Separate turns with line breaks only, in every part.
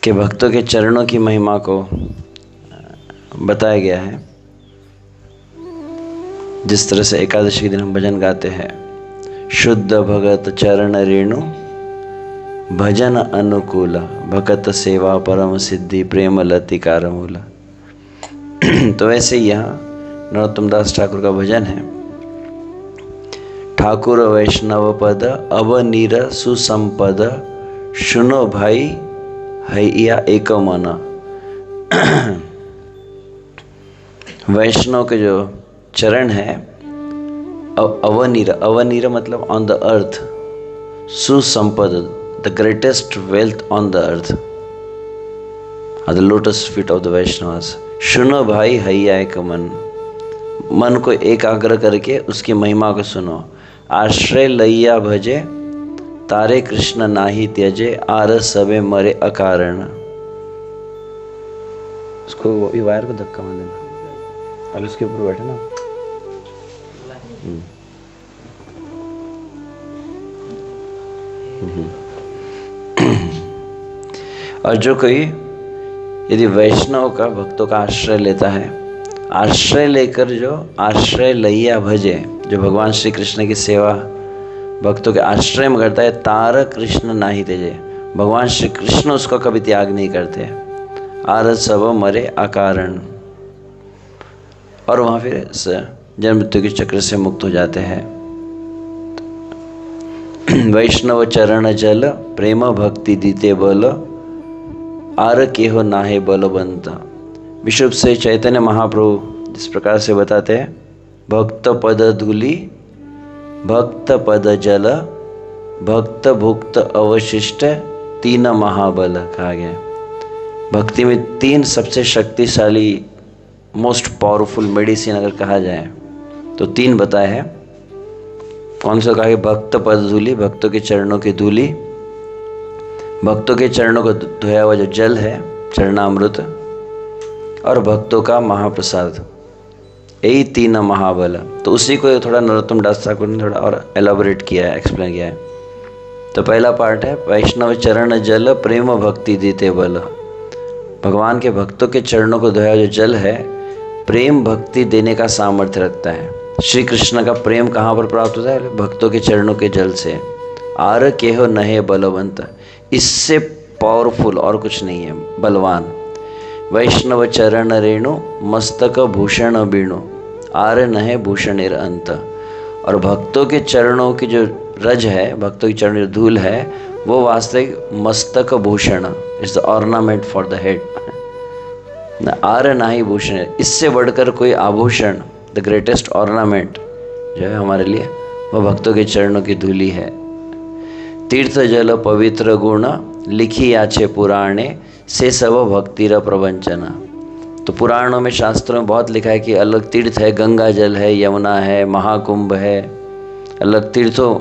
के भक्तों के चरणों की महिमा को बताया गया है। जिस तरह से एकादशी के दिन हम भजन गाते हैं, शुद्ध भगत चरण रेणु भजन अनुकूल भगत सेवा परम सिद्धि प्रेम लतिकार मूल। तो वैसे ही यहाँ नरोत्तम दास ठाकुर का भजन है। ठाकुर वैष्णव पद अवनीर सुसंपद सुनो भाई हैया एक मना। वैष्णव के जो चरण है, अवनीर, अवनीर मतलब ऑन द अर्थ, सुसंपद the greatest wealth on the earth are the lotus feet of the Vaishnavas. सुनो भाई हैया एक मन, मन को एकाग्र करके उसकी महिमा को सुनो। आश्रय लैया भजे तारे कृष्ण नाही त्यजे आर सबे मरे अकारण। उसको ये वायर को धक्का मार देना, अब उसके ऊपर बैठे ना। और जो कोई यदि वैष्णव का भक्तों का आश्रय लेता है, आश्रय लेकर जो आश्रय लैया भजे, जो भगवान श्री कृष्ण की सेवा भक्तों के आश्रय में करता है, तार कृष्ण नाही त्यजे, भगवान श्री कृष्ण उसका कभी त्याग नहीं करते। आर सब मरे अकारण, और वहां फिर जन्म मृत्यु के चक्र से मुक्त हो जाते हैं। वैष्णव चरण जल प्रेम भक्ति दीते बल आर केहो नाहे बलवंत। विश्व से चैतन्य महाप्रभु जिस प्रकार से बताते हैं, भक्त पद धूलि भक्त पद जल भक्त भुक्त अवशिष्ट तीन महाबल कहा गया। भक्ति में तीन सबसे शक्तिशाली मोस्ट पावरफुल मेडिसिन अगर कहा जाए तो तीन बताए हैं। कौन सा कहा? भक्त पद धूलि, भक्तों के चरणों की धूलि, भक्तों के चरणों को धोया हुआ जो जल है चरणामृत, और भक्तों का महाप्रसाद, यही तीन महाबल। तो उसी को थोड़ा नरोत्तम दास ठाकुर ने थोड़ा और एलाबोरेट किया है, एक्सप्लेन किया है। तो पहला पार्ट है वैष्णव चरण जल प्रेम भक्ति देते बल। भगवान के भक्तों के चरणों को धोया जो जल है प्रेम भक्ति देने का सामर्थ्य रखता है। श्री कृष्ण का प्रेम कहाँ पर प्राप्त होता है? भक्तों के चरणों के जल से। आर केहो नहे बलवंत, इससे पावरफुल और कुछ नहीं है, बलवान। वैष्णव चरण रेणु मस्तक भूषण बीणु आर नहे भूषणेर अंत। और भक्तों के चरणों की जो रज है, भक्तों की चरण जो धूल है, वो वास्तविक मस्तक भूषण is the ornament for the head. आर नाही भूषण, इससे बढ़कर कोई आभूषण, द ग्रेटेस्ट ऑर्नामेंट जो है हमारे लिए, वह भक्तों के चरणों की धूली है। तीर्थ जल पवित्र गुण लिखी आछे पुराणे से सब भक्तिर प्रवंचना। तो पुराणों में, शास्त्रों में बहुत लिखा है कि अलग तीर्थ है, गंगा जल है, यमुना है, महाकुंभ है, अलग तीर्थों।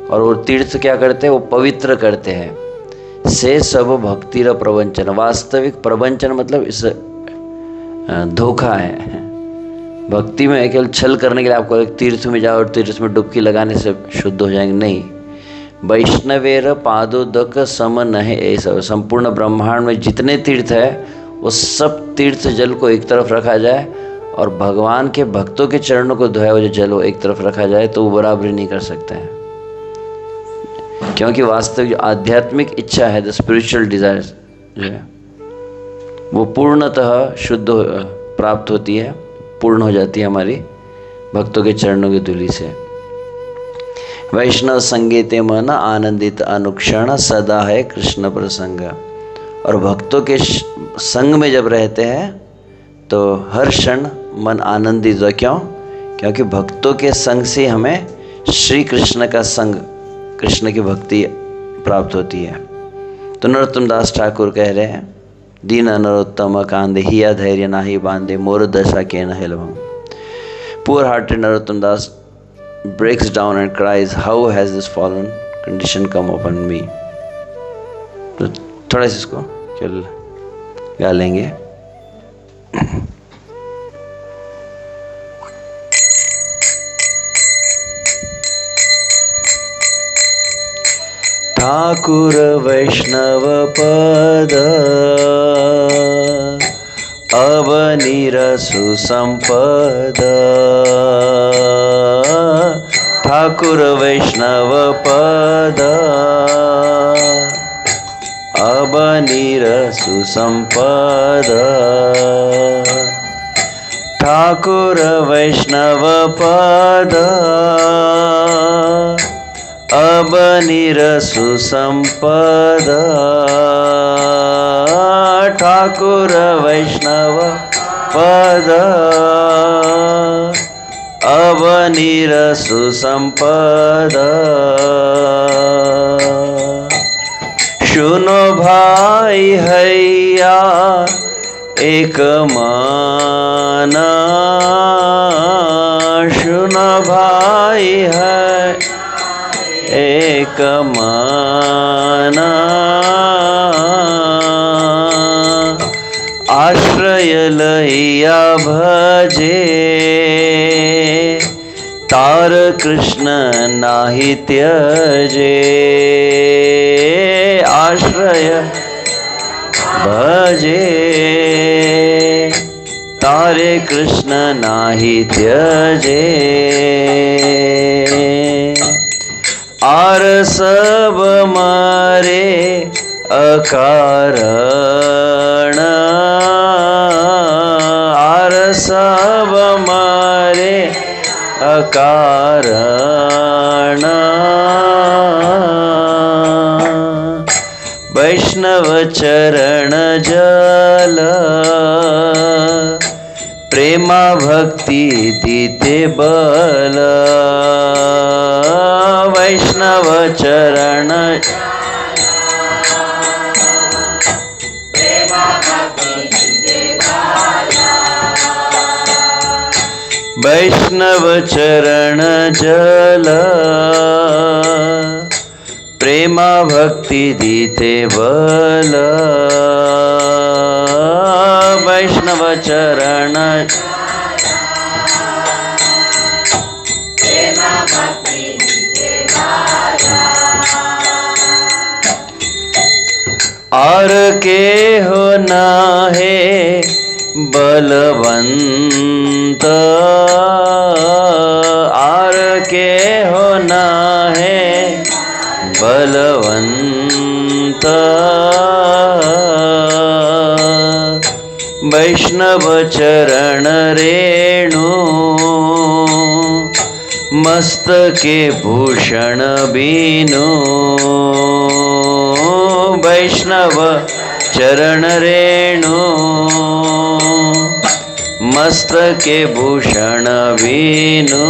और वो तीर्थ क्या करते हैं? वो पवित्र करते हैं। से सब भक्तिर प्रवंचन, वास्तविक प्रवंचन मतलब इस धोखा है। भक्ति में केवल छल करने के लिए आपको एक तीर्थ में जाओ और तीर्थ में डुबकी लगाने से शुद्ध हो जाएंगे, नहीं। वैष्णवेर पादोदक सम नहे ऐसा, संपूर्ण ब्रह्मांड में जितने तीर्थ है वो सब तीर्थ जल को एक तरफ रखा जाए और भगवान के भक्तों के चरणों को धोया हुआ जो जल वो एक तरफ रखा जाए, तो वो बराबरी नहीं कर सकता है। क्योंकि वास्तविक जो आध्यात्मिक इच्छा है, द स्पिरिचुअल डिजायर जो है, वो पूर्णतः शुद्ध प्राप्त होती है, पूर्ण हो जाती है हमारी भक्तों के चरणों की धूलि से। वैष्णव संगीते मन आनंदित अनुक्षण सदा है कृष्ण प्रसंग। और भक्तों के संग में जब रहते हैं तो हर क्षण मन आनंदित हो। क्यों? क्योंकि भक्तों के संग से हमें श्री कृष्ण का संग, कृष्ण की भक्ति प्राप्त होती है। तो नरोत्तम दास ठाकुर कह रहे हैं, दीन नरोत्तम कांदे हिया धैर्य नाही बांधे मोर दशा के न हेलवम। Poor hearted Narottam Das breaks down and cries, how has this fallen condition come upon me? तो थोड़ा सा इसको चल गा लेंगे। ठाकुर वैष्णव पद अवनीर सुसंपद ठाकुर वैष्णव पद अवनीर सुसंपद ठाकुर वैष्णव पद अवनीर सुसंपद ठाकुर वैष्णव पद अवनीर सुसंपद सुनो भाई हैया एक मान सुनो भाई है एक मान आश्रय लइया भजे तार कृष्ण नाही त्यजे आश्रय भजे तारे कृष्ण नाही त्यजे आर सब मारे अकारण आर सब मारे अकारण वैष्णव चरण जल प्रेमा भक्ति दीते बल वैष्णव चरण वैष्णव चरण जल प्रेमा भक्ति दीते बल वैष्णव चरण और के हो ना है बलवंत आर के हो ना है बलवंत वैष्णव चरण रेणु मस्तके भूषण बीनु वैष्णव चरण रेणु मस्तके भूषण बीनु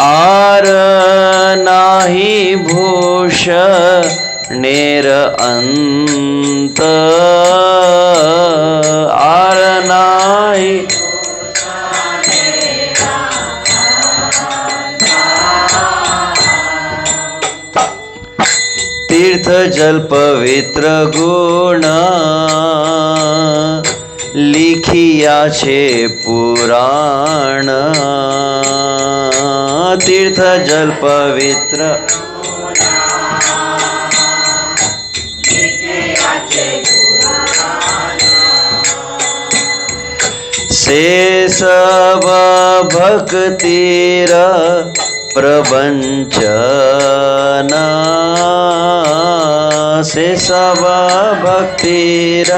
आर नाही भूषणेर अंत आर नाही तीर्थ जल पवित्र गुण लिखिया छे पुराण तीर्थ जल पवित्र से सब भक्तिर प्रवंचन से सब भक्तिर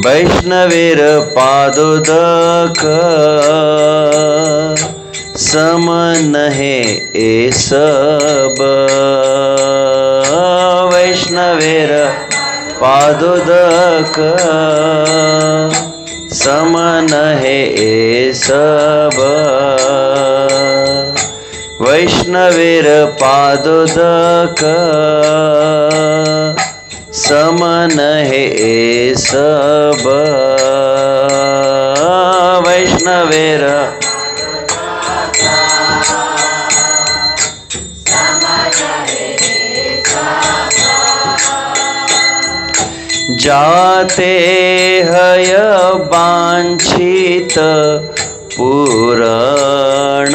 वैष्णवेर पादोदक समन है ए सब वैष्णवेर पादोदक समन है ए सब वैष्णवेर पादोदक समन है ए सब वैष्णवेर जाते हय वांछित पूरण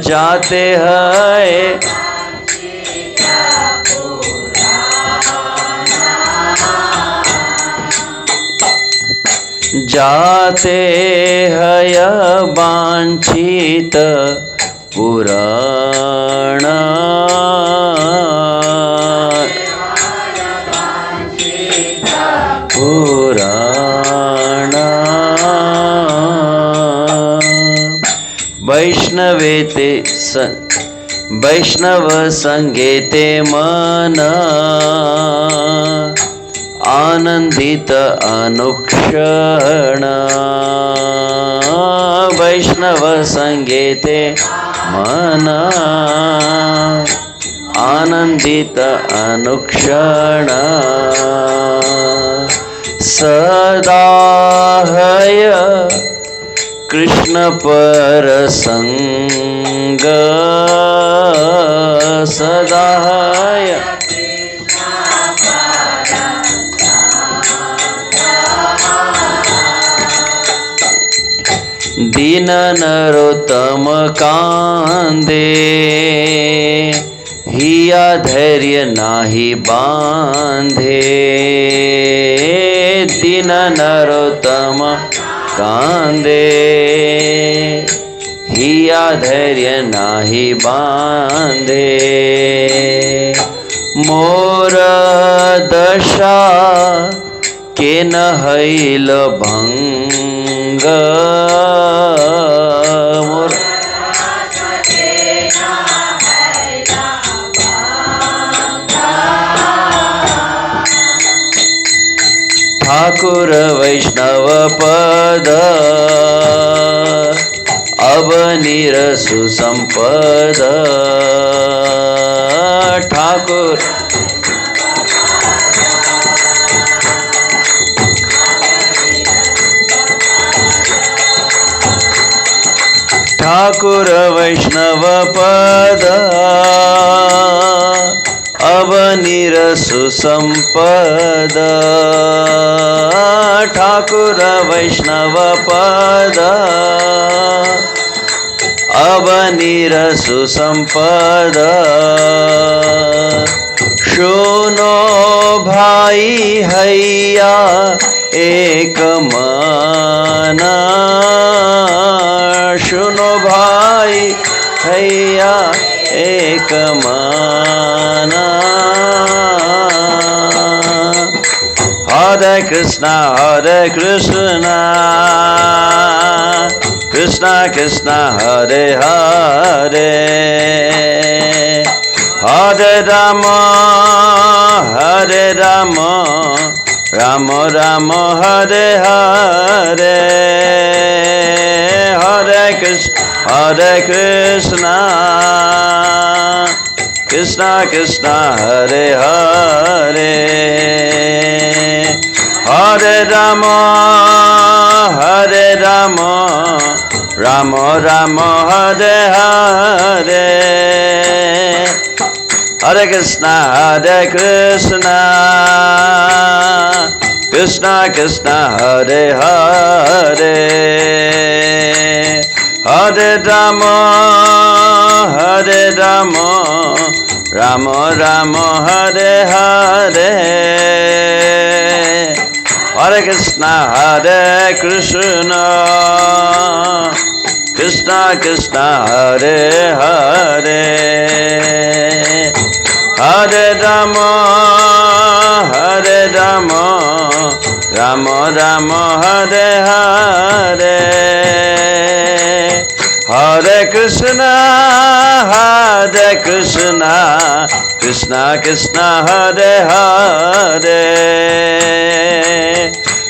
जाते हय जाते हय वांछित पुराण पुराण वैष्णव संगेते मन आनंदित अनुक्षण वैष्णव संगेते मन आनंदित अनुक्षण सदा हय कृष्ण पर संग सदा हय दीन नरोत्तम कांदे हिया धैर्य नाही बांधे दीन नरोत्तम कांदे हिया धैर्य नाही बांधे मोर दशा के न हैल भंग मोर ठाकुर वैष्णव पद अवनीर सुसंपद ठाकुर ठाकुर वैष्णव पद अवनीर सुसंपद ठाकुर वैष्णव पद अवनीर सुसंपद शोनो भाई हैया एक माना सुनो भाई हैया एक माना हरे Krishna Krishna Krishna Hare Hare Hare Ram Ram Ram Hare Hare Hare Krishna Krishna Krishna Hare Hare Hare Ram Ram Ram Hare Hare Hare Krishna Krishna Krishna Hare Hare Hare Ram Ram Ram Hare Hare Hare Krishna Krishna Krishna Hare Hare Hare Ram Ram Ram Hare Hare Hare Krishna Krishna Krishna Hare Hare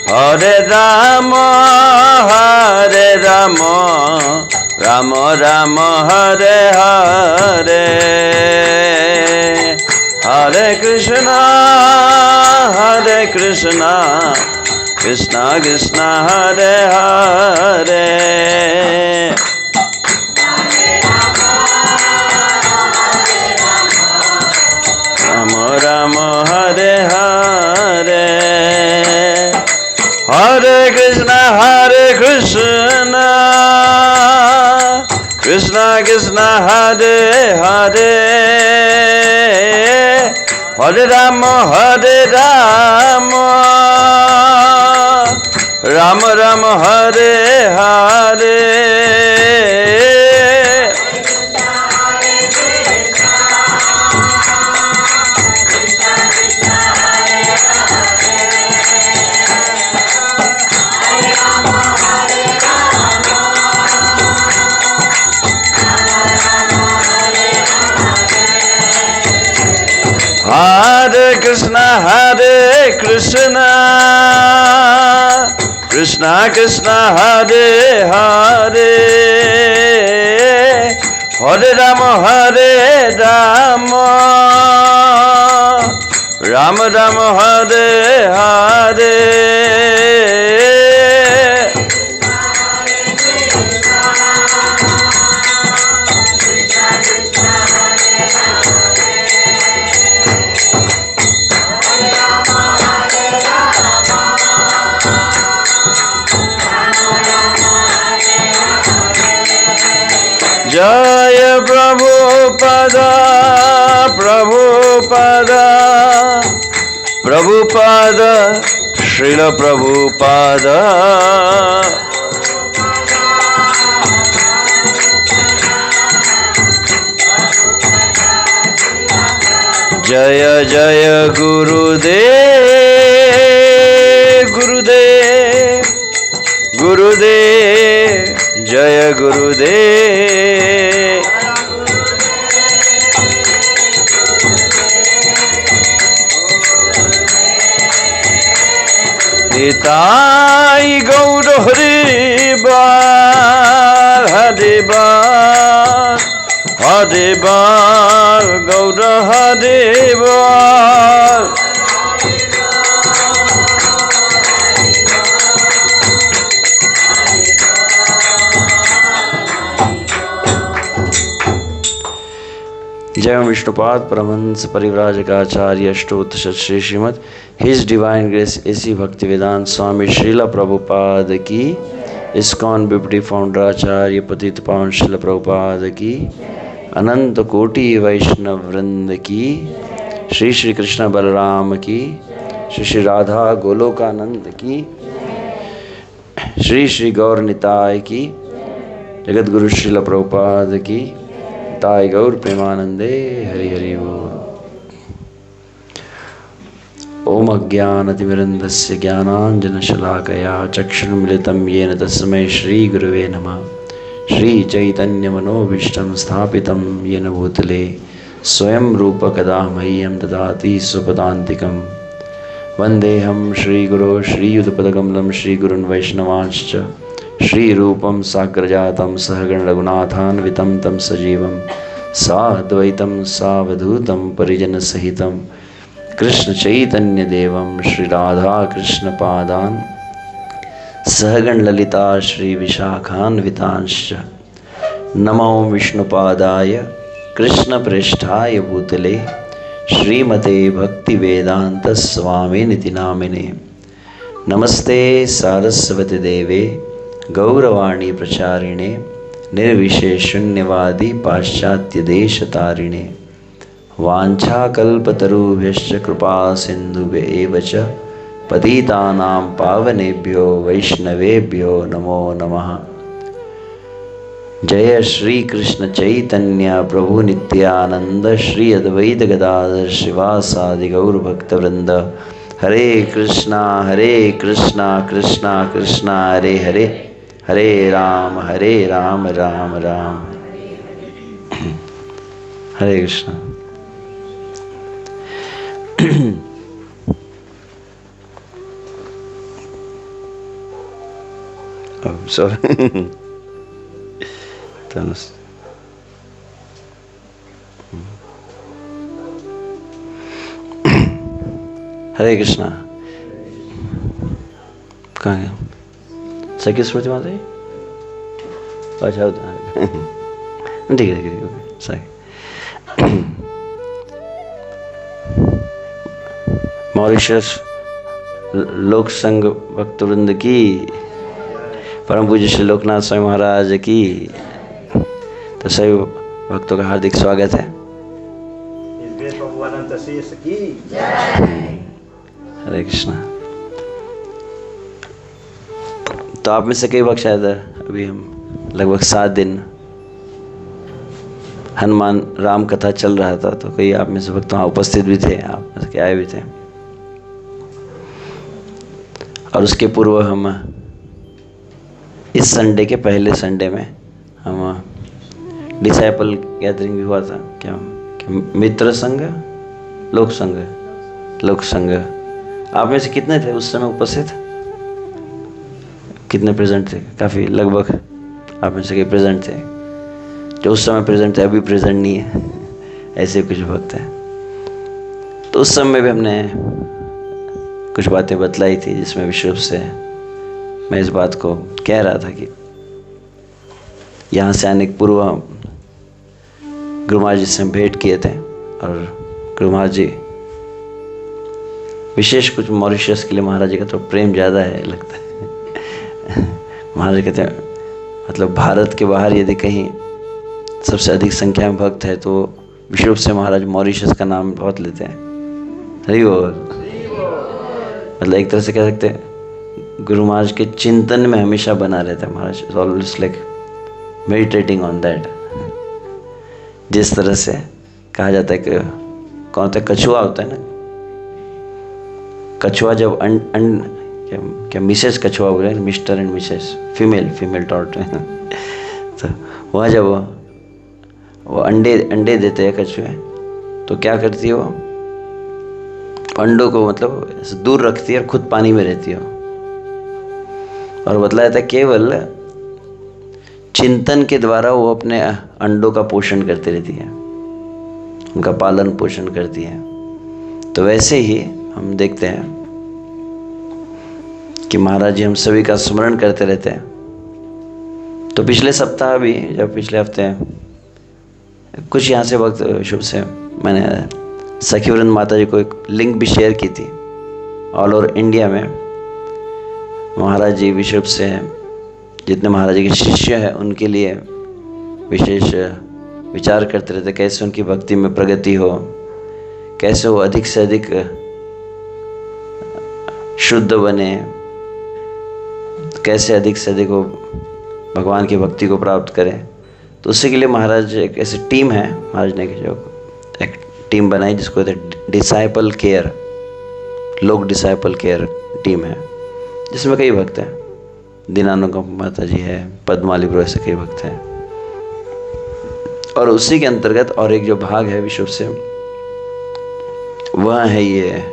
Hare Ram Ram Ram Hare Hare Hare Krishna Krishna Krishna Hare Hare Ram Ram Hare Hare Krishna Krishna Hare Hare Hare Rama Rama Rama Hare Hare Hare Krishna Krishna Krishna Hare Hare Hare Rama Rama Rama Hare Hare Jaya Prabhupada Srila Prabhupada Jaya Jaya Gurudev Jaya Gurudev Nitai Gaur Hari Bal Gaur Hari Bal जय विष्णुपाद परमहंस परिव्राजकाचार्य अष्टोत्तर Shri Srimad his divine grace A C Bhaktivedanta स्वामी श्रीला प्रभुपाद की ISKCON बिपटी founder आचार्य पतित पावन श्रील प्रभुपाद की अनंत कोटि वैष्णव वृंद की श्री श्री कृष्ण बलराम की श्री श्री राधा गोलोकानंद की श्री श्री गौर निताय की जगत गुरु श्रील प्रभुपाद की ताय गौर प्रेमानंदे हरि हरि बोल। ओम अज्ञानतिमिरन्धस्य ज्ञानाञ्जनशलाकया चक्षुर्मिलितं येन तस्मै श्रीगुरुवे नमः। श्रीचैतन्यमनोभीष्टं स्थापितं येन भूतले स्वयं रूपकदा मह्यं ददाति स्वपदान्तिकं। वन्देऽहं श्रीगुरो श्रीयुतपदकमलं श्रीगुरुन् वैष्णवांश्च श्रीरूपं साग्रजातं सहगण रघुनाथान्वितं तं सजीवं साद्वैतं सावधूतं परिजनसहितं कृष्ण चैतन्य देवं श्री राधा कृष्ण पादान सहगण ललिता श्री विशाखान्वितांश्च नमो विष्णुपादाय कृष्ण प्रेष्ठाय भूतले श्रीमते भक्ति वेदांत स्वामिनिति नामिने। नमस्ते सारस्वती देवे गौरवाणी प्रचारिणे निर्विशेषण्यवादी पाश्चात्य देशतारिणे। वाञ्छाकल्पतरुभ्यश्च कृपा सिन्धुभ्येव च पतितानां पावनेभ्यो वैष्णवेभ्यो नमो नमः। जय श्री कृष्ण चैतन्य प्रभु नित्यानंद श्री अद्वैत गदाधर श्रीवासादि गौर भक्तवृंद। हरे कृष्णा कृष्णा कृष्णा हरे हरे, हरे राम राम राम हरे कृष्णा। sorry हरे कृष्णा। कहाँ गया सखी स्मृति माता जी? अच्छा ठीक है सही। मॉरिशस लोक संघ भक्तवृंद की, परम पूज्य श्री लोकनाथ स्वामी महाराज की, तो सभी भक्तों का हार्दिक स्वागत है। हरे कृष्णा। तो आप में से कई भक्त शायद अभी हम लगभग 7 दिन हनुमान राम कथा चल रहा था, तो कई आप में से भक्त वहाँ उपस्थित भी थे, आप में से आए भी थे। और उसके पूर्व हम इस संडे के पहले संडे में हम डिसाइपल गैदरिंग भी हुआ था। क्या मित्र संघ, लोक संघ। आप में से कितने थे उस समय उपस्थित? कितने प्रेजेंट थे? काफ़ी, लगभग आप में से कई प्रेजेंट थे। जो उस समय प्रेजेंट थे अभी प्रेजेंट नहीं है, ऐसे कुछ भक्त हैं। तो उस समय भी हमने कुछ बातें बतलाई थी, जिसमें विशेष रूप से मैं इस बात को कह रहा था कि यहाँ से आने के पूर्व गुरु महाराज जी से भेंट किए थे, और गुरु महाराज जी विशेष कुछ मॉरिशस के लिए महाराज जी का तो प्रेम ज़्यादा है लगता है। महाराज कहते हैं मतलब भारत के बाहर यदि कहीं सबसे अधिक संख्या में भक्त है तो विशेष रूप से महाराज मॉरिशस का नाम बहुत लेते हैं। हरि बोल। मतलब एक तरह से कह सकते हैं गुरु महाराज के चिंतन में हमेशा बना रहता है Maharaj, always like meditating on that. जिस तरह से कहा जाता है कि कौन होता है, कछुआ होता है ना, कछुआ जब क्या मिसेस कछुआ बोले, mister and Mrs, female tort. तो वह जब वो अंडे देते हैं कछुए, तो क्या करती है वो अंडों को मतलब दूर रखती है और खुद पानी में रहती है। और बतलाया था केवल चिंतन के द्वारा वो अपने अंडों का पोषण करती रहती है, उनका पालन पोषण करती है। तो वैसे ही हम देखते हैं कि महाराज जी हम सभी का स्मरण करते रहते हैं। तो पिछले सप्ताह भी, जब पिछले हफ्ते कुछ यहाँ से वक्त शुभ से मैंने सखीवृंद माता जी को एक लिंक भी शेयर की थी। ऑल ओवर इंडिया में महाराज जी विश्व से जितने महाराज जी के शिष्य हैं उनके लिए विशेष विचार करते रहते, कैसे उनकी भक्ति में प्रगति हो, कैसे वो अधिक से अधिक शुद्ध बने, कैसे अधिक से अधिक वो भगवान की भक्ति को प्राप्त करें। तो उसी के लिए महाराज एक ऐसी टीम है, महाराज ने जो एक टीम बनाई जिसको कहते हैं डिसाइपल केयर, लोक डिसाइपल केयर टीम है, जिसमें कई भक्त हैं। दीनानुगम माता जी है, पद्माली ब्रो, ऐसे कई भक्त हैं। और उसी के अंतर्गत और एक जो भाग है विश्व से, वह है ये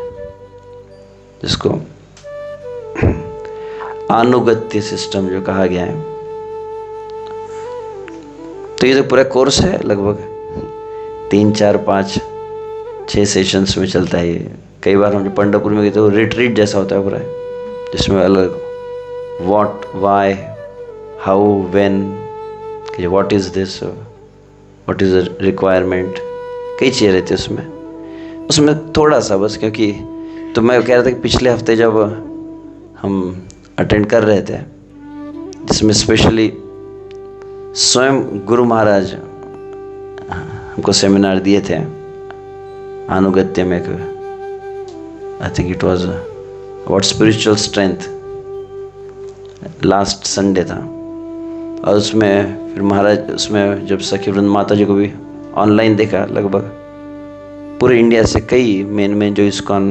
जिसको अनुगत्य सिस्टम जो कहा गया है। तो ये जो पूरा कोर्स है लगभग 3, 4, 5, 6 सेशंस में चलता है ये। कई बार हम जो पंढरपुर में गए तो रिट्रीट जैसा होता है पूरा, जिसमें अलग what, why, how, when, what is this, what is the requirement, कई चीज़ें रहती है उसमें थोड़ा सा बस। क्योंकि तो मैं कह रहा था कि पिछले हफ्ते जब हम अटेंड कर रहे थे, जिसमें स्पेशली स्वयं गुरु महाराज हमको सेमिनार दिए थे अनुगत्य में, I think it was about spiritual strength, last Sunday था। और उसमें फिर महाराज, उसमें जब सखीवृंद माता जी को भी ऑनलाइन देखा, लगभग पूरे इंडिया से कई मेन जो इस्कॉन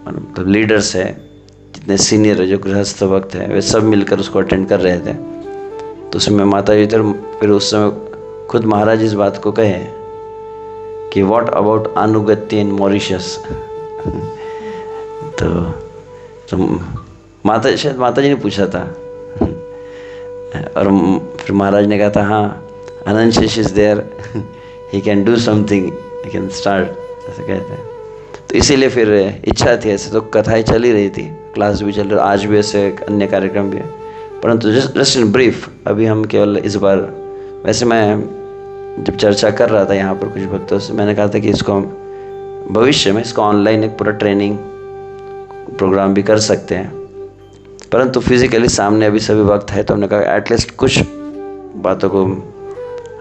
मतलब लीडर्स है, जितने सीनियर जो गृहस्थ भक्त है, वे सब मिलकर उसको अटेंड कर रहे थे। तो उसमें माता जी फिर उस समय खुद महाराज इस बात को कहे कि व्हाट अबाउट अनुगत्य इन मॉरिशस। तो शायद माता जी ने पूछा था, और फिर महाराज ने कहा था हाँ, Anant is there, he can do something, he can start, ऐसे कहते हैं। तो इसीलिए फिर इच्छा थी, ऐसे तो कथाएं चल ही रही थी, क्लास भी चल रही, आज भी ऐसे अन्य कार्यक्रम भी है, परंतु जस्ट इन ब्रीफ अभी हम केवल इस बार, वैसे मैं जब चर्चा कर रहा था यहाँ पर कुछ भक्तों से, मैंने कहा था कि इसको हम भविष्य में इसको ऑनलाइन एक पूरा ट्रेनिंग प्रोग्राम भी कर सकते हैं, परंतु फिजिकली सामने अभी सभी वक्त है। तो हमने कहा एटलीस्ट कुछ बातों को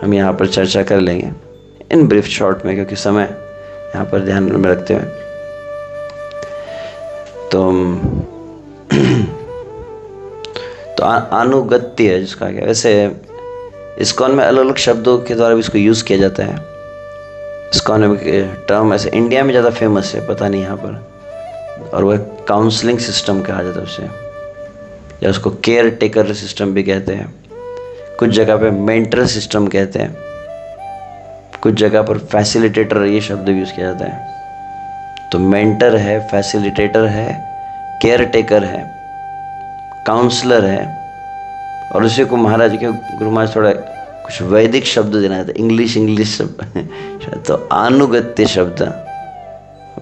हम यहाँ पर चर्चा कर लेंगे इन ब्रीफ शॉर्ट में, क्योंकि समय यहाँ पर ध्यान में रखते हुए। तो अनुगत्य जिसका क्या, वैसे इस्कॉन में अलग अलग शब्दों के द्वारा भी इसको यूज़ किया जाता है। इस्कॉन में टर्म ऐसे इंडिया में ज़्यादा फेमस है, पता नहीं यहाँ पर, और वह काउंसलिंग सिस्टम कहा जाता है उसे, या उसको केयर टेकर सिस्टम भी कहते हैं। कुछ जगह पे मेंटर सिस्टम कहते हैं, कुछ जगह पर फैसिलिटेटर ये शब्द भी यूज़ किया जाता है। तो मेंटर है, फैसिलिटेटर है, केयर टेकर है, काउंसलर है, और उसी को महाराज के गुरु महाराज थोड़ा कुछ वैदिक शब्द देना था, इंग्लिश शब्द तो अनुगत्य शब्द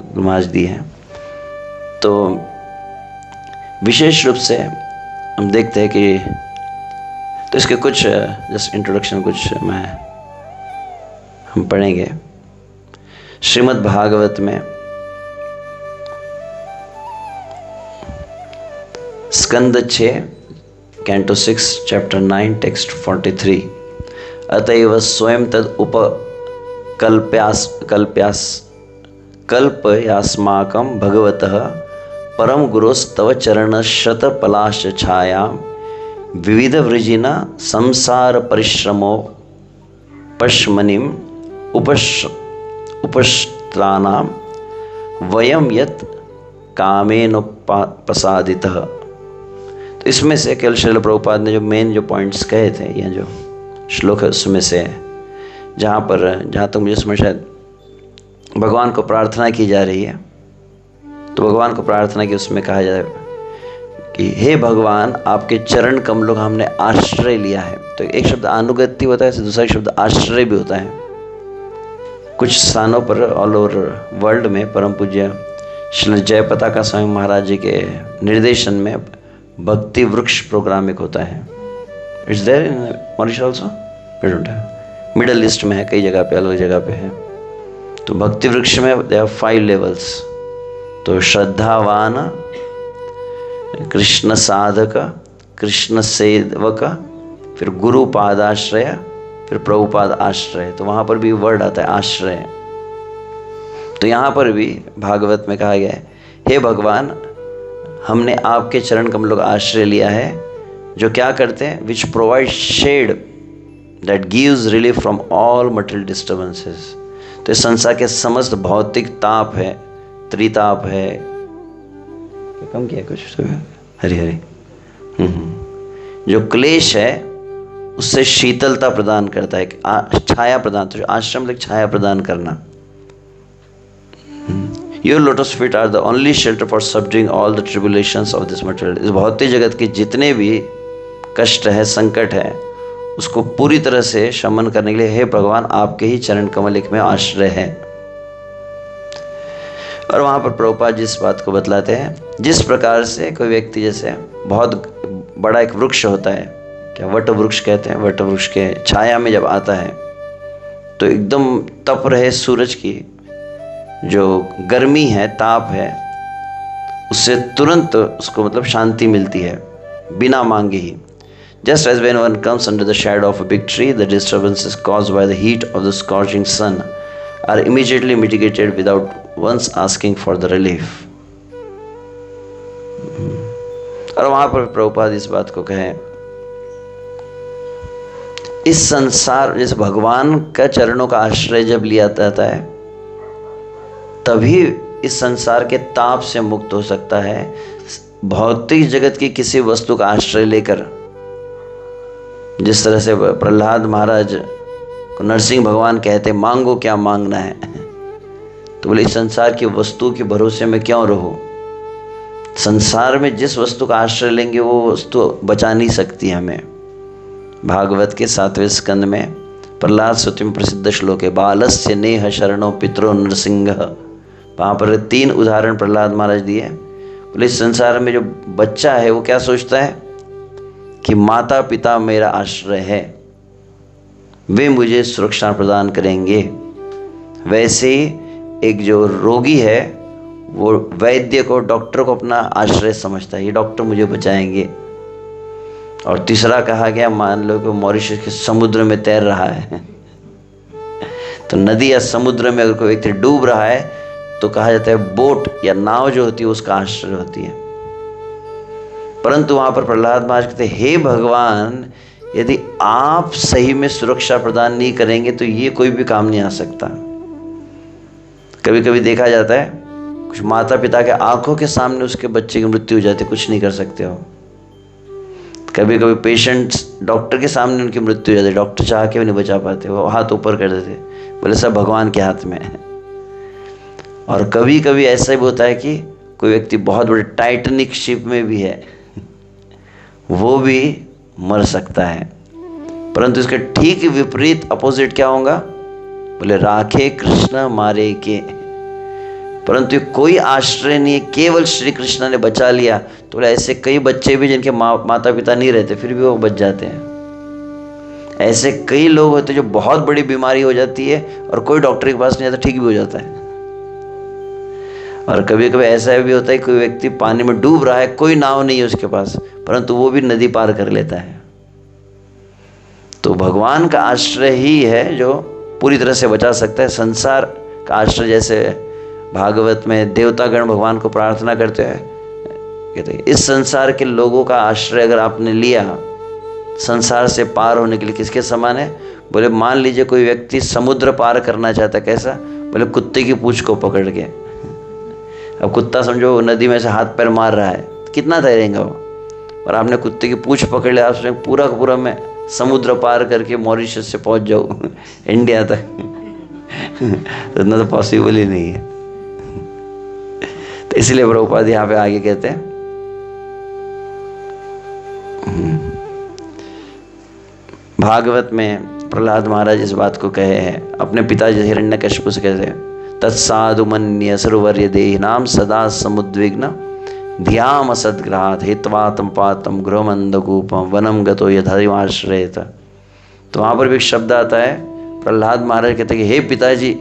गुरु महाराज दिए हैं। तो विशेष रूप से हम देखते हैं कि तो इसके कुछ जस्ट इंट्रोडक्शन कुछ हम पढ़ेंगे। श्रीमद् भागवत में स्कंद 6 कैंटो 6 चैप्टर 9 टेक्स्ट 43, अतएव स्वयं तद कल्पयास्माकं भगवतः परम गुरोस्तव चरण शत पलाश छाया विविध वृजिना संसार परिश्रमो पश्मनिम उपस्त्राणाम वयम यत् कामेनोपसादितः। तो इसमें से केवल श्रील प्रभुपाद ने जो मेन जो पॉइंट्स कहे थे, या जो श्लोक है उसमें से जहाँ तक मुझे समझ शायद भगवान को प्रार्थना की जा रही है, तो भगवान को प्रार्थना की उसमें कहा जाए कि हे भगवान, आपके चरण कमलों का हमने आश्रय लिया है। तो एक शब्द अनुगत्य होता है, दूसरा शब्द आश्रय भी होता है। कुछ स्थानों पर ऑल ओवर वर्ल्ड में परम पूज्य श्री जयपताका स्वामी महाराज जी के निर्देशन में भक्ति वृक्ष प्रोग्राम एक होता है। It's there in Mauritius also, middle east में है, कई जगह पे, अलग जगह पे है। तो भक्ति वृक्ष में दे हैव 5 लेवल्स। तो श्रद्धावान, कृष्ण साधक, कृष्ण सेवक, फिर गुरु पादाश्रय, फिर प्रभुपाद आश्रय। तो वहाँ पर भी वर्ड आता है आश्रय। तो यहाँ पर भी भागवत में कहा गया है, हे भगवान, हमने आपके चरण कमलों का आश्रय लिया है, जो क्या करते हैं, which provide shade that gives relief from all material disturbances. तो इस संसार के समस्त भौतिक ताप है, त्रिताप है, कम किया कुछ हरी हरी जो क्लेश है उससे शीतलता प्रदान करता है, छाया प्रदान, तो आश्रम में छाया प्रदान करना। Your lotus feet are the only shelter for subduing all the tribulations of this material। इस भौतिक जगत के जितने भी कष्ट है, संकट है, उसको पूरी तरह से शमन करने के लिए हे भगवान आपके ही चरण कमल एक में आश्रय है। और वहाँ पर प्रभुपाद जी इस बात को बतलाते हैं, जिस प्रकार से कोई व्यक्ति जैसे बहुत बड़ा एक वृक्ष होता है, क्या वट वृक्ष कहते हैं, वट वृक्ष के छाया में जब आता है तो एकदम तप रहे सूरज की जो गर्मी है, ताप है, उससे तुरंत उसको मतलब शांति मिलती है बिना मांगे ही। Just as when one comes under the shadow of a big tree, the disturbances caused by the heat of the scorching sun are immediately mitigated without once asking for the relief। और वहाँ पर प्रभुपाद इस बात को कहे, इस संसार जिस भगवान का चरणों का आश्रय जब लिया जाता है तभी इस संसार के ताप से मुक्त हो सकता है। भौतिक जगत की किसी वस्तु का आश्रय लेकर, जिस तरह से प्रहलाद महाराज को नरसिंह भगवान कहते मांगो क्या मांगना है, तो बोले इस संसार की वस्तु के भरोसे में क्यों रहो। संसार में जिस वस्तु का आश्रय लेंगे वो वस्तु बचा नहीं सकती हमें। भागवत के 7वें स्कंद में प्रहलाद स्तुति में प्रसिद्ध श्लोक है, बालस्य नेह शरणो पितरो नरसिंह। वहाँ पर 3 उदाहरण प्रहलाद महाराज दिए। बोले इस संसार में जो बच्चा है वो क्या सोचता है कि माता पिता मेरा आश्रय है, वे मुझे सुरक्षा प्रदान करेंगे। वैसे ही एक जो रोगी है वो वैद्य को, डॉक्टर को अपना आश्रय समझता है, ये डॉक्टर मुझे बचाएंगे। और तीसरा कहा गया, मान लो कि मॉरिशस के समुद्र में तैर रहा है तो नदी या समुद्र में अगर कोई व्यक्ति डूब रहा है तो कहा जाता है बोट या नाव जो होती है उसका आश्रय होती है। परंतु वहां पर प्रहलाद महाराज कहते हैं, हे भगवान, यदि आप सही में सुरक्षा प्रदान नहीं करेंगे तो ये कोई भी काम नहीं आ सकता। कभी कभी देखा जाता है कुछ माता पिता के आंखों के सामने उसके बच्चे की मृत्यु हो जाती है, कुछ नहीं कर सकते हो। कभी कभी पेशेंट्स डॉक्टर के सामने उनकी मृत्यु हो जाती है, डॉक्टर चाह के भी नहीं बचा पाते, वो हाथ ऊपर कर देते, बोले सब भगवान के हाथ में है। और कभी कभी ऐसा भी होता है कि कोई व्यक्ति बहुत बड़े टाइटैनिक शिप में भी है, वो भी मर सकता है। परंतु इसके ठीक विपरीत अपोजिट क्या होगा, बोले राखे कृष्ण मारे के। परंतु कोई आश्रय नहीं है, केवल श्री कृष्ण ने बचा लिया। तो बोले ऐसे कई बच्चे भी जिनके माता पिता नहीं रहते फिर भी वो बच जाते हैं। ऐसे कई लोग होते हैं जो बहुत बड़ी बीमारी हो जाती है और कोई डॉक्टर के पास नहीं जाता, ठीक भी हो जाता है। और कभी कभी ऐसा भी होता है कोई व्यक्ति पानी में डूब रहा है, कोई नाव नहीं है उसके पास, परंतु वो भी नदी पार कर लेता है। तो भगवान का आश्रय ही है जो पूरी तरह से बचा सकता है। संसार का आश्रय, जैसे भागवत में देवतागण भगवान को प्रार्थना करते हैं, कहते हैं इस संसार के लोगों का आश्रय अगर आपने लिया संसार से पार होने के लिए, किसके समान है, बोले मान लीजिए कोई व्यक्ति समुद्र पार करना चाहता है, कैसा, बोले कुत्ते की पूंछ को पकड़ के। अब कुत्ता समझो नदी में से हाथ पैर मार रहा है, कितना तैरेगा वो, और आपने कुत्ते की पूंछ पकड़ लिया, आपने पूरा का पूरा मैं समुद्र पार करके मॉरिशस से पहुंच जाऊँ इंडिया तक, तो इतना तो पॉसिबल ही नहीं है। तो इसलिए प्रभुपाद यहाँ पे आगे कहते हैं, भागवत में प्रहलाद महाराज इस बात को कहे हैं, अपने पिताजी हिरण्यकशिपु से कहते हैं, तत्साधु मन्य सर्वर्य देहिनाम सदा समुद्विग्न ध्याम असद्ग्रहात् हित्वातम पातम गृहमंदकूपम वनम गतो यथाश्रयत। तो वहाँ पर भी एक शब्द आता है, प्रहलाद महाराज कहते हैं कि हे पिताजी,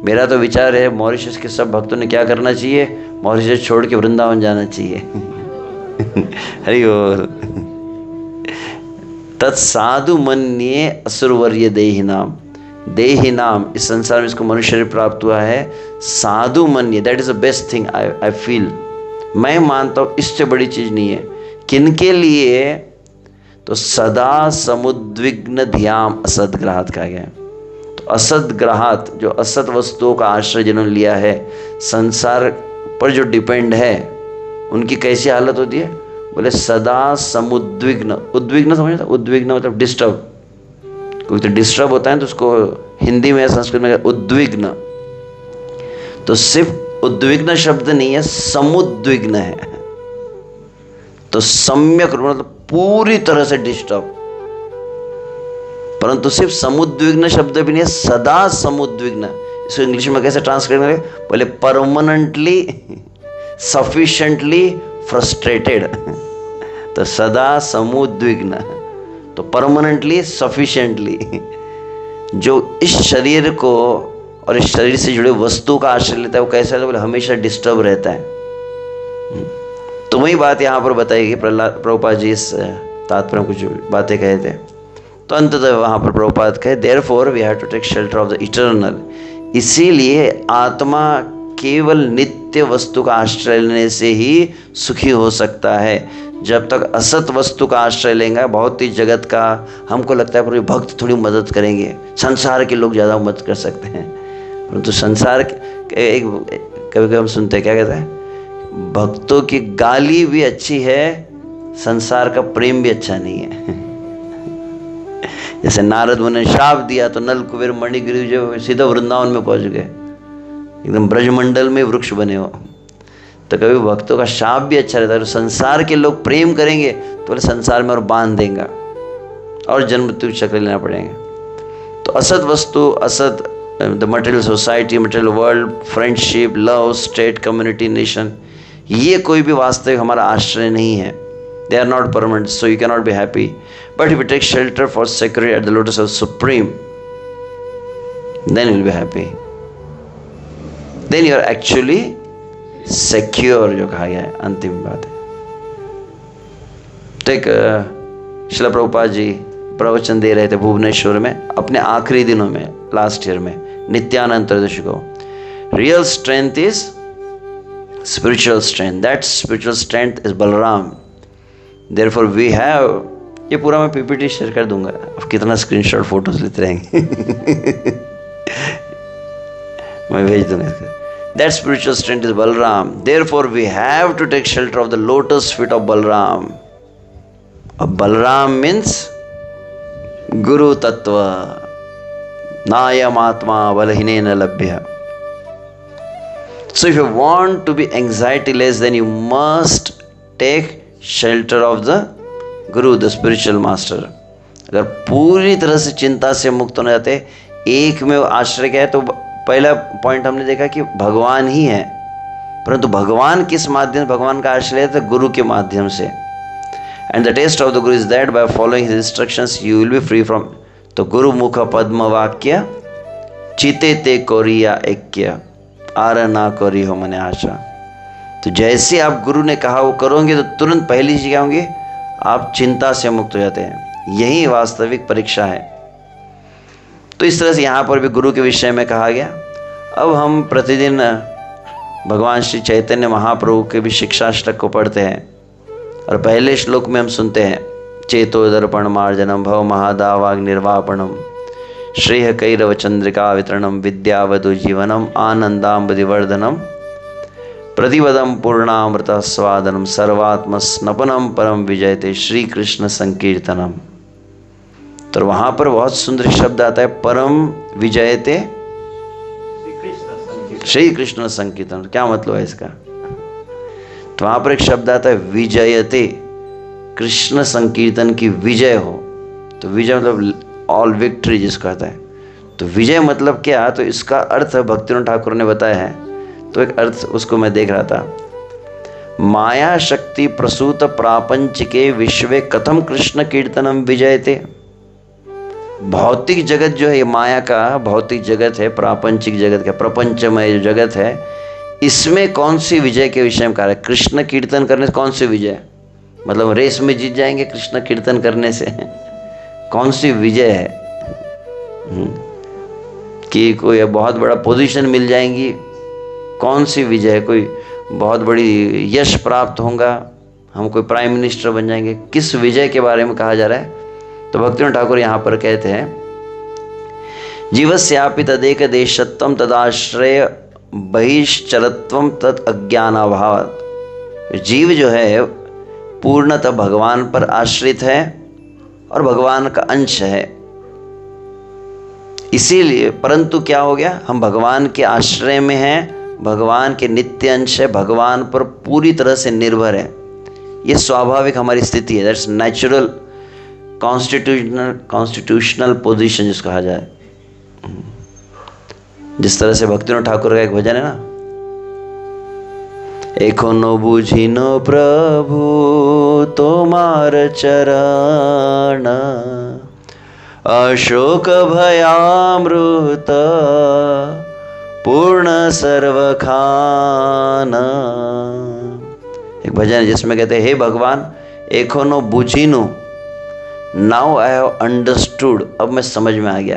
मेरा तो विचार है मॉरिशस के सब भक्तों ने क्या करना चाहिए, मॉरिशस छोड़ के वृंदावन जाना चाहिए। हरि बोल। तत्साधु मन्ये असुरवर्य देहिनाम, देहिनाम इस संसार में इसको मनुष्य शरीर प्राप्त हुआ है, साधु मन्ये, that is the best thing I feel, मैं मानता हूँ इससे बड़ी चीज नहीं है। किनके लिए, तो सदा समुद्विग्न ध्याम असद्ग्रहात् कहा गया है। तो असद्ग्रहात्, जो असत वस्तुओं का आश्रय जिन्होंने लिया है, संसार पर जो डिपेंड है, उनकी कैसी हालत होती है, बोले सदा समुद्विग्न। उद्विग्न समझते, उद्विग्न मतलब डिस्टर्ब, कोई तो डिस्टर्ब होता है तो उसको हिंदी में संस्कृत में उद्विग्न। तो सिर्फ उद्विग्न शब्द नहीं है, समुद्विग्न है। तो सम्यक मतलब पूरी तरह से डिस्टर्ब। परंतु सिर्फ समुद्विग्न शब्द भी नहीं है, सदा समुद्विग्न। इसको इंग्लिश में कैसे ट्रांसलेट करेंगे, बोले परमानेंटली सफिशिएंटली फ्रस्ट्रेटेड। तो सदा समुद्विग्न, तो परमानेंटली सफिशिएंटली, जो इस शरीर को और इस शरीर से जुड़े वस्तु का आश्रय लेता है वो कैसा है, तो बोले हमेशा डिस्टर्ब रहता है। तो वही बात यहाँ पर बताएगी प्रभुपाद जी, इस तात्पर्य कुछ बातें कहे थे। तो अंततः वहाँ पर प्रभुपाद कहे, therefore we have to take shelter of the eternal. इसीलिए आत्मा केवल नित्य वस्तु का आश्रय लेने से ही सुखी हो सकता है। जब तक असत वस्तु का आश्रय लेंगे, बहुत ही जगत का, हमको लगता है पूरे भक्त थोड़ी मदद करेंगे, संसार के लोग ज़्यादा मदद कर सकते हैं, परंतु संसार के एक कभी कभी हम सुनते हैं, क्या कहते हैं, भक्तों की गाली भी अच्छी है, संसार का प्रेम भी अच्छा नहीं है। जैसे नारद मुनि ने शाप दिया तो नल कुबेर मणिगिरि जो सीधा वृंदावन में पहुंच गए, एकदम ब्रजमंडल में वृक्ष बने हो। तो कभी भक्तों का शाप भी अच्छा रहता है। तो संसार के लोग प्रेम करेंगे तो बोले संसार में और बांध देंगे और जन्म मृत्यु चक्र लेना पड़ेंगे। तो असत वस्तु, असत the material society, material world, friendship, love, state, community, nation, ये कोई भी वास्तविक हमारा आश्रय नहीं है। They are not permanent, so you cannot be happy. But if you take shelter for security at the lotus of Supreme, then you will be happy. Then you are actually secure, जो कहा गया है, अंतिम बात है। तो एक श्रील प्रभुपाद जी प्रवचन दे रहे थे भुवनेश्वर में अपने आखिरी दिनों में, लास्ट ईयर में, Nityananda Tirdashi ko. Real strength is spiritual strength. That spiritual strength is Balaram. Therefore we have, ये पूरा मैं पीपीटी शेयर कर दूंगा, अब कितना स्क्रीनशॉट फोटोज लेते रहेंगे मैं भेज दूंगा. That spiritual strength is Balaram. Therefore we have to take shelter of the lotus feet of Balaram. Balaram means Guru Tattva. Nayam Atma Balahinena Labhya. So if you want to be anxiety less, then you must take shelter of the Guru, the spiritual master. अगर पूरी तरह से चिंता से मुक्त होना चाहते, एक में आश्रय क्या है, तो पहला पॉइंट हमने देखा कि भगवान ही है, परंतु भगवान किस माध्यम से भगवान का आश्रय है, तो गुरु के माध्यम से. And the test of the guru is that by following his instructions you will be free from. तो गुरु मुख पद्म वाक्य चिते ते कोरिया ऐक्य आर ना करी हो मने आशा. तो जैसे आप गुरु ने कहा वो करोगे तो तुरंत पहली चीज क्या होंगी, आप चिंता से मुक्त हो जाते हैं. यही वास्तविक परीक्षा है. तो इस तरह से यहाँ पर भी गुरु के विषय में कहा गया. अब हम प्रतिदिन भगवान श्री चैतन्य महाप्रभु के भी शिक्षाष्टक को पढ़ते हैं और पहले श्लोक में हम सुनते हैं चेतो दर्पण मार्जनम भव महादावाग निर्वापणम श्रेय कैरव चंद्रिका वितरणम विद्यावधु जीवनम आनंदाम्बुधिवर्धनम प्रतिपदम पूर्णामृत स्वादनम सर्वात्म स्नपनम परम विजयते श्री कृष्ण संकीर्तनम. तो वहां पर बहुत सुंदर शब्द आता है, परम विजयते श्री कृष्ण संकीर्तन. क्या मतलब है इसका? तो वहां पर एक शब्द आता है विजयते, कृष्ण संकीर्तन की विजय हो. तो विजय मतलब ऑल विक्ट्री जिसको कहता है. तो विजय मतलब क्या, तो इसका अर्थ भक्तिनाथ ठाकुर ने बताया है. तो एक अर्थ उसको मैं देख रहा था, माया शक्ति प्रसूत प्रापंचिके विश्वे कथम कृष्ण कीर्तनम विजयते. भौतिक जगत जो है, ये माया का भौतिक जगत है, प्रापंचिक जगत का प्रपंचमय जो जगत है, इसमें कौन सी विजय के विषय में कहा है? कृष्ण कीर्तन करने से कौन सी विजय? मतलब रेस में जीत जाएंगे कृष्ण कीर्तन करने से? कौन सी विजय है? कि कोई बहुत बड़ा पोजीशन मिल जाएंगी? कौन सी विजय है? कोई बहुत बड़ी यश प्राप्त होगा, हम कोई प्राइम मिनिस्टर बन जाएंगे? किस विजय के बारे में कहा जा रहा है? तो भक्तिनाथ ठाकुर यहाँ पर कहते हैं, जीवस्यापि तदेक देशत्वम तदाश्रय बहिश्चरत्वम तत् अज्ञानाभावात्. जीव जो है पूर्णतः भगवान पर आश्रित है और भगवान का अंश है. इसीलिए परंतु क्या हो गया, हम भगवान के आश्रय में हैं, भगवान के नित्य अंश है, भगवान पर पूरी तरह से निर्भर है. ये स्वाभाविक हमारी स्थिति है. दैट्स नेचुरल कॉन्स्टिट्यूशनल पोजीशन जिसको कहा जाए. जिस तरह से भक्तिनाथ ठाकुर का एक भजन है ना, एखोनो बुझिनो प्रभु तोमार चरण अशोक भयामृत पूर्ण सर्व खाना. एक भजन है जिसमें कहते हैं, हे भगवान एखोनो बुझिनो, नाउ आई हैव अंडरस्टूड, अब मैं समझ में आ गया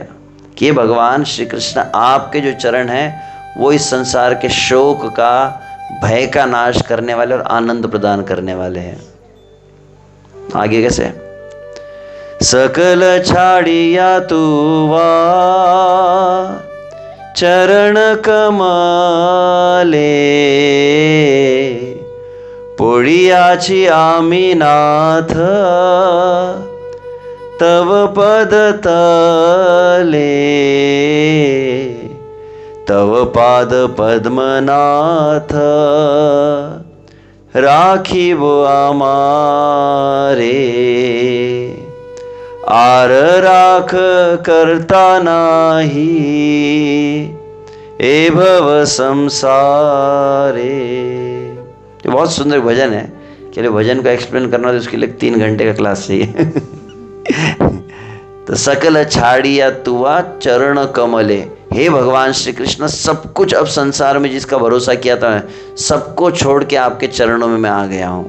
कि भगवान श्री कृष्ण आपके जो चरण हैं वो इस संसार के शोक का, भय का नाश करने वाले और आनंद प्रदान करने वाले हैं. आगे कैसे, सकल छाड़िया तुवा चरण कमले पोड़ियाची आमी नाथ तव पद तले तव पाद पद्मनाथ राखी वो आमारे आर राख करता नाही ए भव संसारे. ये बहुत सुंदर भजन है. के लिए भजन को एक्सप्लेन करना तो उसके लिए 3 घंटे का क्लास चाहिए. तो सकल छाड़िया तुआ चरण कमले, हे भगवान श्री कृष्ण, सब कुछ अब संसार में जिसका भरोसा किया था सबको छोड़ के आपके चरणों में मैं आ गया हूँ.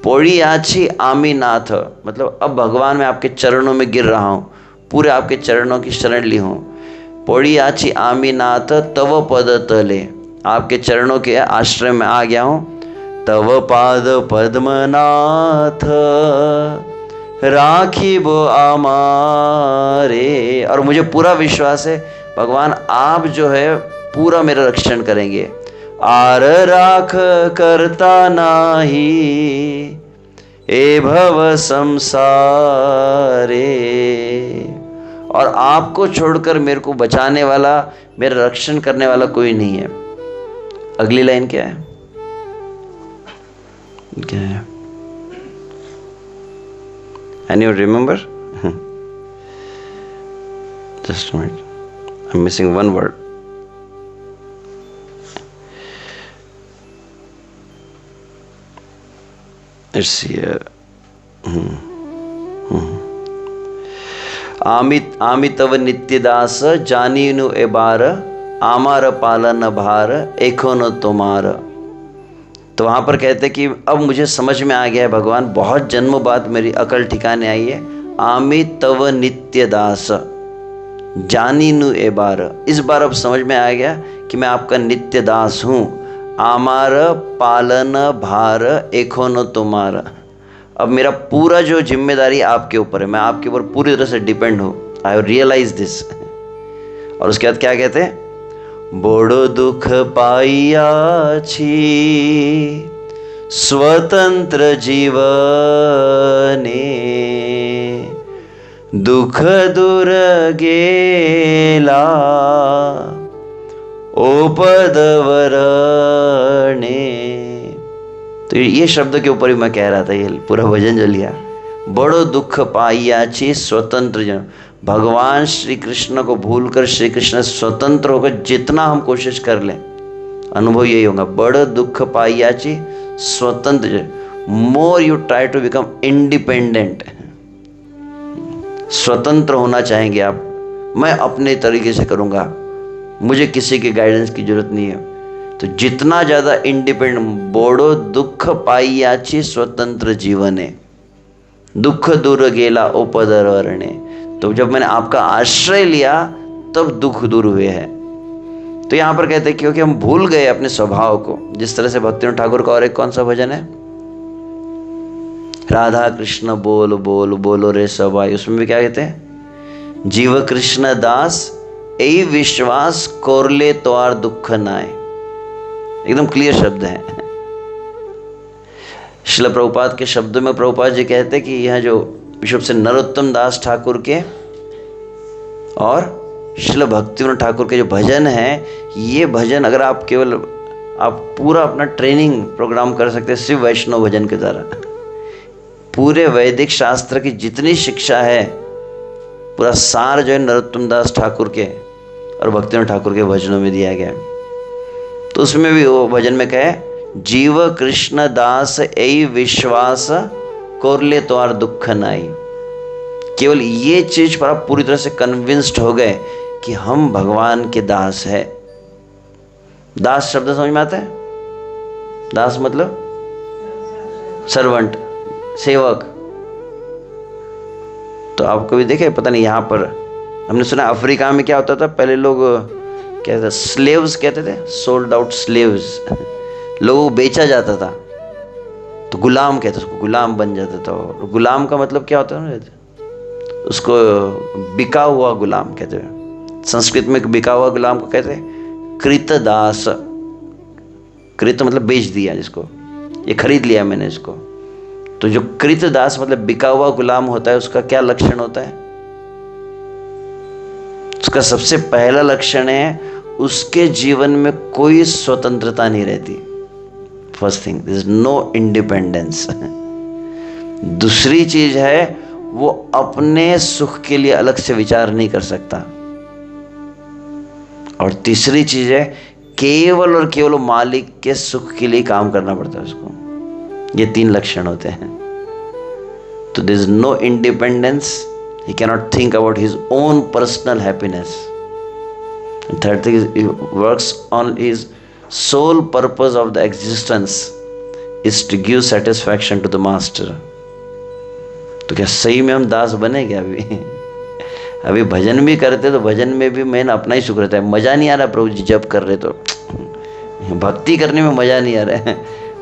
पोड़ी आछी आमी नाथ, मतलब अब भगवान मैं आपके चरणों में गिर रहा हूँ, पूरे आपके चरणों की शरण ली हूँ. पड़ी आची आमीनाथ तव पद तले, आपके चरणों के आश्रय में आ गया हूं। तव पाद पद्मनाथ राखी बो आमारे, और मुझे पूरा विश्वास है भगवान आप जो है पूरा मेरा रक्षण करेंगे। आर राख करता नाही ए भव संसारे, और आपको छोड़कर मेरे को बचाने वाला, मेरा रक्षण करने वाला कोई नहीं है। अगली लाइन क्या है? क्या है? Anyone remember? Just a minute. I'm missing one word. Let's see here. आमितव नित्यदास जानीनु ए बार, आमार पालन भार एखोन तुम्हार। तो वहां पर कहते कि अब मुझे समझ में आ गया है भगवान, बहुत जन्मों बाद मेरी अकल ठिकाने आई है। आमितव नित्यदास जानीनु ए बार, इस बार अब समझ में आ गया कि मैं आपका नित्य दास हूं। आमार पालन भार एखोन तुम्हारा, अब मेरा पूरा जो जिम्मेदारी आपके ऊपर है, मैं आपके ऊपर पूरी तरह से डिपेंड हूं। I have realize this. और उसके बाद क्या कहते हैं? बड़ो दुख पाइया छी स्वतंत्र जीवने, दुख दूर गेला ओ पदवरणे। तो ये शब्द के ऊपर ही मैं कह रहा था, ये पूरा भजन जो लिया। बड़ो दुख पाइया छी स्वतंत्र जन, भगवान श्री कृष्ण को भूलकर श्री कृष्ण स्वतंत्र होकर जितना हम कोशिश कर लें, अनुभव यही होगा। बड़ दुख पाइया छी स्वतंत्र, more you try to become independent, स्वतंत्र होना चाहेंगे आप। मैं अपने तरीके से करूंगा, मुझे किसी के गाइडेंस की जरूरत नहीं है। तो जितना ज्यादा इंडिपेंडेंट, बड़ो दुख पाइया छी स्वतंत्र जीवने, दुख दूर गेला ओ पदरणे। तो जब मैंने आपका आश्रय लिया तब दुख दूर हुए हैं। तो यहां पर कहते हैं क्योंकि हम भूल गए अपने स्वभाव को। जिस तरह से भक्तिनाथ ठाकुर का और एक कौन सा भजन है, राधा कृष्ण बोल बोल बोलो रे सबाई, उसमें भी क्या कहते हैं? जीव कृष्ण दास यही विश्वास कोरले तोआर दुख नाय। एकदम क्लियर शब्द है। श्रील प्रभुपाद के शब्दों में प्रभुपाद जी कहते कि यह जो विश्व से नरोत्तम दास ठाकुर के और श्रील भक्तिविनोद ठाकुर के जो भजन है, ये भजन अगर आप केवल आप पूरा अपना ट्रेनिंग प्रोग्राम कर सकते हैं सिर्फ वैष्णव भजन के द्वारा। पूरे वैदिक शास्त्र की जितनी शिक्षा है, पूरा सार जो है नरोत्तम दास ठाकुर के और भक्तिविनोद ठाकुर के भजनों में दिया गया है। तो उसमें भी वो भजन में कहे, जीव कृष्ण दास यही विश्वास कोरले तोआर दुख नाई। केवल ये चीज पर आप पूरी तरह से कन्विंस्ड हो गए कि हम भगवान के दास है। दास शब्द समझ में आता है? दास मतलब सर्वेंट, सेवक। तो आप कभी देखे, पता नहीं, यहां पर हमने सुना अफ्रीका में क्या होता था, पहले लोग क्या था, स्लेव्स कहते थे, सोल्ड आउट स्लेव्स, लोगों को बेचा जाता था तो गुलाम कहते, उसको गुलाम बन जाता था। और गुलाम का मतलब क्या होता है, उसको बिका हुआ गुलाम कहते हैं। संस्कृत में बिका हुआ गुलाम को कहते हैं कृतदास। कृत मतलब बेच दिया जिसको, ये खरीद लिया मैंने इसको। तो जो कृतदास मतलब बिका हुआ गुलाम होता है, उसका क्या लक्षण होता है? उसका सबसे पहला लक्षण है उसके जीवन में कोई स्वतंत्रता नहीं रहती। First thing, there is no independence. दूसरी चीज है वो अपने सुख के लिए अलग से विचार नहीं कर सकता। और तीसरी चीज है केवल और केवल मालिक के सुख के लिए काम करना पड़ता है उसको। ये तीन लक्षण होते हैं। तो there is no independence, he cannot think about his own personal happiness. And third thing is he works on his sole purpose of the existence is to give satisfaction to the master. तो क्या सही में हम दास बने क्या अभी? अभी भजन भी करते तो भजन में भी मैंने अपना ही सुख रहता है, मज़ा नहीं आ रहा प्रभु जी जब कर रहे तो, भक्ति करने में मज़ा नहीं आ रहा है।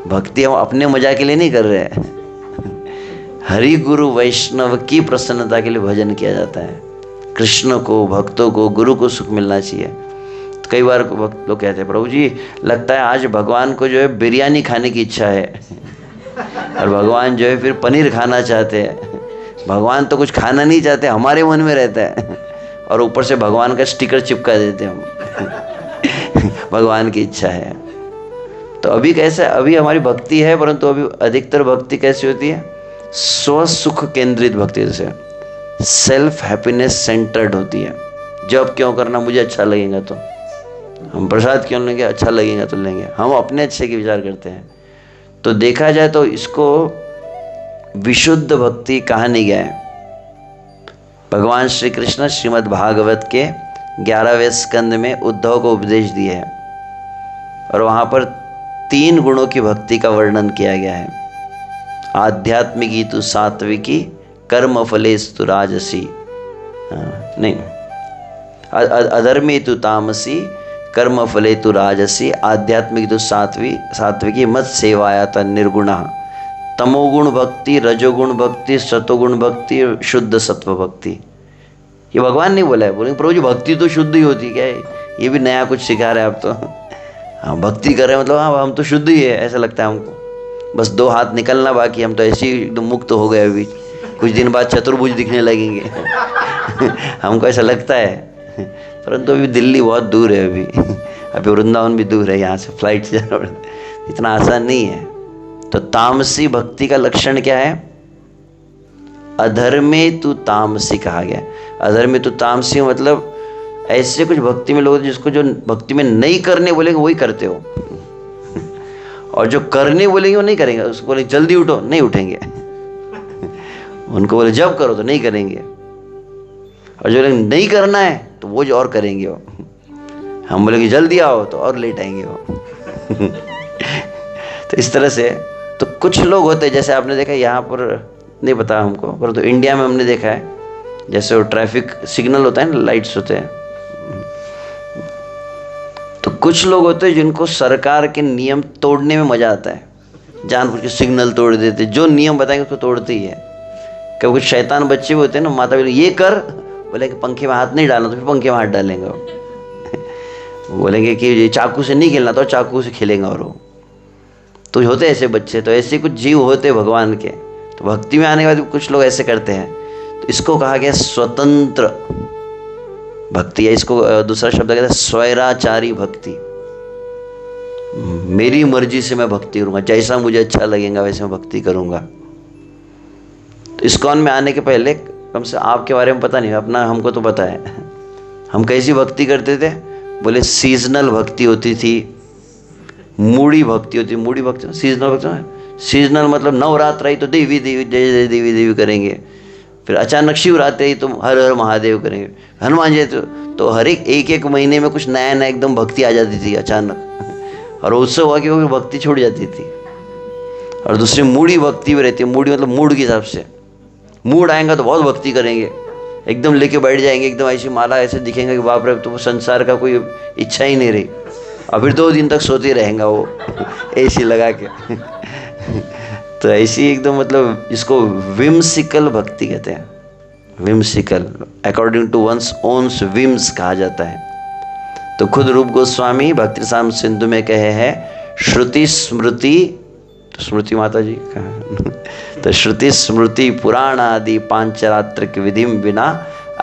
भक्ति हम अपने मजा के लिए नहीं कर रहे हैं, हरि गुरु वैष्णव की प्रसन्नता के लिए भजन किया जाता है। कृष्ण को, भक्तों को, गुरु को सुख मिलना चाहिए। तो कई बार भक्त लोग कहते हैं प्रभु जी लगता है आज भगवान को जो है बिरयानी खाने की इच्छा है, और भगवान जो है फिर पनीर खाना चाहते हैं। भगवान तो कुछ खाना नहीं चाहते, हमारे मन में रहता है, और ऊपर से भगवान का स्टिकर चिपका देते हम भगवान की इच्छा है। तो अभी कैसा, अभी हमारी भक्ति है, परंतु अभी अधिकतर भक्ति कैसी होती है, स्व सुख केंद्रित भक्ति, जैसे सेल्फ हैप्पीनेस सेंटर्ड होती है। जब क्यों करना, मुझे अच्छा लगेगा तो, हम प्रसाद क्यों लेंगे, अच्छा लगेगा तो लेंगे, हम अपने अच्छे की विचार करते हैं। तो देखा जाए तो इसको विशुद्ध भक्ति कहा नहीं गया है। भगवान श्री कृष्ण श्रीमद् भागवत के 11वें स्कंद में उद्धव को उपदेश दिए है, और वहाँ पर 3 गुणों की भक्ति का वर्णन किया गया है। आध्यात्मिकी तु सात्विकी, कर्म फलेस्तु राजसी, नहीं, अधर्मी तु तामसी, कर्म फले तु राजसी, आध्यात्मिक तु सात्विकी, मत सेवाया त निर्गुणा, तमोगुण भक्ति, रजोगुण भक्ति, सतोगुण भक्ति, शुद्ध सत्व भक्ति। ये भगवान नहीं बोला है, बोलेंगे प्रभु जी भक्ति तो शुद्ध ही होती है क्या है? ये भी नया कुछ सिखा रहे हैं आप तो। हाँ भक्ति कर रहे हैं मतलब हाँ हम तो शुद्ध ही है ऐसा लगता है हमको, बस 2 हाथ निकलना बाकी, हम तो ऐसे ही एकदम मुक्त हो गए। अभी कुछ दिन बाद चतुर्भुज दिखने लगेंगे हमको ऐसा लगता है, परंतु अभी दिल्ली बहुत दूर है, अभी वृंदावन भी दूर है, यहाँ से फ्लाइट से जाना पड़ता है, इतना आसान नहीं है। तो तामसी भक्ति का लक्षण क्या है, अधर्मे तु तामसी कहा गया। अधर्मे तु तामसी मतलब ऐसे कुछ भक्ति में लोग जिसको जो भक्ति में नहीं करने बोलेंगे वही करते हो, और जो करने बोलेंगे वो नहीं करेंगे। उसको बोले जल्दी उठो, नहीं उठेंगे उनको बोले जब करो तो नहीं करेंगे, और जो लोग नहीं करना है तो वो जो और करेंगे वो। हम बोलेंगे जल्दी आओ तो और लेट आएंगे वो तो इस तरह से तो कुछ लोग होते हैं, जैसे आपने देखा यहाँ पर नहीं पता हमको, परंतु तो इंडिया में हमने देखा है, जैसे वो ट्रैफिक सिग्नल होता है ना, लाइट्स होते हैं, तो कुछ लोग होते हैं जिनको सरकार के नियम तोड़ने में मजा आता है, जानबूझ के सिग्नल तोड़ देते, जो नियम बताएंगे उसको तोड़ते ही है। क्योंकि कुछ शैतान बच्चे भी होते हैं ना, माता पिता ये कर बोले कि पंखे में हाथ नहीं डालना, तो फिर पंखे में हाथ डालेंगे बोलेंगे कि चाकू से नहीं खेलना तो चाकू से खेलेंगे, और वो तो होते ऐसे बच्चे। तो ऐसे कुछ जीव होते भगवान के, तो भक्ति में आने के बाद कुछ लोग ऐसे करते हैं, तो इसको कहा गया स्वतंत्र भक्ति है। इसको दूसरा शब्द कहते हैं स्वैराचारी भक्ति। मेरी मर्जी से मैं भक्ति करूंगा, जैसा मुझे अच्छा लगेगा वैसे मैं भक्ति करूंगा। तो इस्कॉन में आने के पहले कम से आपके बारे में पता नहीं, अपना हमको तो पता है हम कैसी भक्ति करते थे। बोले सीजनल भक्ति होती थी, मूडी भक्ति होती, मूडी भक्ति सीजनल भक्ति, सीजनल मतलब नवरात्र आई तो देवी देवी जय जय देवी देवी करेंगे, फिर अचानक शिवरात्रि आई तो हर हर महादेव करेंगे, हनुमान जयंती तो हर एक महीने में कुछ नया नया एकदम भक्ति आ जाती थी अचानक, और उत्सव हुआ कि वो भक्ति छूट जाती थी। और दूसरी मूडी भक्ति भी रहती है, मूडी मतलब मूड के हिसाब से, मूड आएगा तो बहुत भक्ति करेंगे, एकदम लेके बैठ जाएंगे, एकदम ऐसी माला ऐसे दिखेंगे कि बाप रे तो संसार का कोई इच्छा ही नहीं रही, और फिर 2 दिन तक सोते रहेगा वो एसी लगा के तो ऐसी एकदम मतलब इसको विम्सिकल भक्ति कहते हैं, whimsical according to one's own whims कहा जाता है। तो खुद रूप गोस्वामी भक्ति रसायन सिंधु में कहे हैं श्रुति स्मृति, तो स्मृति माता जी कहा तो श्रुति स्मृति पुराण आदि पांचरात्रिक विधि बिना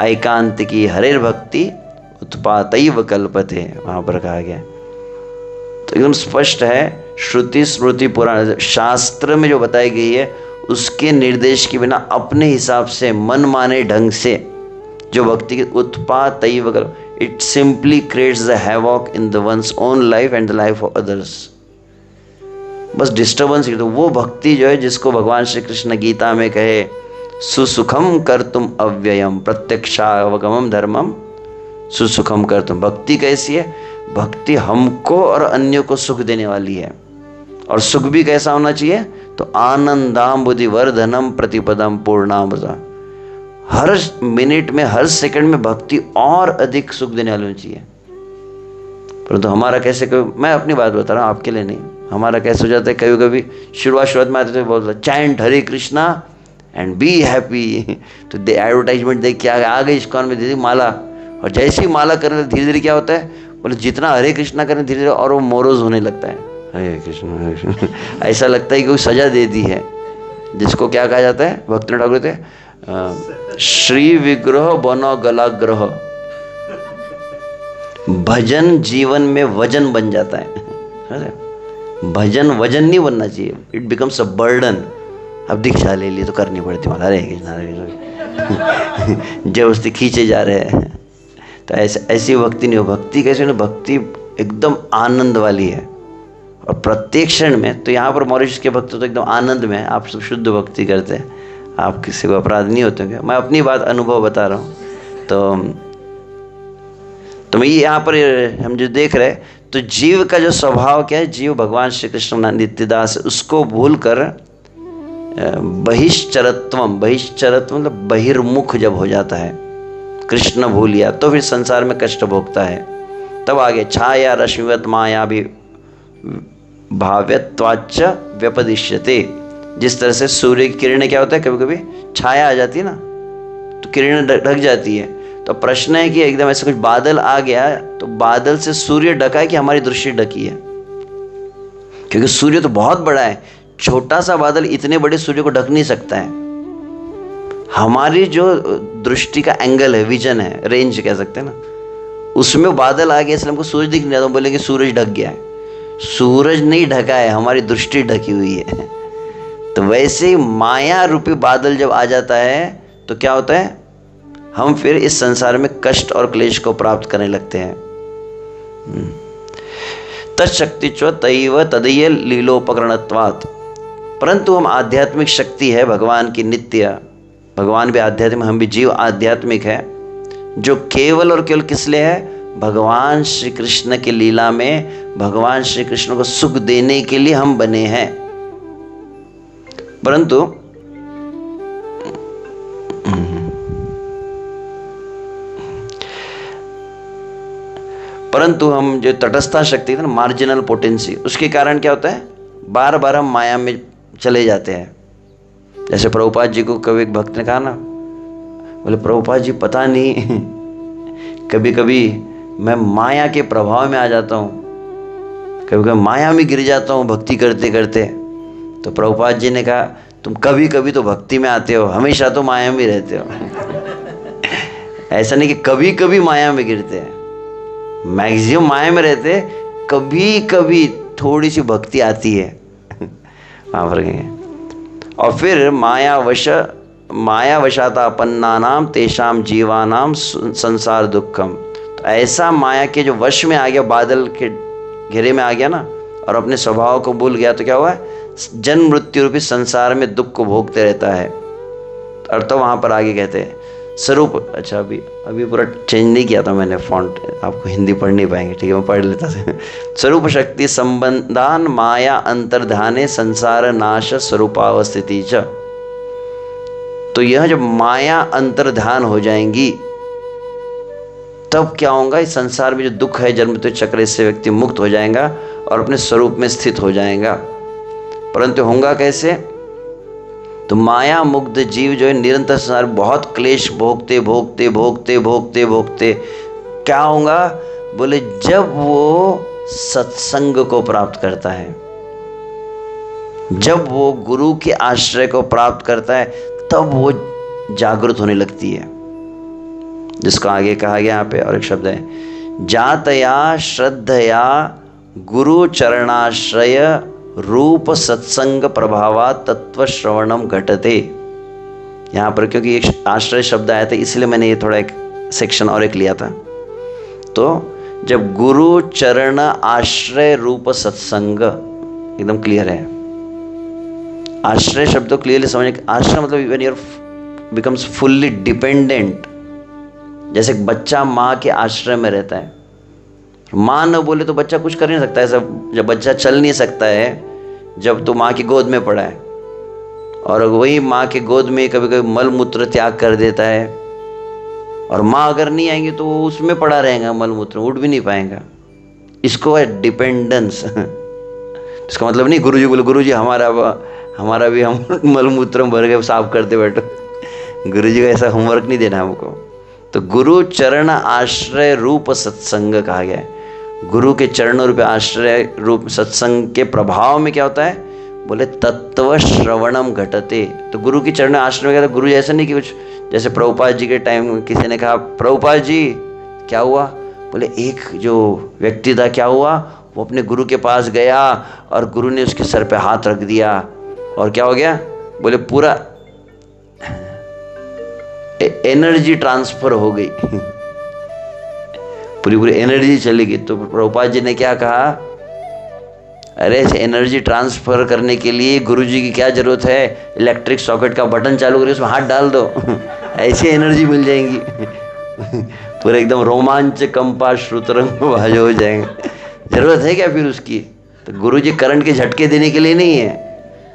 एकांत की हरेर भक्ति उत्पातैव कल्पते, वहाँ पर कहा गया। तो एकदम स्पष्ट है, श्रुति स्मृति पुराण शास्त्र में जो बताई गई है उसके निर्देश के बिना अपने हिसाब से मन माने ढंग से जो भक्ति की उत्पातैव कल्पते, it simply creates the havoc in the one's own life and the life of others। बस डिस्टर्बेंस ही। तो वो भक्ति जो है जिसको भगवान श्री कृष्ण गीता में कहे सुसुखम कर तुम अव्ययम प्रत्यक्षावगमम धर्मम सुसुखम कर तुम। भक्ति कैसी है, भक्ति हमको और अन्यों को सुख देने वाली है, और सुख भी कैसा होना चाहिए, तो आनंदाम बुद्धि वर्धनम प्रतिपदम पूर्णामृता। हर मिनट में, हर सेकंड में भक्ति और अधिक सुख देने वाली होनी चाहिए। परंतु हमारा कैसे, मैं अपनी बात बता रहा हूँ, आपके लिए नहीं, हमारा कैसे हो जाता है कभी कभी शुरुआत में आते थे बोलते chant Hare Krishna and be happy, तो एडवर्टाइजमेंट देख के आ गई इस्कॉन में दीदी माला, और जैसे ही माला करने धीरे धीरे क्या होता है, बोले जितना हरे कृष्णा करें धीरे धीरे और वो मोरोज होने लगता है, हरे कृष्ण ऐसा लगता है कि कोई सजा दे दी है, जिसको क्या कहा जाता है, भक्त ठाकुर थे श्री विग्रह बनो गलाग्रह, भजन जीवन में वजन बन जाता है। भजन वजन नहीं बनना चाहिए, इट बिकम्स अ बर्डन। अब दीक्षा ले ली तो करनी पड़ती, वाला हरे कृष्ण जबरदस्ती खींचे जा रहे हैं, तो ऐसी भक्ति नहीं हो। भक्ति कैसे ना, भक्ति एकदम आनंद वाली है, और प्रत्येक क्षण में, तो यहाँ पर मॉरिशस के भक्त तो एकदम आनंद में, आप सब शुद्ध भक्ति करते हैं, आप किसी को अपराध नहीं होते होंगे, मैं अपनी बात अनुभव बता रहा हूँ। तो मैं ये यहाँ पर हम जो देख रहे हैं, तो जीव का जो स्वभाव क्या है, जीव भगवान श्री कृष्ण नित्यदास, उसको भूल कर बहिश्चरत्व मतलब बहिर्मुख जब हो जाता है, कृष्ण भूल गया, तो फिर संसार में कष्ट भोगता है। तब आगे छाया रश्मिवत माया भी भाव्यत्वाच्च व्यपदिश्यते, जिस तरह से सूर्य की किरणें क्या होता है, कभी कभी छाया आ जाती है ना, तो किरणें ढक जाती है। तो प्रश्न है कि एकदम ऐसा कुछ बादल आ गया, तो बादल से सूर्य ढका है कि हमारी दृष्टि ढकी है, क्योंकि सूर्य तो बहुत बड़ा है, छोटा सा बादल इतने बड़े सूर्य को ढक नहीं सकता है। हमारी जो दृष्टि का एंगल है, विजन है, रेंज कह सकते हैं ना, उसमें बादल आ गया, इसलिए हमको सूरज दिख नहीं रहा, तो बोलेंगे सूरज ढक गया है। सूरज नहीं ढका है, हमारी दृष्टि ढकी हुई है। तो वैसे ही माया रूपी बादल जब आ जाता है, तो क्या होता है, हम फिर इस संसार में कष्ट और क्लेश को प्राप्त करने लगते हैं। तत्शक्तिच्व तैव तदीय लीलोपकरणत्वात्, परंतु हम आध्यात्मिक शक्ति है भगवान की नित्य, भगवान भी आध्यात्मिक, हम भी जीव आध्यात्मिक है, जो केवल और केवल किस लिए है, भगवान श्री कृष्ण की लीला में भगवान श्री कृष्ण को सुख देने के लिए हम बने हैं। परंतु हम जो तटस्था शक्ति है ना, मार्जिनल पोटेंसी, उसके कारण क्या होता है, बार बार हम माया में चले जाते हैं। जैसे प्रभुपाद जी को कभी एक भक्त ने कहा ना, बोले प्रभुपाद जी पता नहीं कभी कभी मैं माया के प्रभाव में आ जाता हूँ, कभी कभी माया में गिर जाता हूँ भक्ति करते करते। तो प्रभुपाद जी ने कहा, तुम कभी कभी तो भक्ति में आते हो, हमेशा तो माया में रहते हो। ऐसा नहीं कि कभी कभी माया में गिरते हैं, मैक्सिमम माया में रहते, कभी कभी थोड़ी सी भक्ति आती है वहाँ पर। और फिर मायावशातापन्नानाम तेषाम जीवानाम संसार दुखम, तो ऐसा माया के जो वश में आ गया, बादल के घेरे में आ गया ना, और अपने स्वभाव को भूल गया, तो क्या हुआ, जन्म मृत्यु रूपी संसार में दुख को भोगते रहता है। और तो वहाँ पर आगे कहते हैं स्वरूप, अच्छा अभी पूरा चेंज नहीं किया था मैंने फॉन्ट, आपको हिंदी पढ़ नहीं पाएंगे, ठीक है मैं पढ़ लेता था। स्वरूप शक्ति संबंधान माया अंतर्धाने संसार नाश स्वरूपावस्थिति च, तो यह जब माया अंतर्धान हो जाएंगी, तब क्या होगा, इस संसार में जो दुख है जन्म मृत्यु चक्र, इससे व्यक्ति मुक्त हो जाएगा और अपने स्वरूप में स्थित हो जाएगा। परंतु होगा कैसे, तो माया मुग्ध जीव जो है निरंतर संसार बहुत क्लेश भोगते भोगते भोगते भोगते भोगते क्या होगा, बोले जब वो सत्संग को प्राप्त करता है, जब वो गुरु के आश्रय को प्राप्त करता है, तब वो जागृत होने लगती है। जिसको आगे कहा गया यहाँ पे और एक शब्द है, जातया श्रद्धया गुरु चरणाश्रय रूप सत्संग प्रभावा तत्व श्रवणम घटते। यहाँ पर क्योंकि एक आश्रय शब्द आया था, इसलिए मैंने ये थोड़ा एक सेक्शन और एक लिया था। तो जब गुरु चरण आश्रय रूप सत्संग, एकदम क्लियर है, आश्रय शब्द को क्लियरली समझने। आश्रय मतलब when U becomes fully dependent, जैसे एक बच्चा माँ के आश्रय में रहता है, माँ न बोले तो बच्चा कुछ कर नहीं सकता है। जब बच्चा चल नहीं सकता है, जब तो माँ की गोद में पड़ा है, और वही माँ के गोद में कभी कभी मल मूत्र त्याग कर देता है, और माँ अगर नहीं आएंगी तो वो उसमें पड़ा रहेगा, मल मूत्र उठ भी नहीं पाएगा। इसको है डिपेंडेंस। इसका मतलब नहीं गुरुजी बोले गुरुजी हमारा भी हम मल मूत्र भर के साफ करते बैठो। गुरुजी का ऐसा होमवर्क नहीं देना हमको। तो गुरु चरण आश्रय रूप सत्संग कहा गया है। गुरु के चरण रूप आश्रय रूप सत्संग के प्रभाव में क्या होता है, बोले तत्व श्रवणम घटते। तो गुरु की चरण आश्रय में क्या, गुरु जैसा नहीं कि कुछ, जैसे प्रभुपाद जी के टाइम किसी ने कहा प्रभुपाद जी क्या हुआ, बोले एक जो व्यक्ति था क्या हुआ, वो अपने गुरु के पास गया और गुरु ने उसके सर पे हाथ रख दिया और क्या हो गया, बोले पूरा एनर्जी ट्रांसफर हो गई। पूरी एनर्जी चली गई। तो प्रभुपाद जी ने क्या कहा, अरे ऐसे एनर्जी ट्रांसफर करने के लिए गुरुजी की क्या जरूरत है, इलेक्ट्रिक सॉकेट का बटन चालू करके उसमें हाथ डाल दो। ऐसी एनर्जी मिल जाएंगी। पूरा एकदम रोमांच कंपा श्रुतरंग भाज हो जाएंगे। जरूरत है क्या फिर उसकी। तो गुरुजी करंट के झटके देने के लिए नहीं है।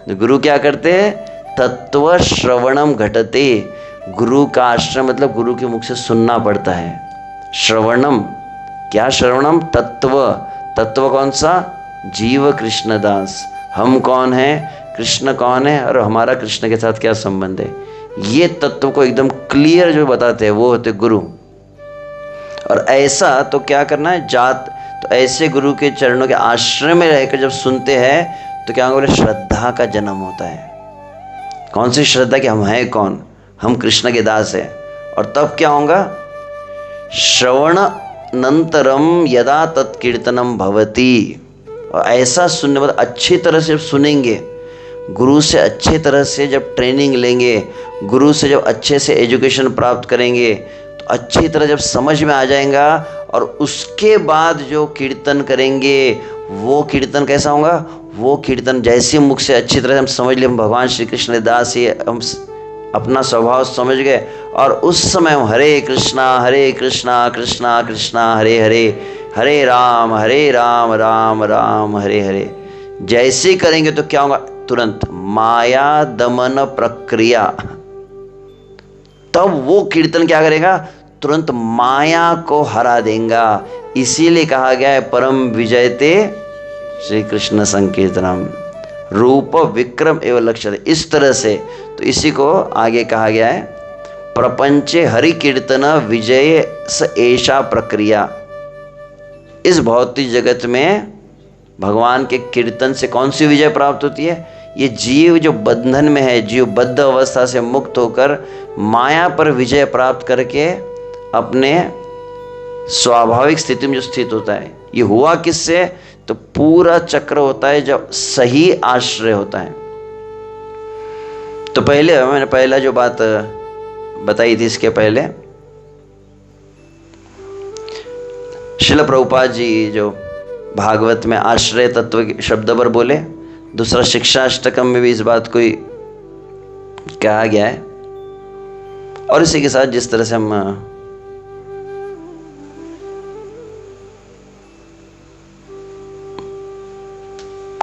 तो गुरु क्या करते हैं, तत्व श्रवणम घटते। गुरु का आश्रम मतलब गुरु के मुख से सुनना पड़ता है। श्रवणम क्या, श्रवणम तत्व। तत्व कौन सा, जीव कृष्णदास। हम कौन हैं, कृष्ण कौन है और हमारा कृष्ण के साथ क्या संबंध है, ये तत्व को एकदम क्लियर जो बताते हैं वो होते गुरु। और ऐसा तो क्या करना है, जात तो ऐसे गुरु के चरणों के आश्रय में रहकर जब सुनते हैं तो क्या होगा, बोले श्रद्धा का जन्म होता है। कौन सी श्रद्धा, कि हम हैं कौन, हम कृष्ण के दास हैं। और तब क्या होगा, श्रवण नंतरम यदा तत्कीर्तनम भवती। और ऐसा सुनने मतलब अच्छी तरह से सुनेंगे, गुरु से अच्छी तरह से जब ट्रेनिंग लेंगे, गुरु से जब अच्छे से एजुकेशन प्राप्त करेंगे तो अच्छी तरह जब समझ में आ जाएगा। और उसके बाद जो कीर्तन करेंगे वो कीर्तन कैसा होगा, वो कीर्तन जैसे मुख से अच्छी तरह हम समझ लिए, हम भगवान श्री कृष्ण दास ये हम अपना स्वभाव समझ गए। और उस समय हम हरे कृष्णा कृष्णा कृष्णा हरे हरे, हरे राम राम राम हरे हरे जैसे करेंगे तो क्या होगा, तुरंत माया दमन प्रक्रिया। तब वो कीर्तन क्या करेगा, तुरंत माया को हरा देगा। इसीलिए कहा गया है परम विजयते श्री कृष्ण संकीर्तनम रूप विक्रम एवं लक्ष्य। इस तरह से तो इसी को आगे कहा गया है, प्रपंचे हरि कीर्तन विजय स ऐशा प्रक्रिया। इस भौतिक जगत में भगवान के कीर्तन से कौन सी विजय प्राप्त होती है, ये जीव जो बंधन में है, जीव बद्ध अवस्था से मुक्त होकर माया पर विजय प्राप्त करके अपने स्वाभाविक स्थिति में जो स्थित होता है। ये हुआ किससे, तो पूरा चक्र होता है जब सही आश्रय होता है। तो पहले मैंने पहला जो बात बताई थी, इसके पहले श्रील प्रभुपाद जी जो भागवत में आश्रय तत्व के शब्द पर बोले, दूसरा शिक्षाष्टकम में भी इस बात को कहा गया है। और इसी के साथ जिस तरह से हम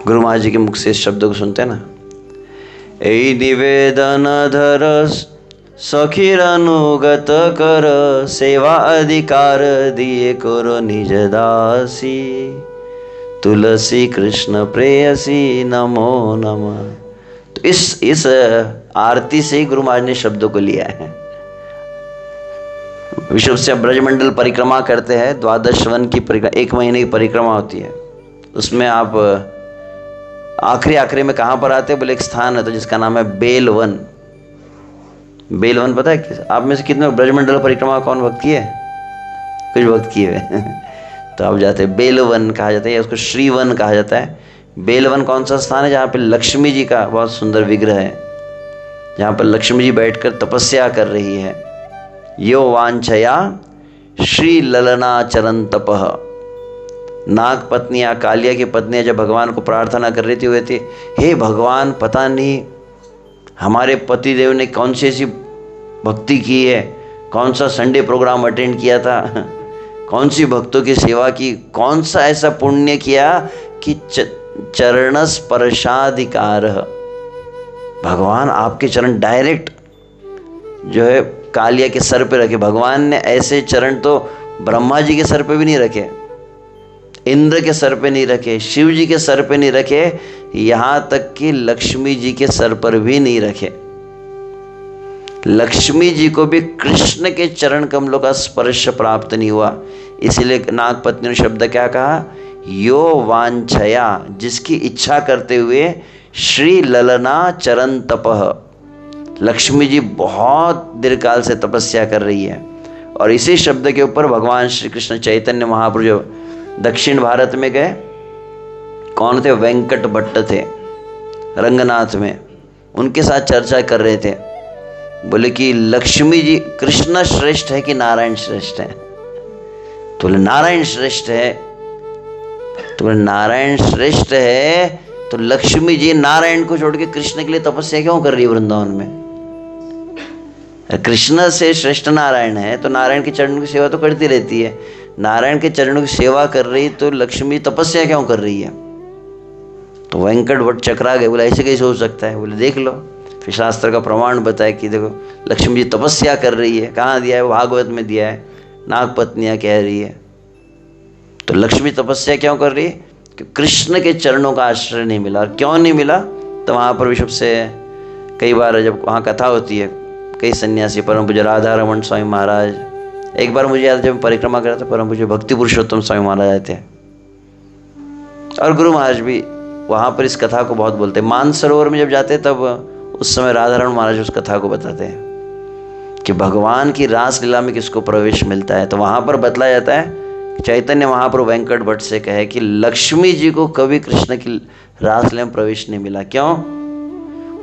गुरु महाराज जी के मुख से इस शब्द को सुनते हैं ना, ए निवेदन धर सखीर अनुगत कर, सेवा अधिकार दिए करो निज दासी, तुलसी कृष्ण प्रेयसी नमो नमः। तो इस आरती से ही गुरु महाराज ने शब्दों को लिया है। विश्व से ब्रजमंडल परिक्रमा करते हैं, द्वादश वन की परिक्रमा, 1 महीने की परिक्रमा होती है। उसमें आप आखिरी में कहाँ पर आते हैं, बोले एक स्थान है तो जिसका नाम है बेलवन। बेलवन पता है आप में से कितने ब्रजमंडल परिक्रमा कौन भक्त किए, कुछ भक्त किए हुए। तो आप जाते हैं बेलवन कहा जाता है, उसको श्रीवन कहा जाता है। बेलवन कौन सा स्थान है, जहाँ पे लक्ष्मी जी का बहुत सुंदर विग्रह है, जहाँ पर लक्ष्मी जी बैठकर तपस्या कर रही है। यो वांछया श्री ललना चरण तपः। नाग पत्नियाँ, कालिया की पत्नियाँ जब भगवान को प्रार्थना कर रही थी, हुए थे, हे भगवान पता नहीं हमारे पति देव ने कौन सी ऐसी भक्ति की है, कौन सा संडे प्रोग्राम अटेंड किया था, कौन सी भक्तों की सेवा की, कौन सा ऐसा पुण्य किया कि चरण स्पर्शाधिकार। भगवान आपके चरण डायरेक्ट जो है कालिया के सर पे रखे। भगवान ने ऐसे चरण तो ब्रह्मा जी के सर पे भी नहीं रखे, इंद्र के सर पे नहीं रखे, शिव जी के सर पे नहीं रखे, यहाँ तक कि लक्ष्मी जी के सर पर भी नहीं रखे। लक्ष्मी जी को भी कृष्ण के चरण कमलों का स्पर्श प्राप्त नहीं हुआ। इसीलिए नागपत्नी ने शब्द क्या कहा, यो वांछया, जिसकी इच्छा करते हुए श्री ललना चरण तपह। लक्ष्मी जी बहुत दीर्घकाल से तपस्या कर रही है। और इसी शब्द के ऊपर भगवान श्री कृष्ण चैतन्य महाप्रभु जो दक्षिण भारत में गए, कौन थे, वेंकट भट्ट थे रंगनाथ में, उनके साथ चर्चा कर रहे थे। बोले कि लक्ष्मी जी, कृष्ण श्रेष्ठ है कि नारायण श्रेष्ठ है? तो बोले नारायण श्रेष्ठ है। तो बोले नारायण श्रेष्ठ है तो लक्ष्मी जी नारायण को छोड़ के कृष्ण के लिए तपस्या क्यों कर रही है वृंदावन में? कृष्ण से श्रेष्ठ नारायण है तो नारायण के चरणों की सेवा तो करती रहती है। नारायण के चरणों की सेवा कर रही तो लक्ष्मी तपस्या क्यों कर रही है? तो वेंकट भट्ट चकरा गए, बोले ऐसे कैसे हो सकता है? बोले देख लो, फिर शास्त्र का प्रमाण बताया कि देखो लक्ष्मी जी तपस्या कर रही है। कहाँ दिया है? भागवत में दिया है, नागपत्नियाँ कह रही है। तो लक्ष्मी तपस्या क्यों कर रही है? कि कृष्ण के चरणों का आश्रय नहीं मिला। और क्यों नहीं मिला? तो वहाँ पर विश्व से कई बार जब वहाँ कथा होती है, कई सन्यासी, परम पूज्य राधा रमन स्वामी महाराज, एक बार मुझे याद, जब परिक्रमा कर रहा था, परम पूज्य भक्ति पुरुषोत्तम स्वामी महाराज आए थे और गुरु महाराज भी वहाँ पर इस कथा को बहुत बोलते हैं। मानसरोवर में जब जाते तब उस समय राधा रमन महाराज उस कथा को बताते हैं कि भगवान की रास लीला में किसको प्रवेश मिलता है। तो वहाँ पर बतलाया जाता है, चैतन्य महाप्रभु वेंकट भट्ट से कहे कि लक्ष्मी जी को कभी कृष्ण की रास लीला में प्रवेश नहीं मिला। क्यों?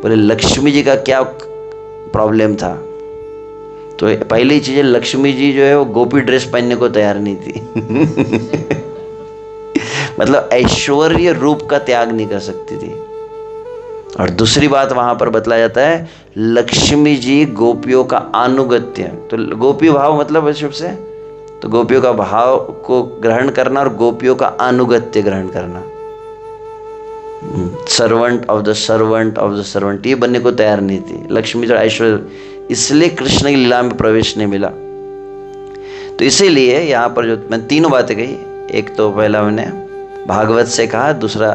बोले लक्ष्मी जी का क्या प्रॉब्लम था? तो पहली चीज, लक्ष्मी जी जो है वो गोपी ड्रेस पहनने को तैयार नहीं थी। मतलब ऐश्वर्य रूप का त्याग नहीं कर सकती थी। और दूसरी बात वहां पर बतलाया जाता है, लक्ष्मी जी गोपियों का अनुगत्य। तो गोपी भाव मतलब शुभ से, तो गोपियों का भाव को ग्रहण करना और गोपियों का अनुगत्य ग्रहण करना, servant of the servant of the servant, ये बनने को तैयार नहीं थी लक्ष्मी तो ऐश्वर्य। इसलिए कृष्ण की लीला में प्रवेश नहीं मिला। तो इसीलिए यहाँ पर जो मैं तीनों बातें कही, एक तो पहला मैंने भागवत से कहा, दूसरा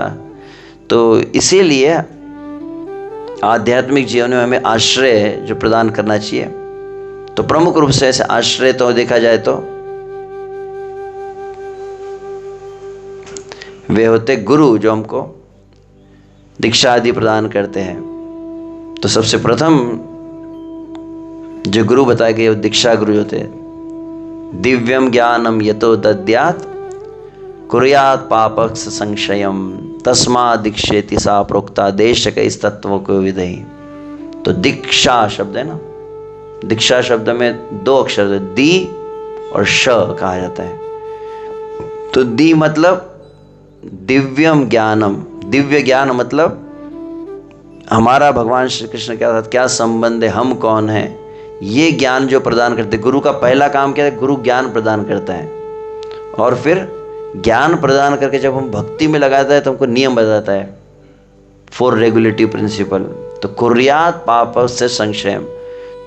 तो इसीलिए आध्यात्मिक जीवन में हमें आश्रय जो प्रदान करना चाहिए, तो प्रमुख रूप से ऐसे आश्रय तो देखा जाए तो वे होते गुरु जो हमको दीक्षा आदि प्रदान करते हैं। तो सबसे प्रथम जो गुरु बताए गए वो दीक्षा गुरु होते हैं। दिव्यम ज्ञानम यतो दद्यात् कुर्यात् पापक्ष संशयम तस्मा दीक्षेति सा प्रोक्ता देश के इस तत्व को विधि। तो दीक्षा शब्द है ना, दीक्षा शब्द में दो अक्षर है, दी और श कहा जाता है। तो दी मतलब दिव्यम ज्ञानम, दिव्य ज्ञान मतलब हमारा भगवान श्री कृष्ण के साथ क्या संबंध है, हम कौन है, ये ज्ञान जो प्रदान करते। गुरु का पहला काम क्या है? गुरु ज्ञान प्रदान करता है। और फिर ज्ञान प्रदान करके जब हम भक्ति में लगाता है तो हमको नियम बताता है, 4 रेगुलेटिव प्रिंसिपल। तो कुर्यात पाप से संशयम,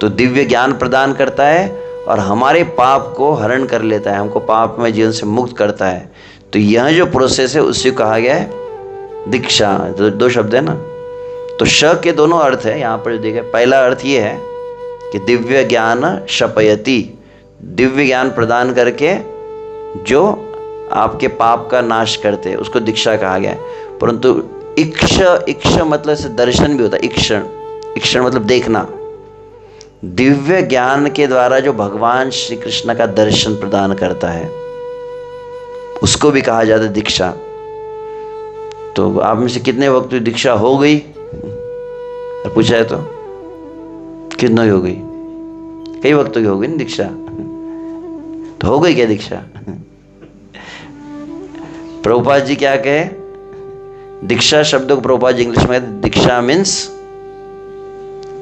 तो दिव्य ज्ञान प्रदान करता है और हमारे पाप को हरण कर लेता है, हमको पाप में जीवन से मुक्त करता है। तो यह जो प्रोसेस है उसी को कहा गया है दीक्षा। दो शब्द है ना, तो श के दोनों अर्थ है यहाँ पर जो देखे। पहला अर्थ ये है कि दिव्य ज्ञान शपयति, दिव्य ज्ञान प्रदान करके जो आपके पाप का नाश करते हैं उसको दीक्षा कहा गया है। परंतु इक्ष मतलब से दर्शन भी होता है। इक्षण मतलब देखना। दिव्य ज्ञान के द्वारा जो भगवान श्री कृष्ण का दर्शन प्रदान करता है उसको भी कहा जाता है दीक्षा। तो आप में से कितने वक्त दीक्षा हो गई और पूछा है तो कितना हो गई? कई वक्तों की हो गई ना दीक्षा। तो हो गई क्या दीक्षा? प्रभुपाद जी क्या कहे? दीक्षा शब्द को प्रभुपाद जी इंग्लिश में दीक्षा मीन्स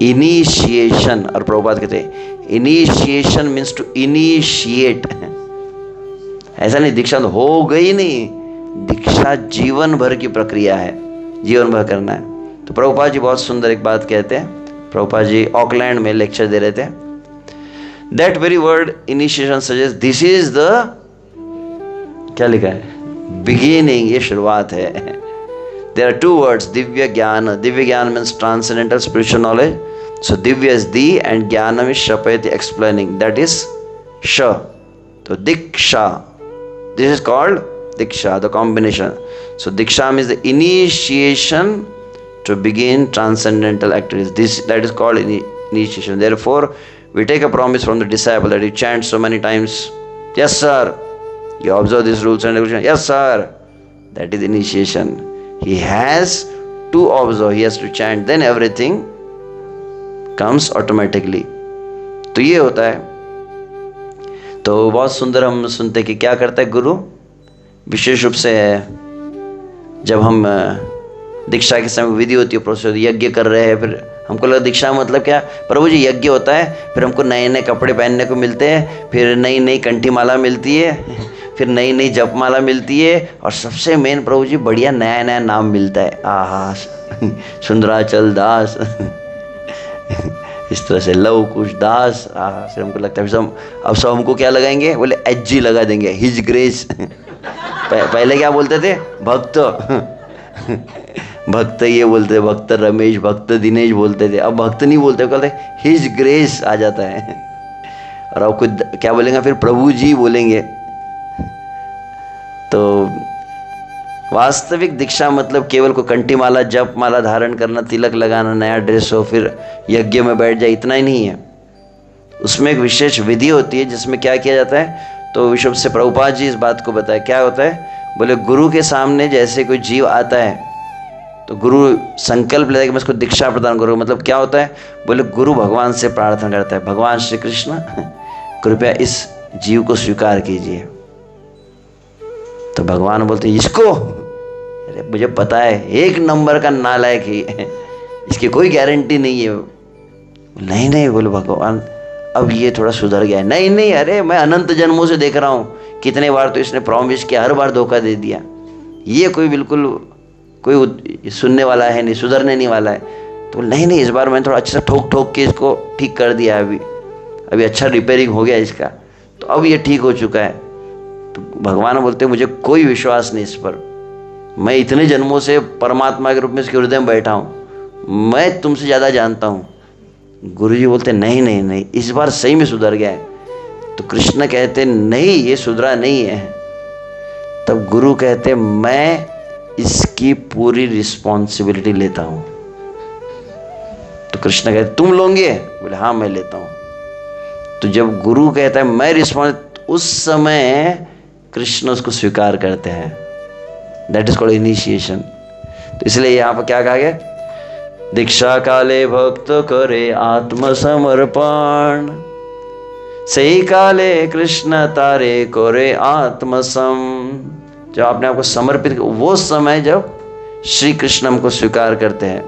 इनिशिएशन, और प्रभुपाद कहते हैं इनिशिएशन मीन्स टू इनिशिएट। ऐसा नहीं दीक्षा तो हो गई नहीं, दीक्षा जीवन भर की प्रक्रिया है, जीवन भर करना है। तो प्रभुपाद जी बहुत सुंदर एक बात कहते हैं। प्रभुपाद जी ऑकलैंड में लेक्चर दे रहे थे। That very word initiation suggest this is the, क्या लिखा है, बिगिनिंग, ये शुरुआत है। There are two words, Divya ज्ञान। दिव्य ज्ञान means transcendental spiritual knowledge. So Divya is the and ज्ञानम इज शपयति, एक्सप्लेनिंग, दैट इज श। तो दीक्षा, this is called diksha, the combination. So diksha means the initiation to begin transcendental activities. That is called initiation. Therefore we take a promise from the disciple that he chants so many times, yes sir, you observe these rules and regulations, yes sir, that is initiation. He has to observe, he has to chant, then everything comes automatically. तो ये होता है। तो बहुत सुंदर हम सुनते कि क्या करता है गुरु, विशेष रूप से जब हम दीक्षा के समय विधि होती है, प्रोसेस, यज्ञ कर रहे हैं, फिर हमको लगा दीक्षा मतलब क्या, प्रभु जी यज्ञ होता है, फिर हमको नए नए कपड़े पहनने को मिलते हैं, फिर नई नई कंठी माला मिलती है, फिर नई नई जपमाला मिलती है, और सबसे मेन प्रभु जी बढ़िया नया नया नाम मिलता है। आहा, सुंदराचल दास, इस तरह से लव कुश दास। फिर हमको लगता है अब सब हमको क्या लगाएंगे, बोले HG लगा देंगे, हिज ग्रेस। पहले क्या बोलते थे, भक्त भक्त ये बोलते, भक्त रमेश, भक्त दिनेश बोलते थे, अब भक्त नहीं बोलते, कहते हिज ग्रेस आ जाता है। और अब खुद क्या बोलेंगे, फिर प्रभु जी बोलेंगे। तो वास्तविक दीक्षा मतलब केवल को कंठी माला, जप माला धारण करना, तिलक लगाना, नया ड्रेस हो, फिर यज्ञ में बैठ जाए, इतना ही नहीं है। उसमें एक विशेष विधि होती है जिसमें क्या किया जाता है। तो विश्व से प्रभुपाद जी इस बात को बताया, क्या होता है, बोले गुरु के सामने जैसे कोई जीव आता है तो गुरु संकल्प लेता है कि मैं इसको दीक्षा प्रदान करूँ। मतलब क्या होता है, बोले गुरु भगवान से प्रार्थना करता है, भगवान श्री कृष्ण कृपया इस जीव को स्वीकार कीजिए। तो भगवान बोलते इसको, अरे मुझे पता है एक नंबर का नालायक ही है, इसकी कोई गारंटी नहीं है। नहीं नहीं, बोले भगवान अब ये थोड़ा सुधर गया है। नहीं नहीं, अरे मैं अनंत जन्मों से देख रहा हूँ, कितने बार तो इसने प्रॉमिस किया, हर बार धोखा दे दिया, ये कोई बिल्कुल कोई सुनने वाला है नहीं, सुधरने नहीं वाला है। तो नहीं नहीं, इस बार मैंने थोड़ा अच्छा ठोक ठोक के इसको ठीक कर दिया, अभी अच्छा रिपेयरिंग हो गया इसका, तो अब ये ठीक हो चुका है। तो भगवान बोलते मुझे कोई विश्वास नहीं इस पर, मैं इतने जन्मों से परमात्मा के रूप में इसके हृदय में बैठा हूँ, मैं तुमसे ज़्यादा जानता हूँ। गुरु जी बोलते नहीं नहीं नहीं, इस बार सही में सुधर गया है। तो कृष्ण कहते नहीं, ये सुधरा नहीं है। तब गुरु कहते मैं इसकी पूरी रिस्पॉन्सिबिलिटी लेता हूँ। तो कृष्ण कहते तुम लोगे, बोले हाँ मैं लेता हूँ। तो जब गुरु कहता है मैं रिस्पॉन्स, उस समय कृष्ण उसको स्वीकार करते हैं। That is called initiation. तो इसलिए यहाँ पर क्या कहा गया, दीक्षा काले भक्त करे आत्मसमर्पण, सही काले कृष्ण तारे करे आत्मसम। जब आपने आपको समर्पित, वो समय जब श्री कृष्ण हमको स्वीकार करते हैं,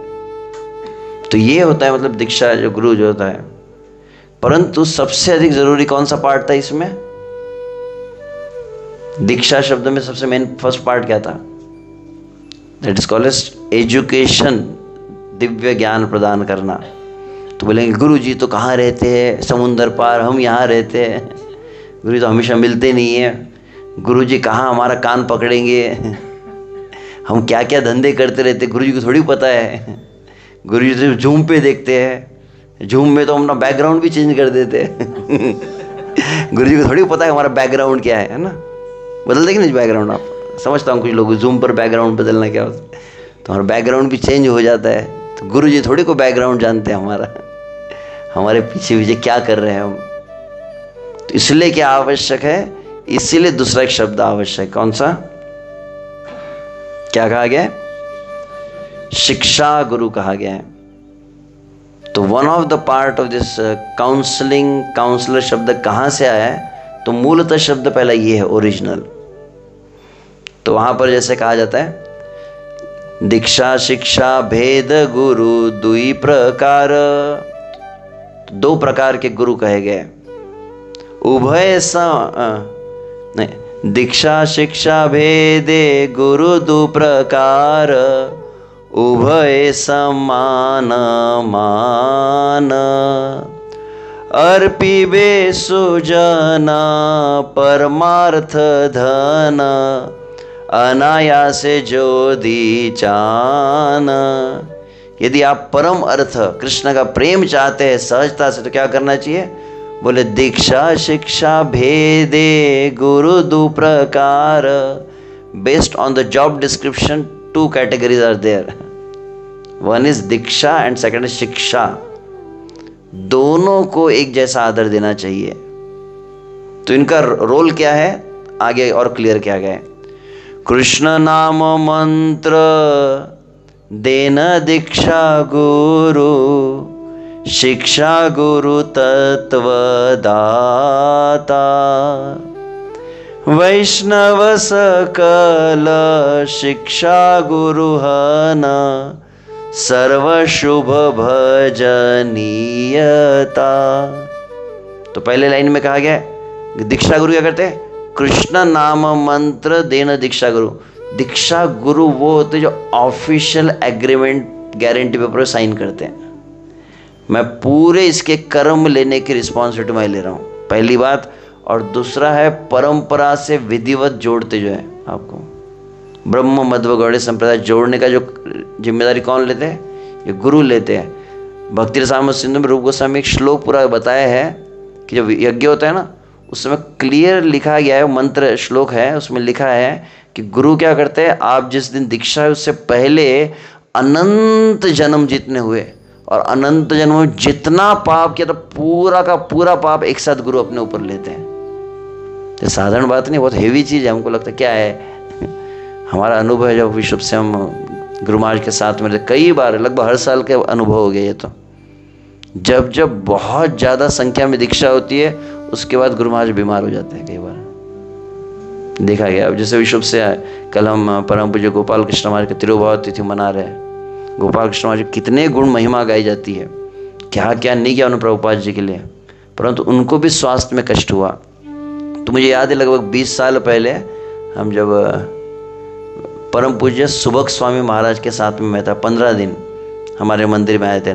तो ये होता है मतलब दीक्षा जो गुरु जो होता है। परंतु सबसे अधिक जरूरी कौन सा पार्ट था इसमें, दीक्षा शब्द में सबसे मेन फर्स्ट पार्ट क्या था, that is called education, Divya ज्ञान प्रदान करना। तो बोलेंगे गुरु जी तो कहाँ रहते हैं, समुंदर पार, हम यहाँ रहते हैं, गुरु जी तो हमेशा मिलते नहीं है, गुरु जी कहाँ हमारा कान पकड़ेंगे, हम क्या क्या धंधे करते रहते, गुरु जी को थोड़ी पता है। गुरु जी तो जूम पे देखते हैं, जूम में तो हम अपना बैकग्राउंड भी चेंज कर देते हैं। गुरु जी को थोड़ी पता है हमारा बैकग्राउंड क्या है ना, बदल देंगे ना बैकग्राउंड। आप समझता हूँ कुछ लोग जूम पर बैकग्राउंड बदलना क्या होता है, तो हमारा बैकग्राउंड भी चेंज हो जाता है। तो गुरु जी थोड़ी को बैकग्राउंड जानते हैं हमारा, हमारे पीछे पीछे क्या कर रहे हैं हम। तो इसलिए क्या आवश्यक है, इसीलिए दूसरा एक शब्द आवश्यक, कौन सा, क्या कहा गया, शिक्षा गुरु कहा गया है। तो one of the part of this counselling, counsellor शब्द कहाँ से आया है, तो मूलतः शब्द पहला ये है, ओरिजिनल। तो वहां पर जैसे कहा जाता है, दीक्षा शिक्षा भेद गुरु दुई प्रकार, दो प्रकार के गुरु कहे गए, उभय नहीं, दीक्षा शिक्षा भेदे गुरु दो प्रकार, उभय समान मान, अर्पिबे सुजना परमार्थ धन, अनायासे जो दी चान। यदि आप परम अर्थ कृष्ण का प्रेम चाहते हैं सहजता से, तो क्या करना चाहिए? बोले दीक्षा शिक्षा भेदे गुरु दु प्रकार, based on the job description 2 categories are there. One is diksha and second is shiksha. दोनों को एक जैसा आदर देना चाहिए। तो इनका रोल क्या है आगे और क्लियर किया गया है। कृष्ण नाम मंत्र देन दीक्षा गुरु, शिक्षा गुरु तत्व दाता, वैष्णव सकल शिक्षा गुरु हना, सर्व शुभ भजनीयता। तो पहले लाइन में कहा गया दीक्षा गुरु क्या करते हैं? कृष्ण नाम मंत्र देना दीक्षा गुरु। दीक्षा गुरु वो होते जो ऑफिशियल एग्रीमेंट गारंटी पेपर पर साइन करते हैं। मैं पूरे इसके कर्म लेने की रिस्पॉन्सिबिलिटी मैं ले रहा हूँ, पहली बात। और दूसरा है परंपरा से विधिवत जोड़ते जो है आपको ब्रह्म मध्व गौड़ीय संप्रदाय जोड़ने का जो जिम्मेदारी कौन लेते हैं? ये गुरु लेते हैं। भक्ति रसामृत सिंधु में रूप गोस्वामी एक श्लोक पूरा बताया है कि जब यज्ञ होता है ना, उसमें क्लियर लिखा गया है, मंत्र श्लोक है, उसमें लिखा है कि गुरु क्या करते हैं? आप जिस दिन दीक्षा है उससे पहले अनंत जन्म जितने हुए और अनंत जन्म में जितना पाप किया, तो पूरा का पूरा पाप एक साथ गुरु अपने ऊपर लेते हैं। ये साधारण बात नहीं, बहुत हेवी चीज़ है। हमको लगता है क्या है, हमारा अनुभव है जब विश्व से हम गुरु महाराज के साथ में कई बार, लगभग हर साल के अनुभव हो गया ये। तो जब जब बहुत ज़्यादा संख्या में दीक्षा होती है, उसके बाद गुरु महाराज बीमार हो जाते हैं कई बार, देखा गया। अब जैसे विश्व से कल हम परम पूज्य गोपाल कृष्ण महाराज की तिरुभाव तिथि मना रहे हैं। गोपाल कृष्ण महाराज कितने गुण महिमा गाई जाती है, क्या क्या नहीं किया उन्होंने प्रभुपाद जी के लिए, परंतु उनको भी स्वास्थ्य में कष्ट हुआ। तो मुझे याद है लगभग 20 साल पहले हम जब परम पूज्य सुबक स्वामी महाराज के साथ में मैं था, 15 दिन हमारे मंदिर में आए थे।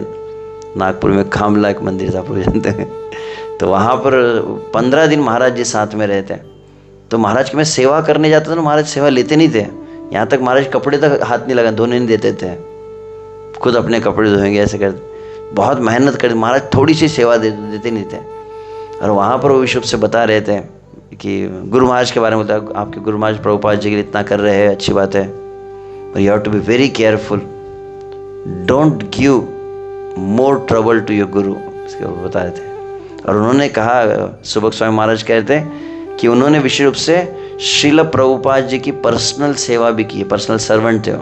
नागपुर में खामला एक मंदिर था, आप लोग जानते हैं। तो वहाँ पर 15 दिन महाराज जी साथ में रहते हैं। तो महाराज की मैं सेवा करने जाता था ना, महाराज सेवा लेते नहीं थे। यहाँ तक महाराज कपड़े तक हाथ नहीं लगा, धोने नहीं देते थे, खुद अपने कपड़े धोएंगे ऐसे करते। बहुत मेहनत कर महाराज, थोड़ी सी सेवा देते नहीं थे। और वहाँ पर वो विश्व से बता रहे थे कि गुरु महाराज के बारे में बता, आपके गुरु महाराज प्रभुपाद जी के लिए इतना कर रहे हैं, अच्छी बात है, पर you have to be very careful, don't give more trouble to your guru, इसके वो बता रहे थे। और उन्होंने कहा, सुबक स्वामी महाराज कहते हैं कि उन्होंने विशेष रूप से श्रील प्रभुपाद जी की पर्सनल सेवा भी की है, पर्सनल सर्वेंट थे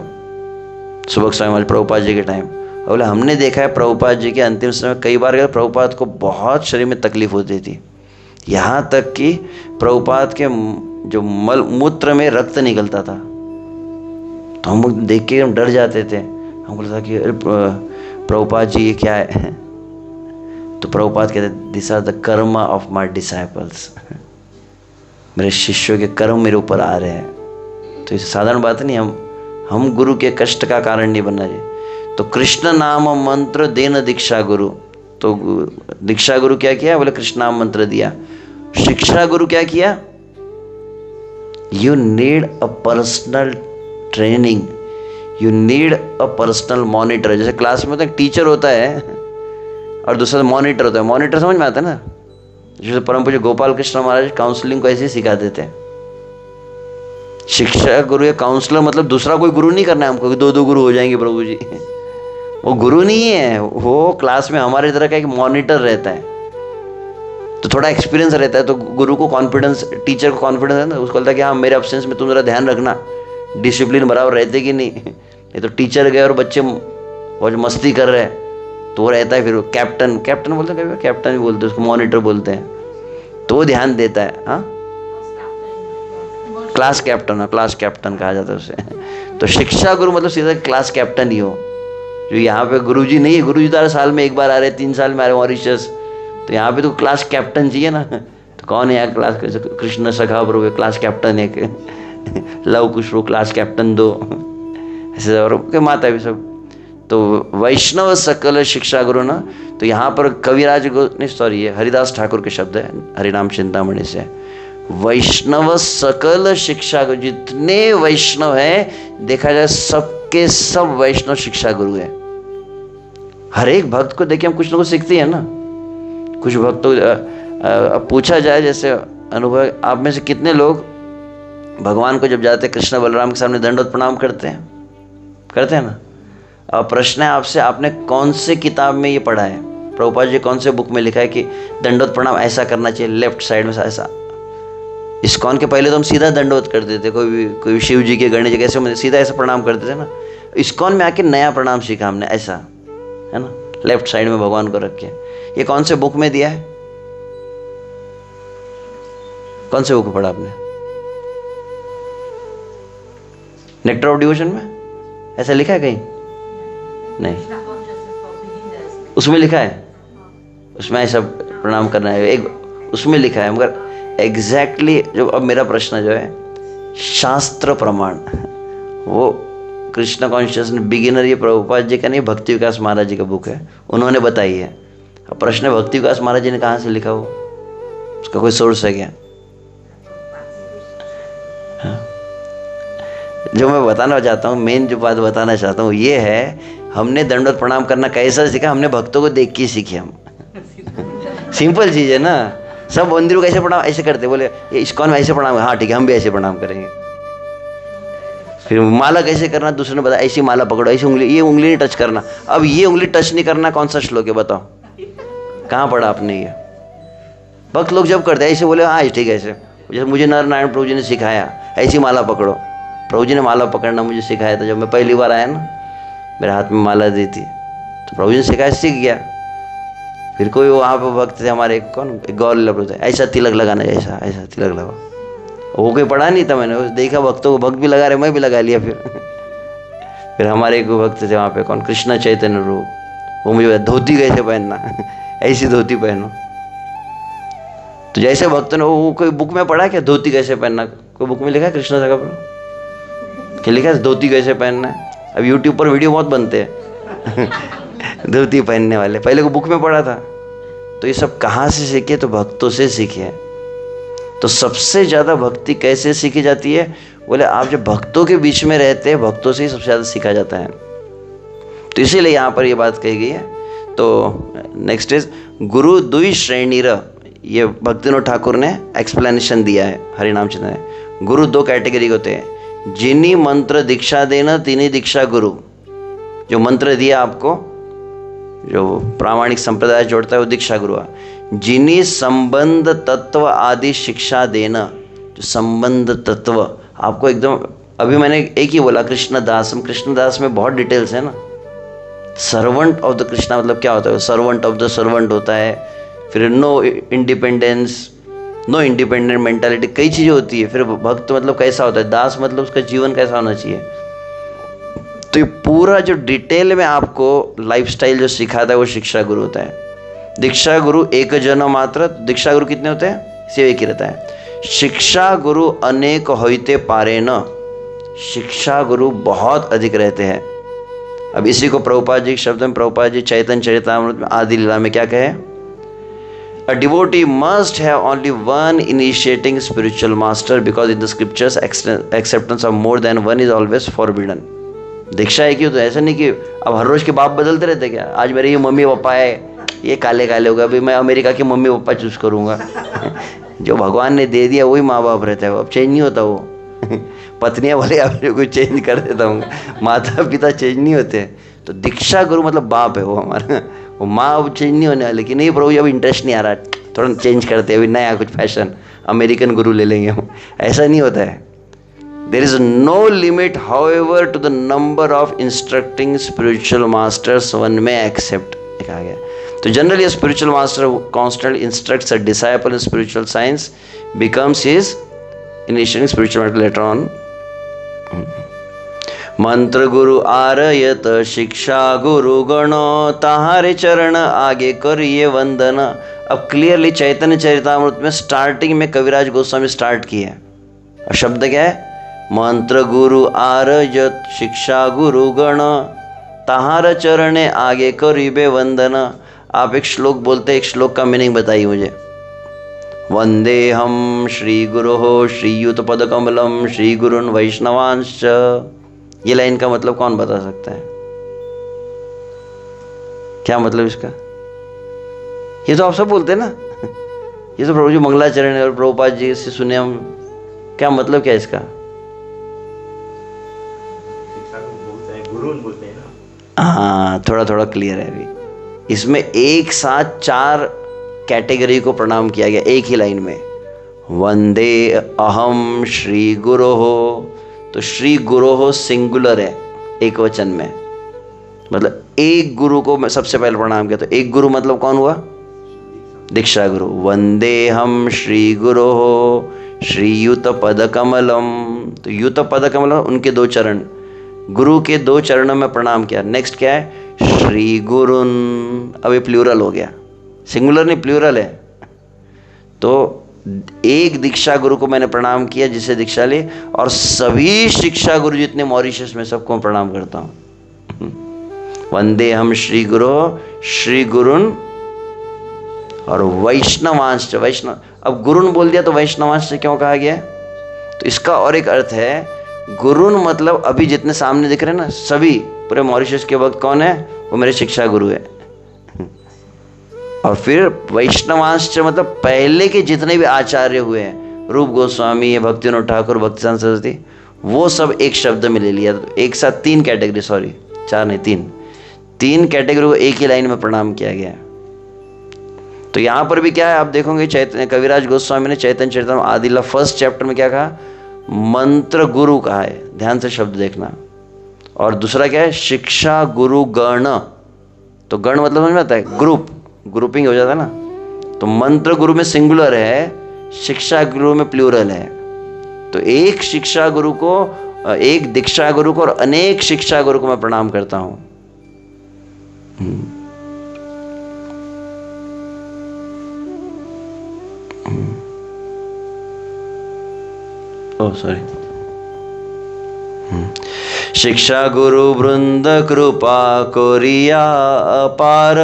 सुबक स्वामी महाराज प्रभुपाद जी के टाइम। और बोले हमने देखा है प्रभुपाद जी के अंतिम समय कई बार प्रभुपाद को बहुत शरीर में तकलीफ होती थी, यहाँ तक कि प्रभुपाद के जो मल मूत्र में रक्त निकलता था। तो हम देख के हम डर जाते थे, हमको लगता कि अरे प्रभुपाद जी ये क्या है। तो प्रभुपाद कहते this are the karma of my disciples, मेरे शिष्यों के कर्म मेरे ऊपर आ रहे हैं। तो इस साधारण बात नहीं, हम गुरु के कष्ट का कारण नहीं बनना चाहिए। तो कृष्ण नाम मंत्र देन दीक्षा गुरु, तो दीक्षा गुरु क्या किया? बोले कृष्ण नाम मंत्र दिया। शिक्षा गुरु क्या किया? You need a personal training, you need a personal monitor. जैसे क्लास में तो एक टीचर होता है और दूसरा मॉनिटर होता है। मॉनिटर समझ में आता है ना, जैसे परम पूज्य गोपाल कृष्ण महाराज काउंसलिंग को ऐसे ही सिखाते थे। शिक्षा गुरु या काउंसलर मतलब दूसरा कोई गुरु नहीं करना है हमको, 2 गुरु हो जाएंगे प्रभु जी। वो गुरु नहीं है, वो क्लास में हमारे तरह का एक मॉनिटर रहता है। तो थोड़ा एक्सपीरियंस रहता है, तो गुरु को कॉन्फिडेंस, टीचर को कॉन्फिडेंस है ना, उसको लगता है कि हाँ मेरे एब्सेंस में तुम जरा ध्यान रखना, डिसिप्लिन बराबर रहते कि नहीं तो टीचर गए और बच्चे बहुत मस्ती कर रहे हैं तो वो रहता है, फिर कैप्टन बोलते हैं, कैप्टन भी बोलते हैं उसको, मॉनिटर बोलते हैं, तो वो ध्यान देता है। हाँ, क्लास कैप्टन कहा जाता है उसे। तो शिक्षा गुरु मतलब सीधा क्लास कैप्टन ही हो। जो यहाँ पे गुरुजी नहीं है, गुरुजी तो साल में एक बार आ रहे, 3 साल में आ रहे मॉरिशस, तो यहाँ पे तो क्लास कैप्टन चाहिए ना। तो कौन है यहाँ क्लास? कृष्ण सखा प्रभु क्लास कैप्टन है, लव कुश क्लास कैप्टन 2 ऐसे, और माता भी सब तो वैष्णव सकल शिक्षा गुरु ना, तो यहाँ पर कविराज नहीं सॉरी, ये हरिदास ठाकुर के शब्द है हरिनाम चिंतामणि से। वैष्णव सकल शिक्षा गुरु, जितने वैष्णव है देखा जाए सबके सब वैष्णव शिक्षा गुरु है। हर एक भक्त को देखिए हम कुछ ना कुछ सीखते हैं ना। कुछ भक्तों अब पूछा जाए जैसे अनुभव, आप में से कितने लोग भगवान को जब जाते कृष्ण बलराम के सामने दंडवत प्रणाम करते हैं ना। अब प्रश्न है आपसे, आपने कौन से किताब में ये पढ़ा है, प्रभुपाद जी कौन से बुक में लिखा है कि दंडवत प्रणाम ऐसा करना चाहिए, लेफ्ट साइड में ऐसा। इस्कॉन के पहले तो हम सीधा दंडवत करते थे, कोई शिव जी के गणेश जी कैसे सीधा ऐसा प्रणाम करते थे ना। इस्कॉन में आके नया प्रणाम सीखा हमने, ऐसा है ना, लेफ्ट साइड में भगवान को रख के। ये कौन से बुक में दिया है, कौन से बुक पढ़ा आपने? नेक्टर ऑफ डिवोशन में ऐसा लिखा है कहीं? नहीं, उसमें लिखा है, उसमें ऐसा प्रणाम करना है, एक उसमें लिखा है, मगर एग्जैक्टली जो अब मेरा प्रश्न जो है शास्त्र प्रमाण, वो कृष्ण कॉन्शियसनेस बिगिनर, ये प्रभुपाद जी का नहीं, भक्ति विकास महाराज जी का बुक है, उन्होंने बताई है। अब प्रश्न है भक्ति विकास महाराज जी ने कहाँ से लिखा, हो उसका कोई सोर्स है क्या? जो मैं बताना चाहता हूँ, मेन जो बात बताना चाहता हूँ ये है, हमने दंडवत प्रणाम करना कैसा सीखा, हमने भक्तों को देख के सीखे हम। सिंपल चीज़ है ना, सब मंदिरों को ऐसे प्रणाम ऐसे करते, बोले ये इस्कॉन में ऐसे प्रणाम, हाँ ठीक है हम भी ऐसे प्रणाम करेंगे। फिर माला कैसे करना, दूसरे ने बताया ऐसी माला पकड़ो, ऐसी उंगली, ये उंगली नहीं टच करना। अब ये उंगली टच नहीं करना कौन सा श्लोक है बताओ, कहाँ पढ़ा आपने ये? भक्त लोग जब करते ऐसे बोले हाँ ठीक है ऐसे, जैसे मुझे नारायण प्रभु जी ने सिखाया ऐसी माला पकड़ो। प्रभु जी ने माला पकड़ना मुझे सिखाया था, जब मैं पहली बार आया ना, मेरे हाथ में माला दी थी, तो प्रभु जी ने सिखाया, सीख गया। फिर कोई वहाँ पे भक्त थे हमारे, कौन गौर प्रभु थे, ऐसा तिलक लगाना, ऐसा ऐसा तिलक लगा, वो कोई पढ़ा नहीं था, मैंने देखा भक्तों को, भक्त भी लगा रहे, मैं भी लगा लिया। फिर हमारे एक भक्त थे वहाँ पे, कौन, कृष्ण चैतन्य रूप, वो मुझे धोती कैसे पहनना, ऐसी धोती पहनो। तो जैसे भक्त ने वो कोई बुक में पढ़ा क्या धोती कैसे पहनना, कोई बुक में लिखा है कृष्ण का क्या लिखा है धोती कैसे पहनना है? अब यूट्यूब पर वीडियो बहुत बनते हैं धोती पहनने वाले, पहले को बुक में पढ़ा था। तो ये सब कहाँ से सीखे, तो भक्तों से सीखे। तो सबसे ज़्यादा भक्ति कैसे सीखी जाती है, बोले आप जब भक्तों के बीच में रहते हैं, भक्तों से ही सबसे ज़्यादा सीखा जाता है। तो इसीलिए यहाँ पर ये बात कही गई है। तो नेक्स्ट इज गुरु दुई श्रेणी र, ये भक्तिविनोद ठाकुर ने एक्सप्लेनेशन दिया है हरिनाम चिंतन में। गुरु दो कैटेगरी होते हैं, जिन्हीं मंत्र दीक्षा देना तिन्हीं दीक्षा गुरु, जो मंत्र दिया आपको, जो प्रामाणिक संप्रदाय जोड़ता है वो दीक्षा गुरु है। जिन्हीं संबंध तत्व आदि शिक्षा देना, जो संबंध तत्व आपको एकदम, अभी मैंने एक ही बोला कृष्णदास, हम कृष्णदास में बहुत डिटेल्स है ना। सर्वेंट ऑफ द कृष्णा मतलब क्या होता है, सर्वेंट ऑफ द सर्वेंट होता है, फिर no independence, no independent mentality, कई चीज़ें होती है। फिर भक्त मतलब कैसा होता है, दास मतलब उसका जीवन कैसा होना चाहिए। तो ये पूरा जो डिटेल में आपको लाइफस्टाइल जो सिखाता है वो शिक्षा गुरु होता है। दीक्षा गुरु एक जन मात्र, दीक्षा गुरु कितने होते हैं, सिर्फ एक ही रहता है। शिक्षा गुरु अनेक होते पारे न, शिक्षा गुरु बहुत अधिक रहते हैं। अब इसी को प्रभुपाद जी के शब्द में, प्रभुपाद जी चैतन्य चरितामृत में आदि लीला में क्या कहे, A devotee must have only one initiating spiritual master because in the scriptures acceptance of more than one is always forbidden. दीक्षा है क्यों, तो ऐसा नहीं कि अब हर रोज के बाप बदलते रहते क्या, आज मेरे ये मम्मी पापा है ये काले काले होगा, अभी मैं अमेरिका के मम्मी पापा चूज करूंगा जो भगवान ने दे दिया वही माँ बाप रहता है, अब चेंज नहीं होता वो पत्नियां बोले अब कोई चेंज कर देता हूँ, माता पिता चेंज नहीं होते। तो दीक्षा गुरु मतलब बाप है वो हमारा, वो माँ अब चेंज नहीं होने वाली कि नहीं प्रभु अब इंटरेस्ट नहीं आ रहा, थोड़ा चेंज करते हैं, अभी नया कुछ फैशन अमेरिकन गुरु ले लेंगे हम, ऐसा नहीं होता है। There is no limit however to the number of instructing spiritual masters one may accept, कहा गया। तो generally spiritual master constantly instructs a disciple in spiritual science becomes his initiating spiritual later on. Mantra guru आरयत शिक्षा गुरु गण, ताहारे चरण आगे करिए वंदन। अब क्लियरली चैतन्य चरितामृत में स्टार्टिंग में कविराज गोस्वामी स्टार्ट किए हैं, और शब्द क्या है, मंत्र गुरु आरयत शिक्षा गुरु गण, तहार चरणे आगे करीबे वंदना। आप एक श्लोक बोलते, एक श्लोक का मीनिंग बताइए मुझे। वंदे हम श्री गुरो श्रीयुत पद कमलम श्री गुरुन वैष्णवांश्च। ये लाइन का मतलब कौन बता सकता है? क्या मतलब इसका? ये तो आप सब बोलते हैं ना। ये तो प्रभु जी मंगलाचरण है और प्रभुपाद जी से सुने हम। क्या मतलब क्या इसका?
गुरु बोलते हैं ना।
हाँ, थोड़ा थोड़ा क्लियर है अभी। इसमें एक साथ 4 कैटेगरी को प्रणाम किया गया एक ही लाइन में। वंदे अहम श्री गुरो हो, तो श्री गुरो हो सिंगुलर है, एक वचन में, मतलब एक गुरु को मैं सबसे पहले प्रणाम किया। तो एक गुरु मतलब कौन हुआ? दीक्षा गुरु। वंदे हम श्री गुरो हो श्रीयुत पद कमलम, तो युत पद कमलम उनके 2 चरण, गुरु के 2 चरणों में प्रणाम किया। नेक्स्ट क्या है? श्री गुरुन। अब ये प्लूरल हो गया, सिंगुलर नहीं प्लूरल है। तो एक दीक्षा गुरु को मैंने प्रणाम किया जिसे दीक्षा ली, और सभी शिक्षा गुरु जितने मॉरिशस में सबको मैं प्रणाम करता हूँ। वंदे हम श्री गुरु श्री गुरुन और वैष्णवांश। वैष्णव, अब गुरुन बोल दिया तो वैष्णवांश से क्यों कहा गया? तो इसका और एक अर्थ है, गुरुन मतलब अभी जितने सामने दिख रहे हैं ना सभी, पूरे मॉरिशस के वक्त कौन है? वो मेरे शिक्षा गुरु है। और फिर वैष्णवांश मतलब पहले के जितने भी आचार्य हुए हैं, रूप गोस्वामी, भक्तिविनोद ठाकुर, भक्तिसार सरस्वती, वो सब एक शब्द में ले लिया। तो एक साथ 3 कैटेगरी, सॉरी 4 नहीं 3 कैटेगरी को एक ही लाइन में प्रणाम किया गया। तो यहाँ पर भी क्या है आप देखोगे, चैतन्य कविराज गोस्वामी ने चैतन्य चरितामृत आदिला 1st चैप्टर में क्या कहा? मंत्र गुरु कहा है, ध्यान से शब्द देखना। और दूसरा क्या है? शिक्षा गुरु गण। तो गण मतलब समझ में आता है? ग्रुप, ग्रुपिंग हो जाता है ना। तो मंत्र गुरु में सिंगुलर है, शिक्षा गुरु में प्लूरल है। तो एक शिक्षा गुरु को, एक दीक्षा गुरु को और अनेक शिक्षा गुरु को मैं प्रणाम करता हूं। सॉरी। शिक्षा गुरु वृंद कृपा कोरिया अपार,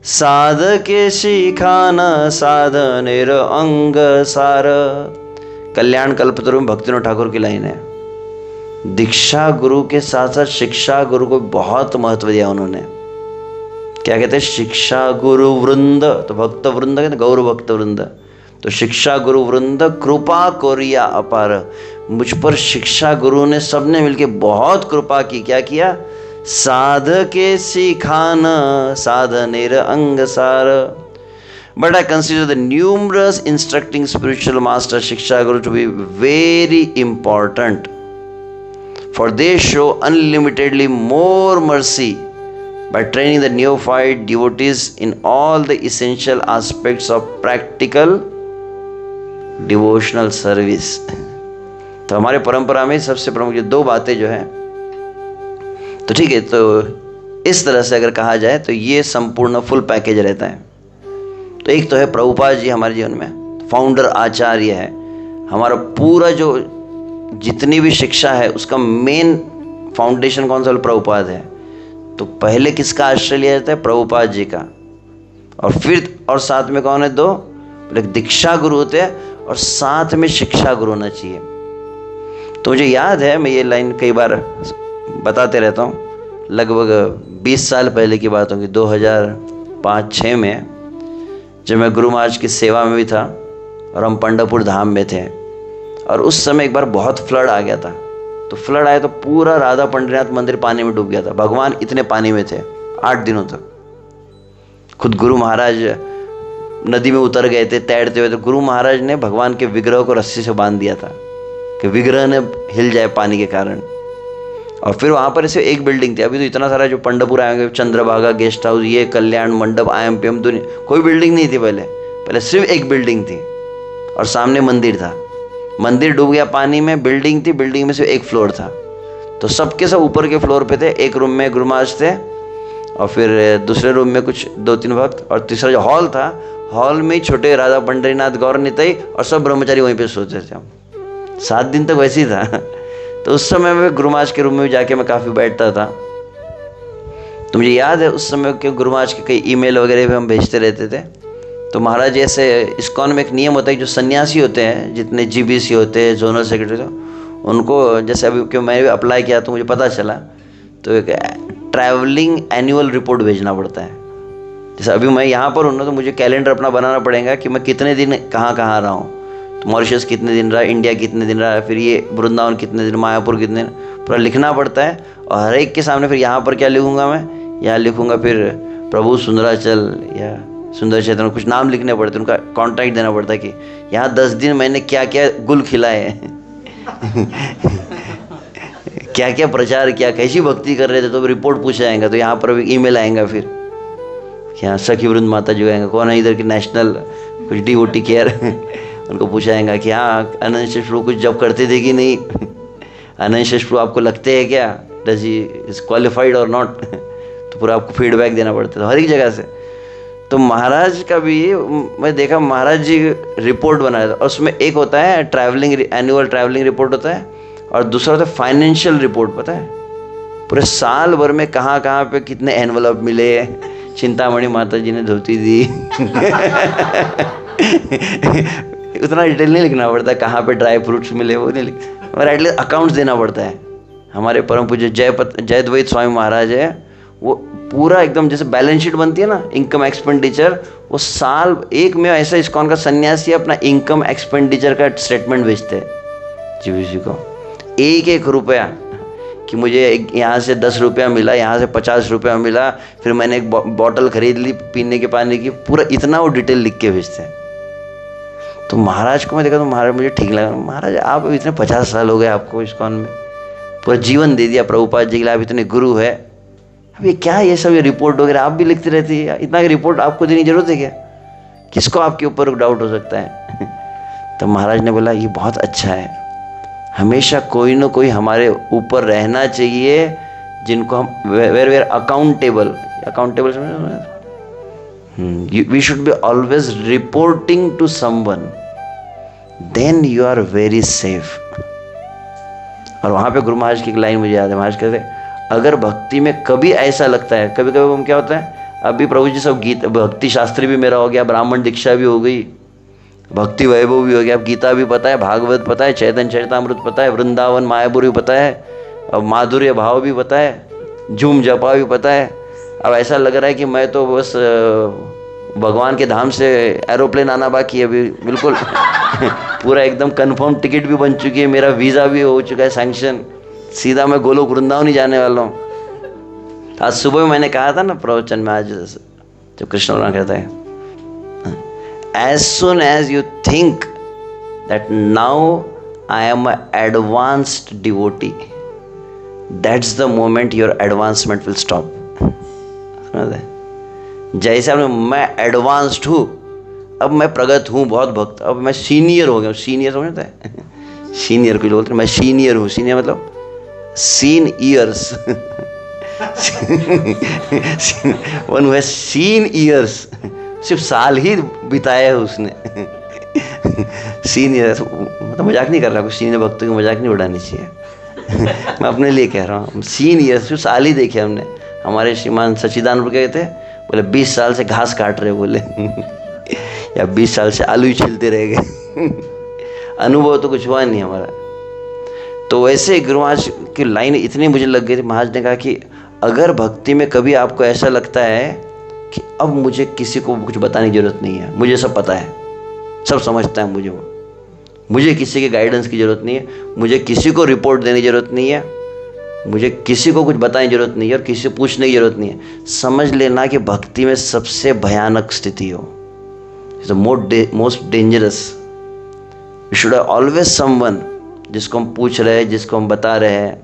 साधके शिखाना साधनेर अंग सार। कल्याण कल्पतरु में भक्तिविनोद ठाकुर की लाइन है। दीक्षा गुरु के साथ साथ शिक्षा गुरु को बहुत महत्व दिया उन्होंने। क्या कहते हैं? शिक्षा गुरु वृंद, तो भक्त वृंद कहते, गौर भक्त वृंद। तो शिक्षा गुरु वृंद कृपा कोरिया अपार, मुझ पर शिक्षा गुरु ने सबने मिलके बहुत कृपा की। क्या किया? साधके सिखान साधनेर अंगसार। But I consider the numerous instructing spiritual master Shiksha Guru to be very important, for they show unlimitedly more mercy by training the neophyte devotees in all the essential aspects of practical devotional service. तो हमारे परंपरा में सबसे प्रमुख ये 2 बातें जो है, तो ठीक है, तो इस तरह से अगर कहा जाए तो ये संपूर्ण फुल पैकेज रहता है। तो एक तो है प्रभुपाद जी हमारे जीवन में फाउंडर आचार्य है। हमारा पूरा जो जितनी भी शिक्षा है उसका मेन फाउंडेशन कौन सा? प्रभुपाद है। तो पहले किसका आश्रय लिया जाता है? प्रभुपाद जी का। और फिर और साथ में कौन है? 2 दीक्षा गुरु होते हैं और साथ में शिक्षा गुरु होना चाहिए। तो मुझे याद है, मैं ये लाइन कई बार बताते रहता हूँ, लगभग 20 साल पहले की बात होगी, 2005-06 में, जब मैं गुरु महाराज की सेवा में भी था और हम पंढरपुर धाम में थे। और उस समय एक बार बहुत फ्लड आ गया था। तो फ्लड आया तो पूरा राधा पंडरीनाथ मंदिर पानी में डूब गया था। भगवान इतने पानी में थे 8 दिनों तक। खुद गुरु महाराज नदी में उतर गए थे तैरते हुए। तो गुरु महाराज ने भगवान के विग्रह को रस्सी से बांध दिया था कि विग्रह ने हिल जाए पानी के कारण। और फिर वहाँ पर ऐसे एक बिल्डिंग थी। अभी तो इतना सारा जो पंढरपुर आएंगे, चंद्रभागा गेस्ट हाउस, ये कल्याण मंडप, IMPM, दुनिया, कोई बिल्डिंग नहीं थी पहले सिर्फ एक बिल्डिंग थी और सामने मंदिर था। मंदिर डूब गया पानी में, बिल्डिंग थी, बिल्डिंग में सिर्फ एक फ्लोर था। तो सबके सब ऊपर के फ्लोर पे थे। एक रूम में गुरु महाराज थे और फिर दूसरे रूम में कुछ 2-3 भक्त, और तीसरा जो हॉल था, हॉल में छोटे राधा पंडरीनाथ, गौर निताई और सब ब्रह्मचारी वहीं पे सोते थे। हम 7 दिन तक वैसे ही था। तो उस समय मैं गुरु महाराज के रूम में जाके मैं काफ़ी बैठता था। तो मुझे याद है उस समय के गुरु महाराज के कई ईमेल वगैरह भी हम भेजते रहते थे। तो महाराज ऐसे इस्कॉन में एक नियम होता है कि जो सन्यासी होते हैं, जितने जीबीसी होते हैं, जोनल सेक्रेटरी, उनको जैसे अभी क्यों मैंने भी अप्लाई किया तो मुझे पता चला, तो एक ट्रैवलिंग एनुअल रिपोर्ट भेजना पड़ता है। जैसे अभी मैं यहाँ पर हूँ ना, तो मुझे कैलेंडर अपना बनाना पड़ेगा कि मैं कितने दिन कहाँ कहाँ रहा हूँ। तो मॉरिशस कितने दिन रहा, इंडिया कितने दिन रहा, फिर ये वृंदावन कितने दिन, मायापुर कितने दिन, पूरा लिखना पड़ता है। और हर एक के सामने फिर यहाँ पर क्या लिखूँगा मैं, यहाँ लिखूँगा फिर प्रभु सुंदराचल या सुंदर चेतन, कुछ नाम लिखने पड़ते, उनका कॉन्टैक्ट देना पड़ता है कि यहाँ 10 दिन मैंने क्या क्या गुल खिलाए हैं क्या क्या प्रचार किया, कैसी भक्ति कर रहे थे, तो रिपोर्ट पूछा जाएगा। तो यहाँ पर ईमेल आएगा फिर कि हाँ सखी वृंद माता जी आएंगे, कौन है इधर की नेशनल कुछ डिवोटी केयर उनको पूछा जाएगा कि हाँ अनंत प्रभु कुछ जब करते थे कि नहीं, अनंत प्रभु आपको लगते हैं क्या, डज ही इज क्वालिफाइड और नॉट तो पूरा आपको फीडबैक देना पड़ता है हर एक जगह से। तो महाराज का भी मैं देखा, महाराज जी रिपोर्ट बनाया था, और उसमें एक होता है ट्रैवलिंग एनुअल ट्रैवलिंग रिपोर्ट होता है, और दूसरा होता है फाइनेंशियल रिपोर्ट। पता है पूरे साल भर में कहाँ कहाँ पे कितने एनवलप मिले, चिंतामणि माता जी ने धोती दी उतना डिटेल नहीं लिखना पड़ता, कहाँ पे ड्राई फ्रूट्स मिले वो नहीं लिख, और एटलीस्ट अकाउंट्स देना पड़ता है। हमारे परम पूज्य जयद्वैत स्वामी महाराज है, वो पूरा एकदम जैसे बैलेंस शीट बनती है ना, इनकम एक्सपेंडिचर, वो साल एक में ऐसा इस्कॉन का सन्यासी अपना इनकम एक्सपेंडिचर का स्टेटमेंट भेजते हैं जीवीसी को, एक एक रुपया, कि मुझे यहाँ से 10 रुपया मिला, यहाँ से 50 रुपया मिला, फिर मैंने एक बॉटल खरीद ली पीने के पानी की, पूरा इतना वो डिटेल लिख के भेजते हैं। तो महाराज को मैं देखा तो महाराज मुझे ठीक लगा, महाराज आप इतने 50 साल हो गए आपको इस्कॉन में, पूरा जीवन दे दिया प्रभुपाद जी के लिए, आप इतने गुरु है, अब ये क्या ये सब ये रिपोर्ट वगैरह आप भी लिखते रहती है, इतना रिपोर्ट आपको देने की जरूरत है क्या, किसको आपके ऊपर डाउट हो सकता है। तो महाराज ने बोला ये बहुत अच्छा है, हमेशा कोई ना कोई हमारे ऊपर रहना चाहिए जिनको हम वेर अकाउंटेबल समझ, we should be always reporting to someone, then you are very safe. और वहाँ पे गुरु महाराज की एक लाइन मुझे याद है, महाराज कहते अगर भक्ति में कभी ऐसा लगता है, कभी कभी हम क्या होता है, अभी प्रभु जी सब गीत भक्ति शास्त्री भी मेरा हो गया, ब्राह्मण दीक्षा भी हो गई, भक्ति वैभव भी हो गया, अब गीता भी पता है, भागवत पता है, चैतन्य चरितामृत पता है, वृंदावन मायापुर भी पता है, अब माधुर्य भाव भी पता है, झूम जपा भी पता है। अब ऐसा लग रहा है कि मैं तो बस भगवान के धाम से एरोप्लेन आना बाकी है अभी, बिल्कुल पूरा एकदम कंफर्म टिकट भी बन चुकी है, मेरा वीज़ा भी हो चुका है सैंक्शन, सीधा मैं गोलोक वृंदावन ही जाने वाला हूँ। आज सुबह मैंने कहा था ना प्रवचन में, आज जब कृष्ण भगवान कहता है as soon as you think that now I am an advanced devotee, that's the moment your advancement will stop। जैसे आपने मैं एडवांस्ड हूँ, अब मैं प्रगत हूँ, बहुत भक्त, अब मैं सीनियर हो गया, सीनियर समझता है सीनियर कुछ बोलते हैं, मैं सीनियर हूँ, सीनियर मतलब seen years one who has seen years, सिर्फ साल ही बिताया है उसने सीनियर मतलब मजाक नहीं कर रहा, कुछ सीनियर भक्तों की मजाक नहीं उड़ानी चाहिए मैं अपने लिए कह रहा हूँ, सीनियर सिर्फ साल ही देखे हमने। हमारे श्रीमान सच्चिदानंद गए थे, बोले 20 साल से घास काट रहे बोले या 20 साल से आलू ही छिलते रह गए अनुभव तो कुछ हुआ नहीं हमारा। तो वैसे गुरु महाराज की लाइन इतनी मुझे लग गई थी, महाराज ने कहा कि अगर भक्ति में कभी आपको ऐसा लगता है कि अब मुझे किसी को कुछ बताने की जरूरत नहीं है, मुझे सब पता है, सब समझता है मुझे किसी के गाइडेंस की ज़रूरत नहीं है, मुझे किसी को रिपोर्ट देने की ज़रूरत नहीं है, मुझे किसी को कुछ बताने की ज़रूरत नहीं है और किसी से पूछने की ज़रूरत नहीं है। समझ लेना कि भक्ति में सबसे भयानक स्थिति हो, most dangerous. You should have always someone जिसको हम पूछ रहे हैं, जिसको हम बता रहे हैं।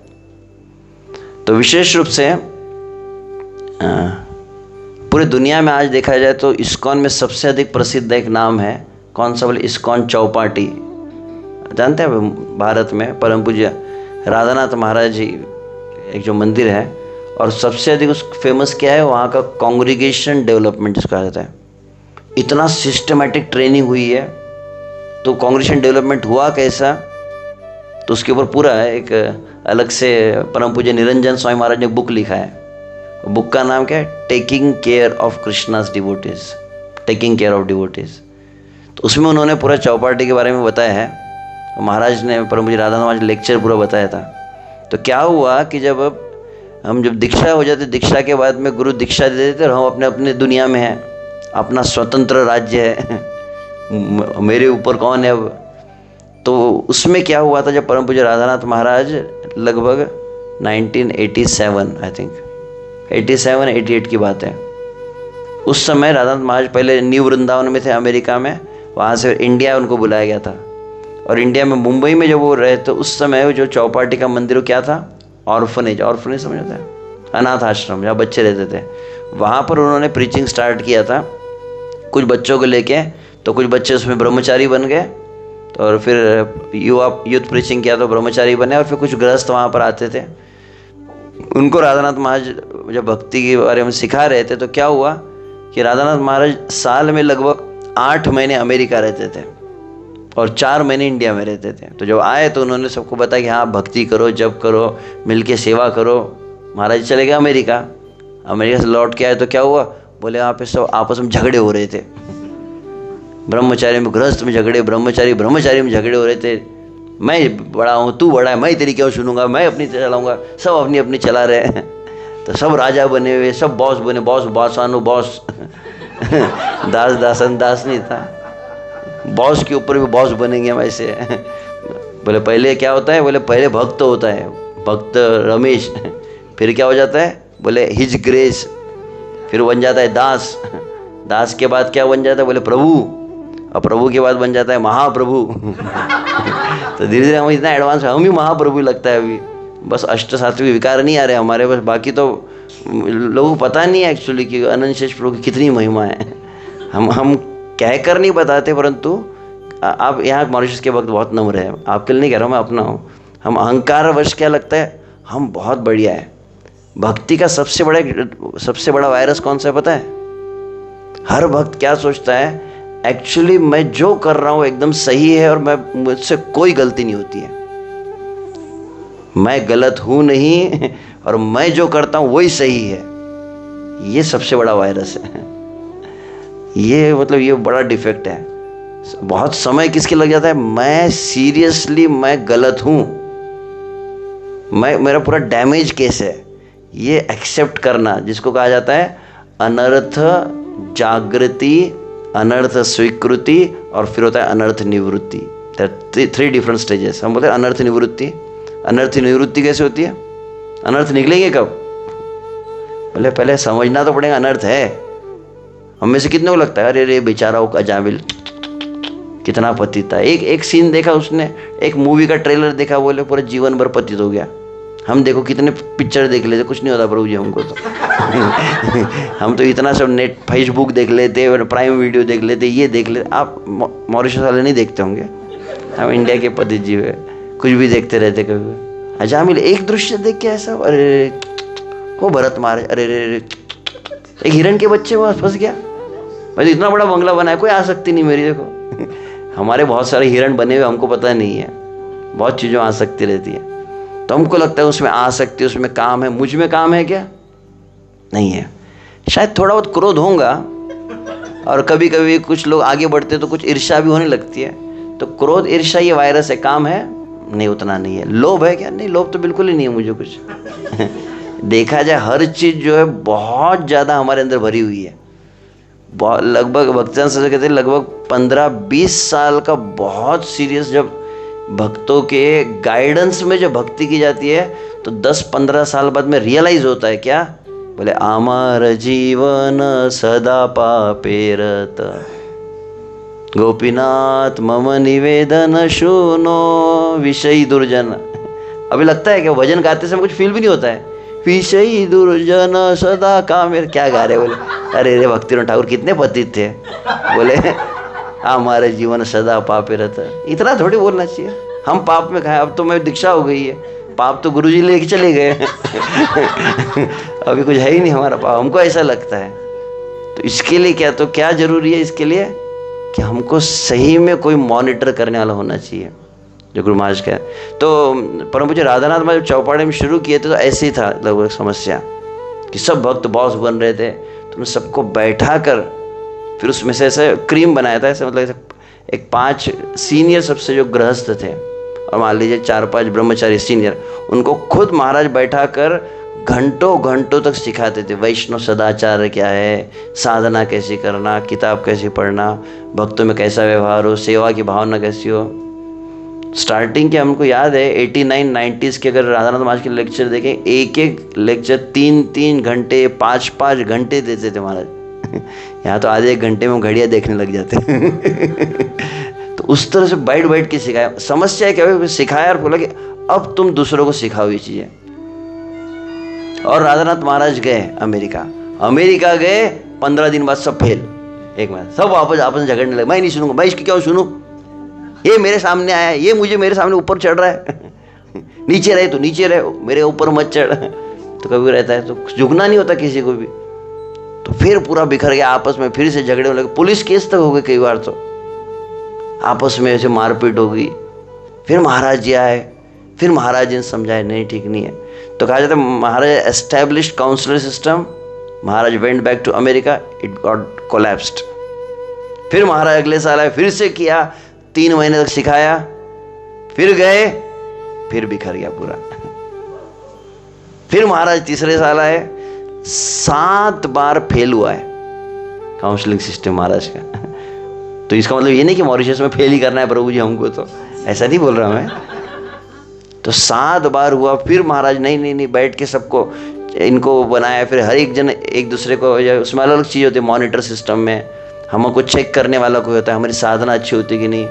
तो विशेष रूप से पूरी दुनिया में आज देखा जाए तो इस्कॉन में सबसे अधिक प्रसिद्ध एक नाम है, कौन सा बोले, इस्कॉन चौपाटी। जानते हैं भारत में परम पूज्य राधानाथ महाराज जी एक जो मंदिर है, और सबसे अधिक उस फेमस क्या है, वहाँ का कांग्रीगेशन डेवलपमेंट जिसको कहा जाता है। इतना सिस्टमेटिक ट्रेनिंग हुई है। तो कांग्रीगेशन डेवलपमेंट हुआ कैसा, तो उसके ऊपर पूरा एक अलग से परम पूज्य निरंजन स्वामी महाराज ने बुक लिखा है, बुक का नाम क्या है? Taking care of Krishna's devotees, taking care of devotees. तो उसमें उन्होंने पूरा चौपाटी के बारे में बताया है। महाराज ने पर मुझे राधा महाराज लेक्चर पूरा बताया था। तो क्या हुआ कि जब दीक्षा हो जाती, दीक्षा के बाद में गुरु दीक्षा दे देते और हम अपने अपने दुनिया में हैं, अपना स्वतंत्र राज्य है, मेरे ऊपर कौन है अब। तो उसमें क्या हुआ था, जब परम पूज्य राधानाथ महाराज लगभग 1987 आई थिंक 87-88 की बात है, उस समय राधानाथ महाराज पहले न्यू वृंदावन में थे अमेरिका में, वहाँ से इंडिया उनको बुलाया गया था। और इंडिया में मुंबई में जब वो रहे तो उस समय जो चौपाटी का मंदिर क्या था? ऑर्फनेज, ऑर्फनेज समझ आता है, अनाथ आश्रम जहाँ बच्चे रहते थे। वहाँ पर उन्होंने प्रीचिंग स्टार्ट किया था कुछ बच्चों को लेके। तो कुछ बच्चे उसमें ब्रह्मचारी बन गए, तो और फिर यूथ प्रीचिंग किया तो ब्रह्मचारी बने। और फिर कुछ गृहस्थ वहाँ पर आते थे, उनको राधानाथ महाराज जब भक्ति के बारे में सिखा रहे थे, तो क्या हुआ कि राधानाथ महाराज साल में लगभग 8 महीने अमेरिका रहते थे और 4 महीने इंडिया में रहते थे। तो जब आए तो उन्होंने सबको बताया कि हाँ भक्ति करो, जप करो, मिलके सेवा करो। महाराज चले गए अमेरिका, अमेरिका से लौट के आए तो क्या हुआ, बोले वहाँ पे सब आपस में झगड़े हो रहे थे, ब्रह्मचारी में गृहस्थ में झगड़े, ब्रह्मचारी में झगड़े हो रहे थे। मैं बड़ा हूँ, तू बड़ा है, मैं तेरी क्यों सुनूंगा, मैं अपनी चलाऊंगा, सब अपनी अपनी चला रहे हैं। तो सब राजा बने हुए, सब बॉस बने, बॉस बॉसानो बॉस दास दासन दास नहीं था, बॉस के ऊपर भी बॉस बनेंगे हम ऐसे। बोले पहले क्या होता है, बोले पहले भक्त होता है, भक्त रमेश, फिर क्या हो जाता है, बोले हिज ग्रेस, फिर बन जाता है दास, दास के बाद क्या बन जाता है, बोले प्रभु, और प्रभु के बाद बन जाता है महाप्रभु। तो धीरे धीरे हम इतना एडवांस, हम ही महाप्रभु लगता है अभी, बस अष्ट सात्विक विकार नहीं आ रहे हमारे, बस बाकी तो लोगों को पता नहीं है एक्चुअली कि अनंत शेष प्रभु की कितनी महिमा है। हम कह कर नहीं बताते, परंतु आप यहाँ मॉरिशस के वक्त बहुत नम्र है, आपके लिए नहीं कह रहा हूँ, मैं अपना हूँ। हम अहंकार वश क्या लगता है हम बहुत बढ़िया है। भक्ति का सबसे बड़ा वायरस कौन सा है पता है? हर भक्त क्या सोचता है, एक्चुअली मैं जो कर रहा हूँ एकदम सही है और मुझसे कोई गलती नहीं होती है, मैं गलत हूँ नहीं और मैं जो करता हूँ वही सही है। ये सबसे बड़ा वायरस है, ये मतलब ये बड़ा डिफेक्ट है। बहुत समय किसके लग जाता है, मैं सीरियसली मैं गलत हूँ, मेरा पूरा डैमेज केस है, ये एक्सेप्ट करना, जिसको कहा जाता है अनर्थ जागृति, अनर्थ स्वीकृति और फिर होता है अनर्थ निवृत्ति। 3 डिफरेंट स्टेजेस। हम बोलते हैं अनर्थ निवृत्ति। अनर्थ निवृत्ति कैसे होती है? अनर्थ निकलेंगे कब? बोले पहले समझना तो पड़ेगा अनर्थ है। हम में से कितने को लगता है अरे रे बेचारा वो अजामिल कितना पतित था। एक सीन देखा उसने, एक मूवी का ट्रेलर देखा, बोले पूरा जीवन भर पतित हो गया। हम देखो कितने पिक्चर देख लेते, कुछ नहीं होता प्रभु जी हमको तो। हम तो इतना सब नेट फेसबुक देख लेते, प्राइम वीडियो देख लेते, ये देख लेते। आप मॉरिशस वाले नहीं देखते होंगे, हम इंडिया के पतित जीव है, कुछ भी देखते रहते कभी। अजामिल एक दृश्य देख के ऐसा, अरे वो भरत मारे, अरे रे एक हिरण के बच्चे वो फंस गया, मैं तो इतना बड़ा बंगला बनाया, कोई आ सकती नहीं मेरी। देखो हमारे बहुत सारे हिरण बने हुए, हमको पता नहीं है, बहुत चीज़ों आ सकती रहती है। तो हमको लगता है उसमें आ सकती है, उसमें काम है, मुझ में काम है क्या? नहीं है। शायद थोड़ा बहुत क्रोध होगा और कभी कभी कुछ लोग आगे बढ़ते तो कुछ ईर्ष्या भी होने लगती है। तो क्रोध ईर्ष्या ये वायरस है, काम है नहीं, उतना नहीं है। लोभ है क्या? नहीं, लोभ तो बिल्कुल ही नहीं है मुझे कुछ। देखा जाए हर चीज़ जो है बहुत ज़्यादा हमारे अंदर भरी हुई है। लगभग भक्तजन से कहते हैं लगभग 15-20 साल का बहुत सीरियस, जब भक्तों के गाइडेंस में जो भक्ति की जाती है तो 10-15 साल बाद में रियलाइज होता है क्या? बोले आमार जीवन सदा पापेरत, गोपीनाथ मम निवेदन सुनो विषयी दुर्जन। अभी लगता है कि भजन गाते समय कुछ फील भी नहीं होता है, विषयी दुर्जन सदा कामेर, क्या गा रहे? बोले अरे रे भक्तिनाथ ठाकुर कितने पतित थे, बोले हमारे जीवन सदा पापे रहता। इतना थोड़ी बोलना चाहिए, हम पाप में खाए। अब तो मैं दीक्षा हो गई है, पाप तो गुरुजी लेके चले गए। अभी कुछ है ही नहीं हमारा पाप, हमको ऐसा लगता है। तो इसके लिए क्या, तो क्या जरूरी है इसके लिए कि हमको सही में कोई मॉनिटर करने वाला होना चाहिए, जो गुरु महाराज का है। तो परम पूज्य राधानाथ महाराज चौपाड़े में शुरू किए थे तो ऐसे ही था लगभग समस्या। कि सब भक्त बॉस बन रहे थे, तो उन्होंने सबको बैठा कर फिर उसमें से ऐसे क्रीम बनाया था, ऐसे मतलब ऐसे एक 5 सीनियर सबसे जो गृहस्थ थे और मान लीजिए 4-5 ब्रह्मचारी सीनियर, उनको खुद महाराज बैठा कर घंटों घंटों तक सिखाते थे वैष्णव सदाचार क्या है, साधना कैसी करना, किताब कैसी पढ़ना, भक्तों में कैसा व्यवहार हो, सेवा की भावना कैसी हो। स्टार्टिंग के हमको याद है 89-90s के अगर राधानाथ महाराज के लेक्चर देखें, एक एक लेक्चर 3-3 घंटे 5-5 घंटे देते थे महाराज। यहाँ तो आधे 1 घंटे में घड़ियाँ देखने लग जाते। तो उस तरह से बैठ बैठ के सिखाया। समस्या क्या हुई, सिखाया और बोला कि अब तुम दूसरों को सिखाओ ये चीजें। और राधानाथ महाराज गए अमेरिका गए, 15 दिन बाद सब फेल, एक महीना सब आपस में झगड़ने लगे, मैं नहीं सुनूंगा, मैं इसकी क्यों सुनूं, ये मेरे सामने आया, ये मुझे मेरे सामने ऊपर चढ़ रहा है। नीचे रहे तो नीचे रहे, मेरे ऊपर मत चढ़। तो कभी रहता है तो झुकना नहीं होता किसी को भी। तो फिर पूरा बिखर गया, आपस में फिर से झगड़े होने लगे, पुलिस केस तक हो गए कई बार, तो आपस में ऐसे मारपीट हो गई। फिर महाराज जी आए, फिर महाराज जी ने समझाया नहीं ठीक नहीं है। तो कहा जाता है Maharaj established counsellor system, Maharaj went back to America, it got collapsed. फिर महाराज अगले साल आए, फिर से किया, 3 महीने तक सिखाया, फिर गए, फिर बिखर गया पूरा। फिर महाराज तीसरे साल आए, 7 बार फेल हुआ है काउंसलिंग सिस्टम महाराज का। तो इसका मतलब ये नहीं कि मॉरिशस में फेल ही करना है प्रभु जी हमको, तो ऐसा नहीं बोल रहा मैं। तो 7 बार हुआ, फिर महाराज नहीं बैठ के सबको इनको बनाया, फिर हर एक जन एक दूसरे को, उसमें अलग अलग चीज़ होती है मॉनिटर सिस्टम में, हमको चेक करने वाला कोई होता है, हमारी साधना अच्छी होती है कि नहीं,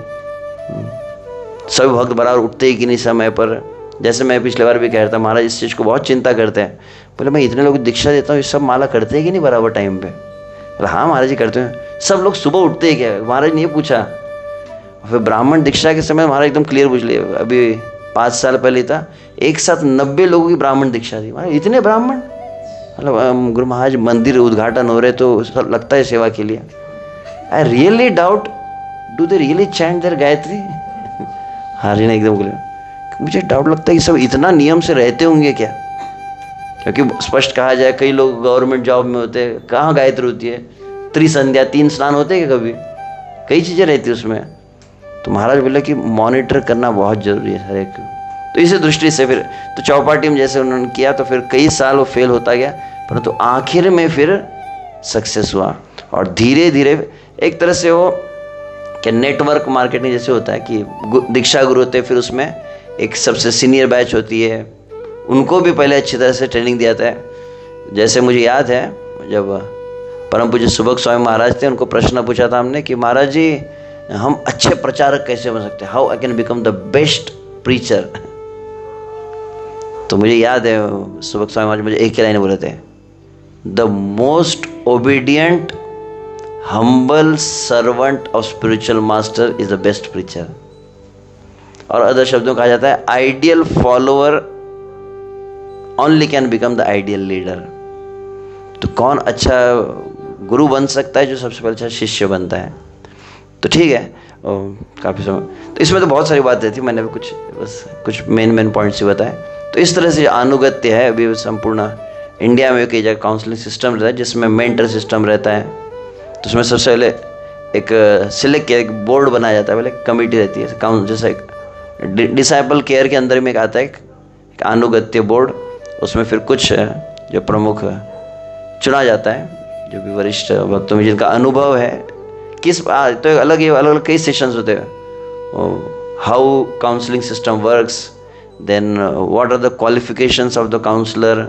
सभी भक्त बराबर उठते ही कि नहीं समय पर। जैसे मैं पिछले बार भी कह रहा था, महाराज इस चीज़ को बहुत चिंता करते हैं। बोले मैं इतने लोग दीक्षा देता हूँ, ये सब माला करते हैं कि नहीं बराबर टाइम पे? बोले हाँ महाराज जी करते हैं। सब लोग सुबह उठते हैं क्या? महाराज ने ये पूछा। फिर ब्राह्मण दीक्षा के समय महाराज एकदम क्लियर पूछ लिया, अभी 5 साल पहले था, एक साथ 90 लोगों की ब्राह्मण दीक्षा दी। महाराज इतने ब्राह्मण, मतलब गुरु महाराज मंदिर उद्घाटन हो रहे तो लगता है सेवा के लिए। I really doubt, do they really chant there Gayatri? हाजी ने एकदम बोले, मुझे डाउट लगता है कि सब इतना नियम से रहते होंगे क्या? क्योंकि स्पष्ट कहा जाए कई लोग गवर्नमेंट जॉब में होते हैं, कहाँ गायत्री होती है? त्रिसंध्या 3 स्नान होते हैं क्या कभी? कई चीज़ें रहती है उसमें। तो महाराज बोले कि मॉनिटर करना बहुत जरूरी है हर एक। तो इसी दृष्टि से फिर तो चौपाटी में जैसे उन्होंने किया, तो फिर कई साल वो फेल होता गया, परंतु आखिर में फिर सक्सेस हुआ। और धीरे धीरे एक तरह से वो कि नेटवर्क मार्केटिंग जैसे होता है कि दीक्षा गुरु होते हैं, फिर उसमें एक सबसे सीनियर बैच होती है, उनको भी पहले अच्छी तरह से ट्रेनिंग दिया जाता है। जैसे मुझे याद है जब परम पूज्य सुबक स्वामी महाराज थे, उनको प्रश्न पूछा था हमने कि महाराज जी हम अच्छे प्रचारक कैसे बन सकते हैं, how I can become the best preacher. तो मुझे याद है सुबक स्वामी महाराज मुझे एक ही लाइन बोले थे, the most obedient humble servant of spiritual master is the best preacher। और अदर शब्दों में कहा जाता है ideal follower only can become the ideal leader। तो कौन अच्छा गुरु बन सकता है? जो सबसे पहले अच्छा शिष्य बनता है। तो ठीक है, काफ़ी समय तो इसमें तो बहुत सारी बातें थी, मैंने भी कुछ मेन पॉइंट्स ही बताए। तो इस तरह से अनुगत्य है अभी संपूर्ण इंडिया में कई जगह काउंसलिंग सिस्टम रहता है, जिसमें मेंटर सिस्टम रहता है। तो उसमें सबसे पहले एक सिलेक्ट किया, एक बोर्ड बनाया जाता है, पहले कमेटी रहती है, जैसे डिसाइपल केयर के अंदर में एक आता है एक अनुगत्य बोर्ड। उसमें फिर कुछ जो प्रमुख चुना जाता है, जो भी वरिष्ठ भक्तों में जिनका अनुभव है, किस तो अलग कई सेशंस होते हैं, how counselling system works, then what are the qualifications of the counsellor,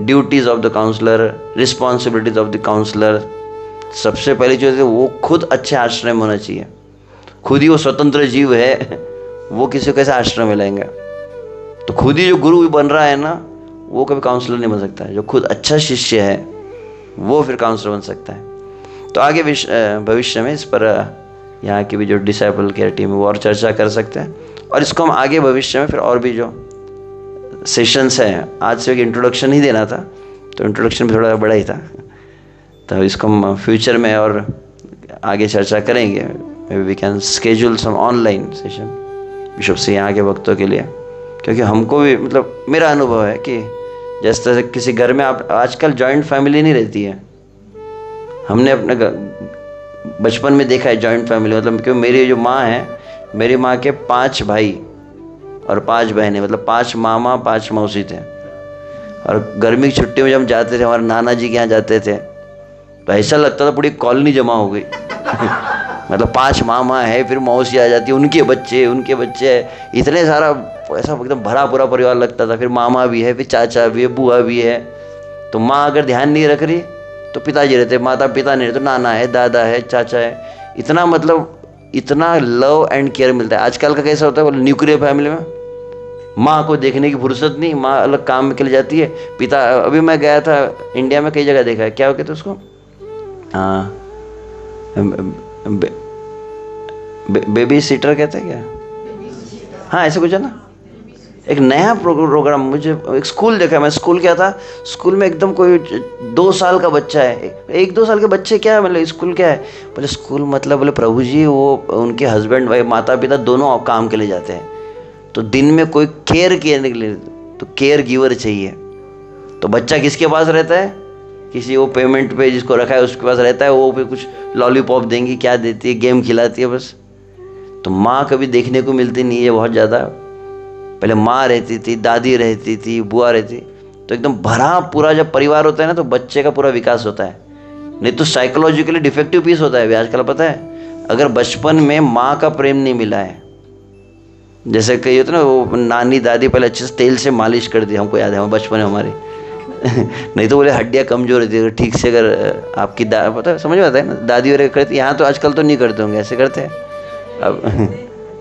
duties of the counsellor, responsibilities of the counsellor. सबसे पहली चीज़ है वो खुद अच्छे आश्रम में होना चाहिए। खुद ही वो स्वतंत्र जीव है, वो किसी को कैसे आश्रम में लाएंगे? तो खुद ही जो गुरु बन रहा है ना, वो कभी काउंसलर नहीं बन सकता है। जो खुद अच्छा शिष्य है वो फिर काउंसलर बन सकता है। तो आगे भविष्य में इस पर यहाँ की भी जो डिसाइपल केयर टीम है वो और चर्चा कर सकते हैं, और इसको हम आगे भविष्य में फिर और भी जो सेशंस हैं, आज से एक इंट्रोडक्शन ही देना था, तो इंट्रोडक्शन भी थोड़ा बड़ा ही था, तो इसको हम फ्यूचर में और आगे चर्चा करेंगे। Maybe we can schedule some online session bishop से यहाँ के भक्तों के लिए, क्योंकि हमको भी मतलब मेरा अनुभव है कि जैसे किसी घर में आप आजकल जॉइंट फैमिली नहीं रहती है। हमने अपने बचपन में देखा है जॉइंट फैमिली, मतलब क्यों मेरी जो माँ है, मेरी माँ के 5 भाई और 5 बहनें, मतलब 5 मामा 5 मौसी थे। और गर्मी की छुट्टी में जब हम जाते थे हमारे नाना जी के यहाँ जाते थे तो ऐसा लगता था पूरी कॉलोनी जमा हो गई। मतलब 5 मामा है, फिर मौसी आ जाती है, उनके बच्चे है, इतने सारा ऐसा एकदम भरा पूरा परिवार लगता था। फिर मामा भी है, फिर चाचा भी है, बुआ भी है। तो माँ अगर ध्यान नहीं रख रही तो पिताजी रहते, माता पिता नहीं रहते तो नाना है, दादा है, चाचा है। इतना मतलब इतना लव एंड केयर मिलता है। आजकल का कैसा होता है, बोले न्यूक्लियर फैमिली में माँ को देखने की फुर्सत नहीं, माँ अलग काम के लिए जाती है, पिता। अभी मैं गया था इंडिया में, कई जगह देखा है, क्या हो कहते उसको, हाँ बेबी सीटर कहते हैं क्या, हाँ ऐसे कुछ है ना। एक नया प्रोग्राम, मुझे एक स्कूल देखा, मैं स्कूल क्या था, स्कूल में एकदम कोई 2 साल का बच्चा है, 1-2 साल के बच्चे क्या है, मतलब स्कूल क्या है, बोले स्कूल मतलब बोले प्रभु जी वो उनके हस्बैंड वाइफ माता पिता दोनों काम के लिए जाते हैं, तो दिन में कोई केयर करने के लिए तो केयर गिवर चाहिए। तो बच्चा किसके पास रहता है, किसी वो पेमेंट पे जिसको रखा है उसके पास रहता है, वो फिर कुछ लॉलीपॉप देंगी, क्या देती है, गेम खिलाती है बस। तो माँ कभी देखने को मिलती नहीं है बहुत ज़्यादा। पहले माँ रहती थी, दादी रहती थी, बुआ रहती, तो एकदम भरा पूरा जब परिवार होता है ना तो बच्चे का पूरा विकास होता है। नहीं तो साइकोलॉजिकली डिफेक्टिव पीस होता है आजकल, पता है। अगर बचपन में माँ का प्रेम नहीं मिला है, जैसे कही होता है ना, वो नानी दादी पहले अच्छे से तेल से मालिश कर दी, हमको याद है हम बचपन में हमारे। नहीं तो बोले हड्डियाँ कमजोर रहती है, ठीक से अगर आपकी पता है, समझ में आता है ना, दादी वगैरह करती, यहाँ तो आजकल तो नहीं करते होंगे, ऐसे करते हैं अब।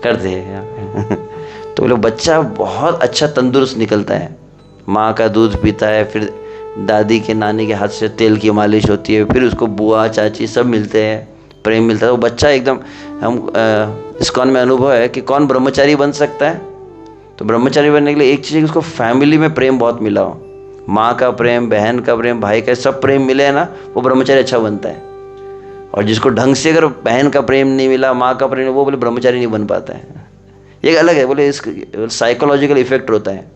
करते हैं। तो बोले बच्चा बहुत अच्छा तंदुरुस्त निकलता है, माँ का दूध पीता है, फिर दादी के नानी के हाथ से तेल की मालिश होती है, फिर उसको बुआ चाची सब मिलते हैं, प्रेम मिलता है, वो बच्चा एकदम। हम इस्कॉन में अनुभव है कि कौन ब्रह्मचारी बन सकता है, तो ब्रह्मचारी बनने के लिए एक चीज़ है कि उसको फैमिली में प्रेम बहुत मिला हो, माँ का प्रेम, बहन का प्रेम, भाई का, सब प्रेम मिले है ना, वो ब्रह्मचारी अच्छा बनता है। और जिसको ढंग से अगर बहन का प्रेम नहीं मिला, माँ का प्रेम, वो बोले ब्रह्मचारी नहीं बन पाता है। ये अलग है, बोले इस साइकोलॉजिकल इफेक्ट होता है।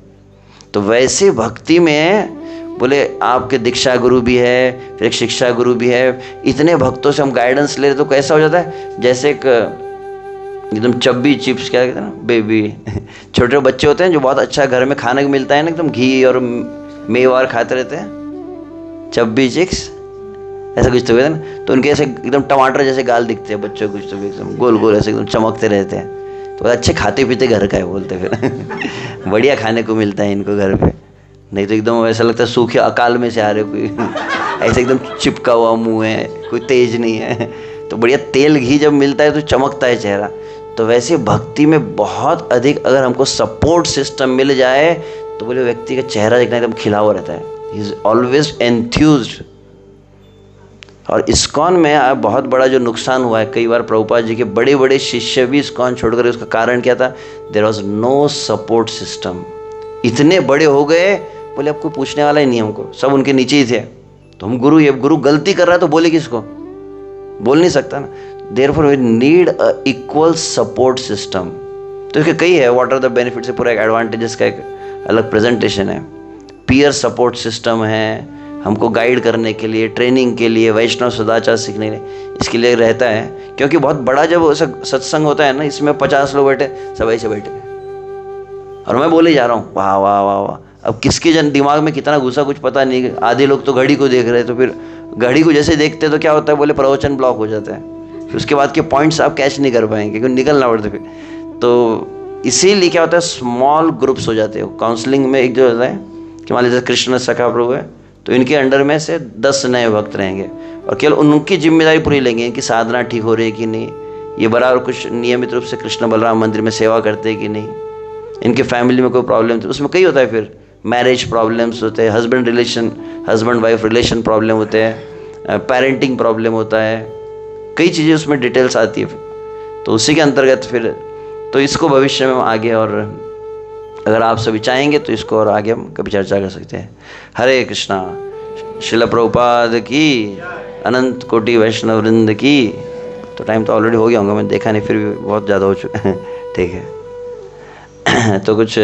तो वैसे भक्ति में बोले आपके दीक्षा गुरु भी है, फिर एक शिक्षा गुरु भी है, इतने भक्तों से हम गाइडेंस ले रहे तो कैसा हो जाता है, जैसे एक एकदम चब्बी चिप्स, क्या कहते हैं ना, बेबी छोटे बच्चे होते हैं जो बहुत अच्छा घर में खाने को मिलता है ना, एकदम घी और मेवा खाते रहते हैं, चब्बी चिप्स ऐसा कुछ तो कहते हैं ना। तो उनके ऐसे एकदम टमाटर जैसे गाल दिखते हैं बच्चों को, कुछ तो एकदम गोल गोल ऐसे एकदम चमकते रहते हैं, तो अच्छे खाते पीते घर का है बोलते फिर। बढ़िया खाने को मिलता है इनको घर पे, नहीं तो एकदम ऐसा लगता है सूखे अकाल में से आ रहे कोई। ऐसे एकदम चिपका हुआ मुंह है, कोई तेज नहीं है। तो बढ़िया तेल घी जब मिलता है तो चमकता है चेहरा। तो वैसे भक्ति में बहुत अधिक अगर हमको सपोर्ट सिस्टम मिल जाए तो बोले व्यक्ति का चेहरा देखना एकदम खिला हुआ रहता है, ही इज ऑलवेज एंथ्यूज्ड। और इस्कॉन में बहुत बड़ा जो नुकसान हुआ है, कई बार प्रभुपाद जी के बड़े बड़े शिष्य भी इस्कॉन छोड़कर, उसका कारण क्या था, there was no support system. इतने बड़े हो गए, बोले अब कोई पूछने वाला ही नहीं हमको, सब उनके नीचे ही थे। तो हम गुरु, ये गुरु गलती कर रहा है तो बोले किसको, बोल नहीं सकता ना। Therefore we need a equal support system. तो इसके कई है, व्हाट आर द बेनिफिट्स से पूरा एक एडवांटेजेस का एक अलग प्रेजेंटेशन है। पीयर सपोर्ट सिस्टम है हमको गाइड करने के लिए, ट्रेनिंग के लिए, वैष्णव सदाचार सीखने के लिए, इसके लिए रहता है। क्योंकि बहुत बड़ा जब सत्संग होता है ना, इसमें 50 लोग बैठे, सब ऐसे बैठे और मैं बोले जा रहा हूँ वाह वाह वाह वाह। अब किसके दिमाग में कितना घुसा कुछ पता नहीं। आधे लोग तो घड़ी को देख रहे हैं, तो फिर घड़ी को जैसे देखते तो क्या होता है, बोले प्रवचन ब्लॉक हो जाता है, फिर उसके बाद के पॉइंट्स आप कैच नहीं कर पाएंगे क्योंकि निकलना पड़ता फिर। तो इसीलिए क्या होता है, स्मॉल ग्रुप्स हो जाते हो। काउंसलिंग में एक जो होता है कि मान लीजिए कृष्ण सखा प्रभु है, तो इनके अंडर में से 10 नए भक्त रहेंगे और केवल उनकी जिम्मेदारी पूरी लेंगे, इनकी साधना ठीक हो रही है कि नहीं, ये बराबर कुछ नियमित रूप से कृष्ण बलराम मंदिर में सेवा करते हैं कि नहीं, इनके फैमिली में कोई प्रॉब्लम, तो उसमें कई होता है, फिर मैरिज प्रॉब्लम्स होते हैं, हस्बैंड वाइफ रिलेशन प्रॉब्लम होते हैं, पेरेंटिंग प्रॉब्लम होता है, कई चीज़ें उसमें डिटेल्स आती है। तो उसी के अंतर्गत फिर तो इसको भविष्य में आगे, और अगर आप सभी चाहेंगे तो इसको और आगे हम कभी चर्चा कर सकते हैं। हरे कृष्णा। श्रील प्रभुपाद की, अनंत कोटि वैष्णव वृंद की। तो टाइम तो ऑलरेडी हो गया होगा, मैंने देखा नहीं, फिर भी बहुत ज़्यादा हो चुका है। ठीक है। तो कुछ